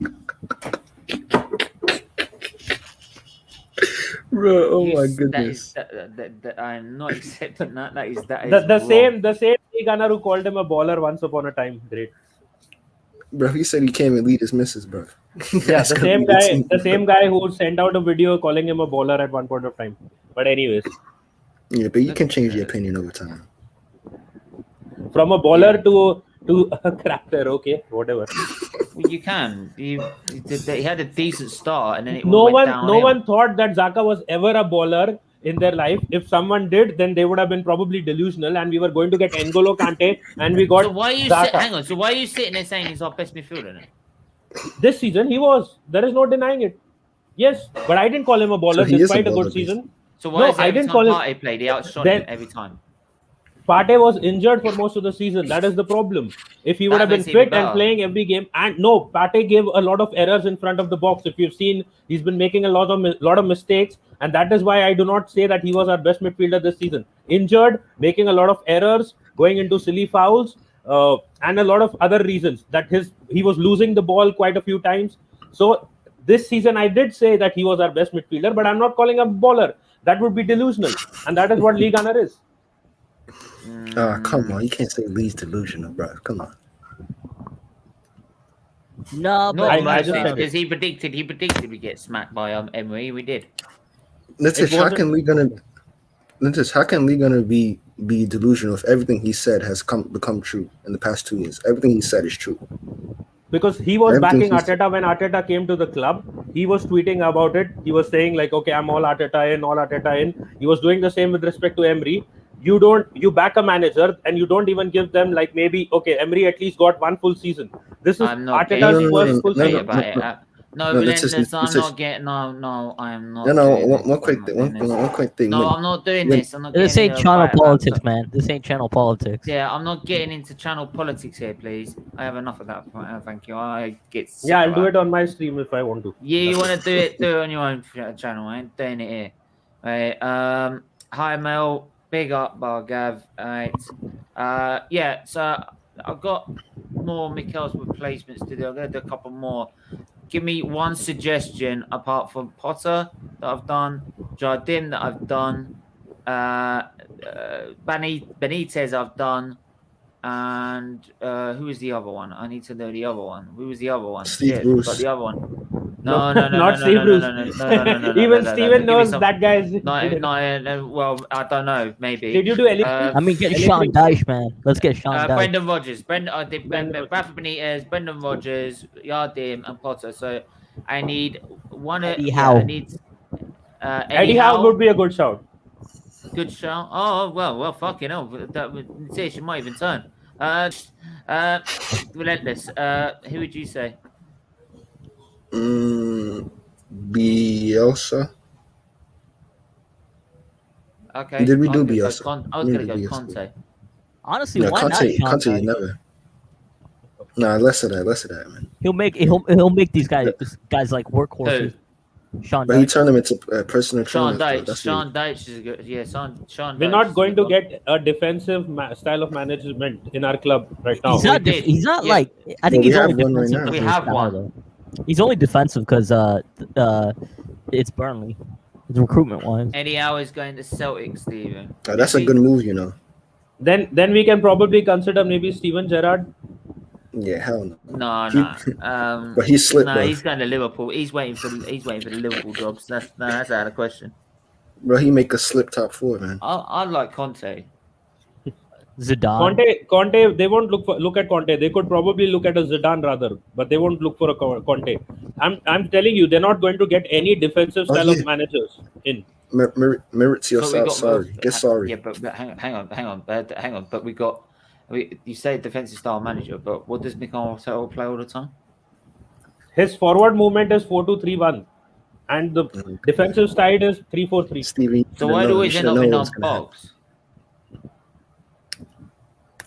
Bro, oh my goodness! I'm not accepting that. That is the same Lee Gunner who called him a baller once upon a time. Great. Bro, he said he can't even lead his missus, bro. Yeah, the same guy who sent out a video calling him a baller at one point of time. But anyways. Yeah, but you can change your opinion over time. From a baller to a crafter, okay, whatever. Well, you can. He had a decent start, and then it no went downhill. one thought that Xhaka was ever a baller in their life. If someone did, then they would have been probably delusional, and we were going to get N'Golo Kante, and we got. So why are you hang on? So why are you sitting there saying he's our best midfielder now? This season he was. There is no denying it. Yes, but I didn't call him a baller despite a good season. So why is every time Partey played, he outshot him every time? Partey was injured for most of the season. That is the problem. If he would have been fit and playing every game, and no, Partey gave a lot of errors in front of the box. If you've seen, he's been making a lot of mistakes, and that is why I do not say that he was our best midfielder this season. Injured, making a lot of errors, going into silly fouls, and a lot of other reasons that he was losing the ball quite a few times. So this season, I did say that he was our best midfielder, but I'm not calling him a baller. That would be delusional, and that is what Lee Gunner is. Come on, you can't say Lee's delusional, bro. Come on. No, but I just because he predicted we get smacked by Emery. We did. How can Lee Gunner be delusional if everything he said has become true in the past 2 years? Everything he said is true. Because he was backing Arteta when Arteta came to the club. He was tweeting about it. He was saying like, okay, I'm all Arteta in. He was doing the same with respect to Emery. You back a manager and you don't even give them like maybe, okay, Emery at least got one full season. This is Arteta's first full season. I am not. One quick thing. No, I'm not doing this. This ain't channel politics, man. This ain't channel politics. Yeah, I'm not getting into channel politics here, please. I have enough of that. Thank you. I'll do it on my stream if I want to. Yeah, you want to do it on your own channel. I ain't doing it here. Right. Hi, Mel. Big up, Bargav. Alright. Yeah, so I've got more Mikel's replacements to do. I'm going to do a couple more. Give me one suggestion apart from Potter that I've done, Jardim that I've done, Benitez I've done, and who was the other one? I need to know the other one. Who was the other one? Steve Bruce. Got the other one. Not Steve Bruce. Even Steven knows that guy's. Well, I don't know. Maybe. Did you do anything? I mean, get Sean Dyche, man. Let's get Sean Dyche. Brendan Rodgers. Rafa Benitez, Brendan Rodgers, Yardim, and Potter. So I need one. Eddie Howe. Eddie Howe would be a good shout. Good shout. Oh well, fucking hell. That she might even turn. Relentless. Who would you say? Bielsa. Okay. Did we do Bielsa? I was gonna go Conte. Honestly, no, why Conte, not? Conte never. Nah, less of that, man. He'll make these guys like workhorses. Sean But he turned them into personal Sean trainers. Sean Dyche is good. Yeah, Sean. We're not going to get a defensive style of management in our club right now. He's not like. I think he's only defensive. Right, we have one. He's only defensive because it's Burnley. It's recruitment wise. Eddie Howe is going to Celtic, Steven. That's a good move, you know. Then we can probably consider maybe Steven Gerrard. Yeah, hell no. No. But he slipped. No, he's going to Liverpool. He's waiting for the Liverpool jobs. That's out of question. Bro, he make a slip top 4, man. I like Conte. Zidane. Conte. They won't look at Conte. They could probably look at a Zidane rather, but they won't look for a Conte. I'm telling you, they're not going to get any defensive style of managers in. Maurizio Sarri. Get sorry. Yeah, but hang on. But you say defensive style manager, but what does Mikel Arteta play all the time? His forward movement is 4-2-3-1, and the defensive side is 3-4-3. Stevie, So why do we end up in our box?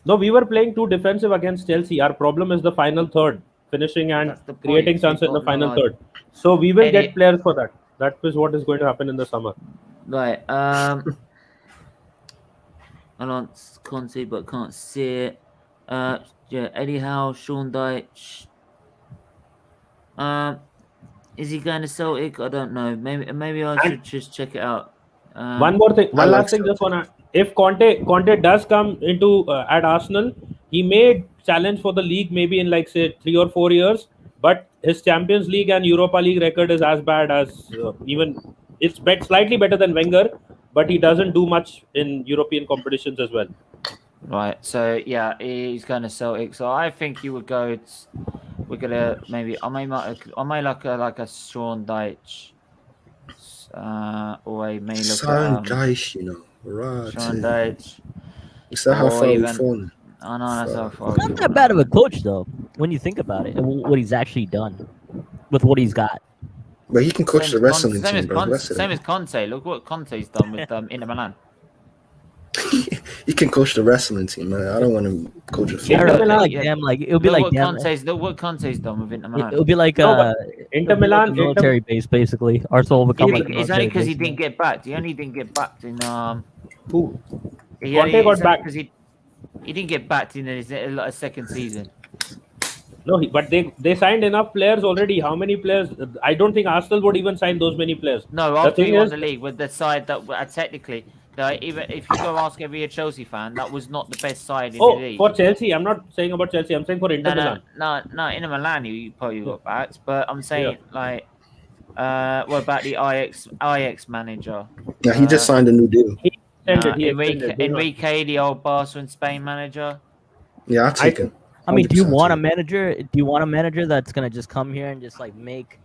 No, we were playing too defensive against Chelsea. Our problem is the final third, finishing and creating chances in the final third. So we will get players for that. That is what is going to happen in the summer. Right. I can't see, but can't see it. Yeah, Eddie Howe, Sean Dyche. Is he going to Celtic? I don't know. Maybe I should just check it out. One more thing, one last thing. Just wanna, if Conte does come into at Arsenal, he may challenge for the league maybe in like say 3 or 4 years. But his Champions League and Europa League record is as bad as even it's slightly better than Wenger, but he doesn't do much in European competitions as well. Right. So yeah, he's going to Celtic. So I think he would go. We're gonna maybe I may like a Sean Dyche. Or I may look Sean at Dyche, you know, right? Sean Dyche. Is that how far we've fallen? I know that's how far. He's not that bad of a coach, though, when you think about it, and what he's actually done with what he's got. But he can coach the wrestling team, bro. Same as Conte. Look what Conte's done with Inter Milan. He can coach the wrestling team, man. I don't want to coach a Inter Milan, like damn, like it'll be look like damn. Look what Conte's done with Inter Milan. It'll be like Inter Milan military base, basically. Arsenal will become. It's only because he didn't get backed. He only didn't get backed in Who? Conte got back because he didn't get backed in his second season. No, but they signed enough players already. How many players? I don't think Arsenal would even sign those many players. No, after he won the league with the side that technically. Even if you go ask every Chelsea fan, that was not the best side in the league. For Chelsea, I'm not saying about Chelsea. I'm saying for Inter Milan. No, Inter Milan, you probably got backed. But I'm saying like, what about the Ajax manager? Yeah, he just signed a new deal. Enrique, the old Barca and Spain manager. Yeah, I'll take him. I mean, do you want a manager? Do you want a manager that's gonna just come here and just like make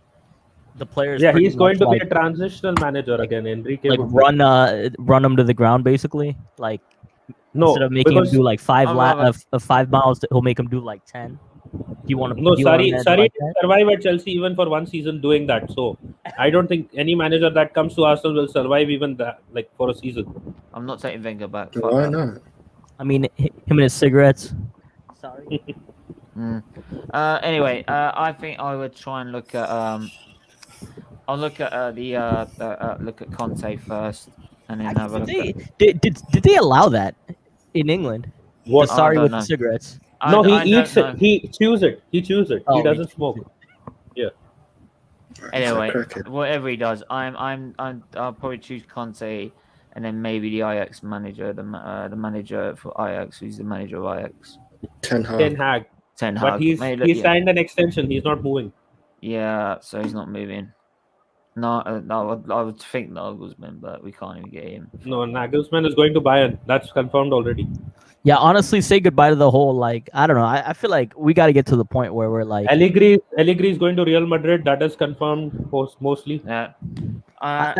the players? Yeah, he's going to be a transitional manager again. Enrique, like run them to the ground basically. Like instead of making him do like 5 miles, he'll make him do like 10. Do you want to? No, Sarri didn't survive at Chelsea even for one season doing that. So I don't think any manager that comes to Arsenal will survive even that like for a season. I'm not taking Wenger back. Why not? I mean, him and his cigarettes. Sorry. Anyway, I think I would try and look at I'll look at look at Conte first, and then have a look. Did they allow that in England? What? Sorry with the cigarettes. No, he eats it. He chews it. He Oh, he doesn't smoke. Yeah. Anyway, whatever he does, I'll probably choose Conte, and then maybe the Ajax manager, the manager for Ajax, who's the manager of Ajax. Ten Hag. But he signed an extension. He's not moving. Yeah, so he's not moving. No, I would think Nagelsmann, but we can't even get him. No, Nagelsmann is going to Bayern. That's confirmed already. Yeah, honestly, say goodbye to the whole like I don't know. I feel like we got to get to the point where we're like Allegri is going to Real Madrid. That is confirmed mostly. Yeah. I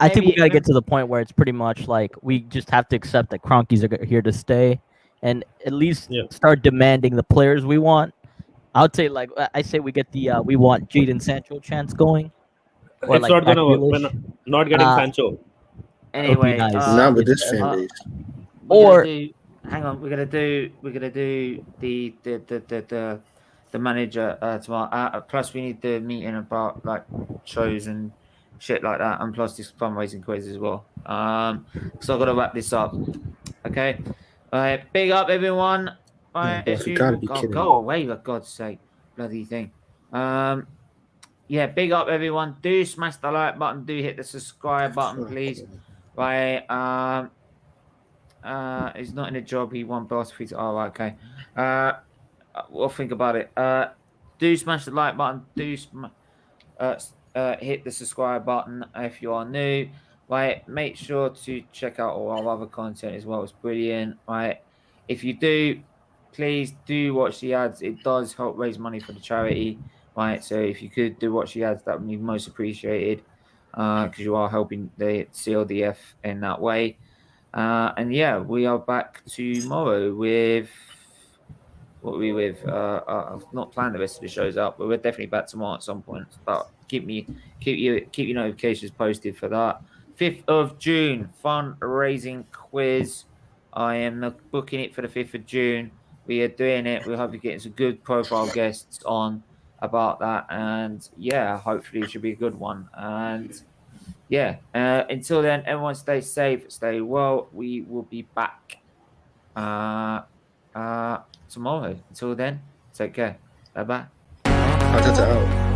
think we got to get to the point where it's pretty much like we just have to accept that Kroenkes are here to stay, and at least start demanding the players we want. I would say like I say we get the we want Jadon Sancho chance going. Or it's like not gonna work. We're not getting Sancho. Anyway, nice. Not with this fan base. Hang on, we're gonna do the manager tomorrow. Plus, we need the meeting about like shows and shit like that, and plus this fundraising quiz as well. So I've got to wrap this up. Okay, all right. Big up everyone. All right, go away for God's sake, bloody thing. Yeah, big up everyone. Do smash the like button. Do hit the subscribe button, please. Right. He's not in a job. He won Barcelona. Oh, okay. We'll think about it. Do smash the like button. Do hit the subscribe button if you are new. Right. Make sure to check out all our other content as well. It's brilliant. Right. If you do, please do watch the ads. It does help raise money for the charity. Right, so if you could do watch the ads, that would be most appreciated, because you are helping the CLDF in that way. And yeah, we are back tomorrow with what we with. I've not planned the rest of the shows out, but we're definitely back tomorrow at some point. But keep your notifications posted for that. 5th of June, fundraising quiz. I am booking it for the 5th of June. We are doing it. We'll hopefully getting some good profile guests on about that, and yeah, hopefully it should be a good one. And yeah, until then, everyone stay safe, stay well. We will be back tomorrow. Until then, take care. Bye bye. Out.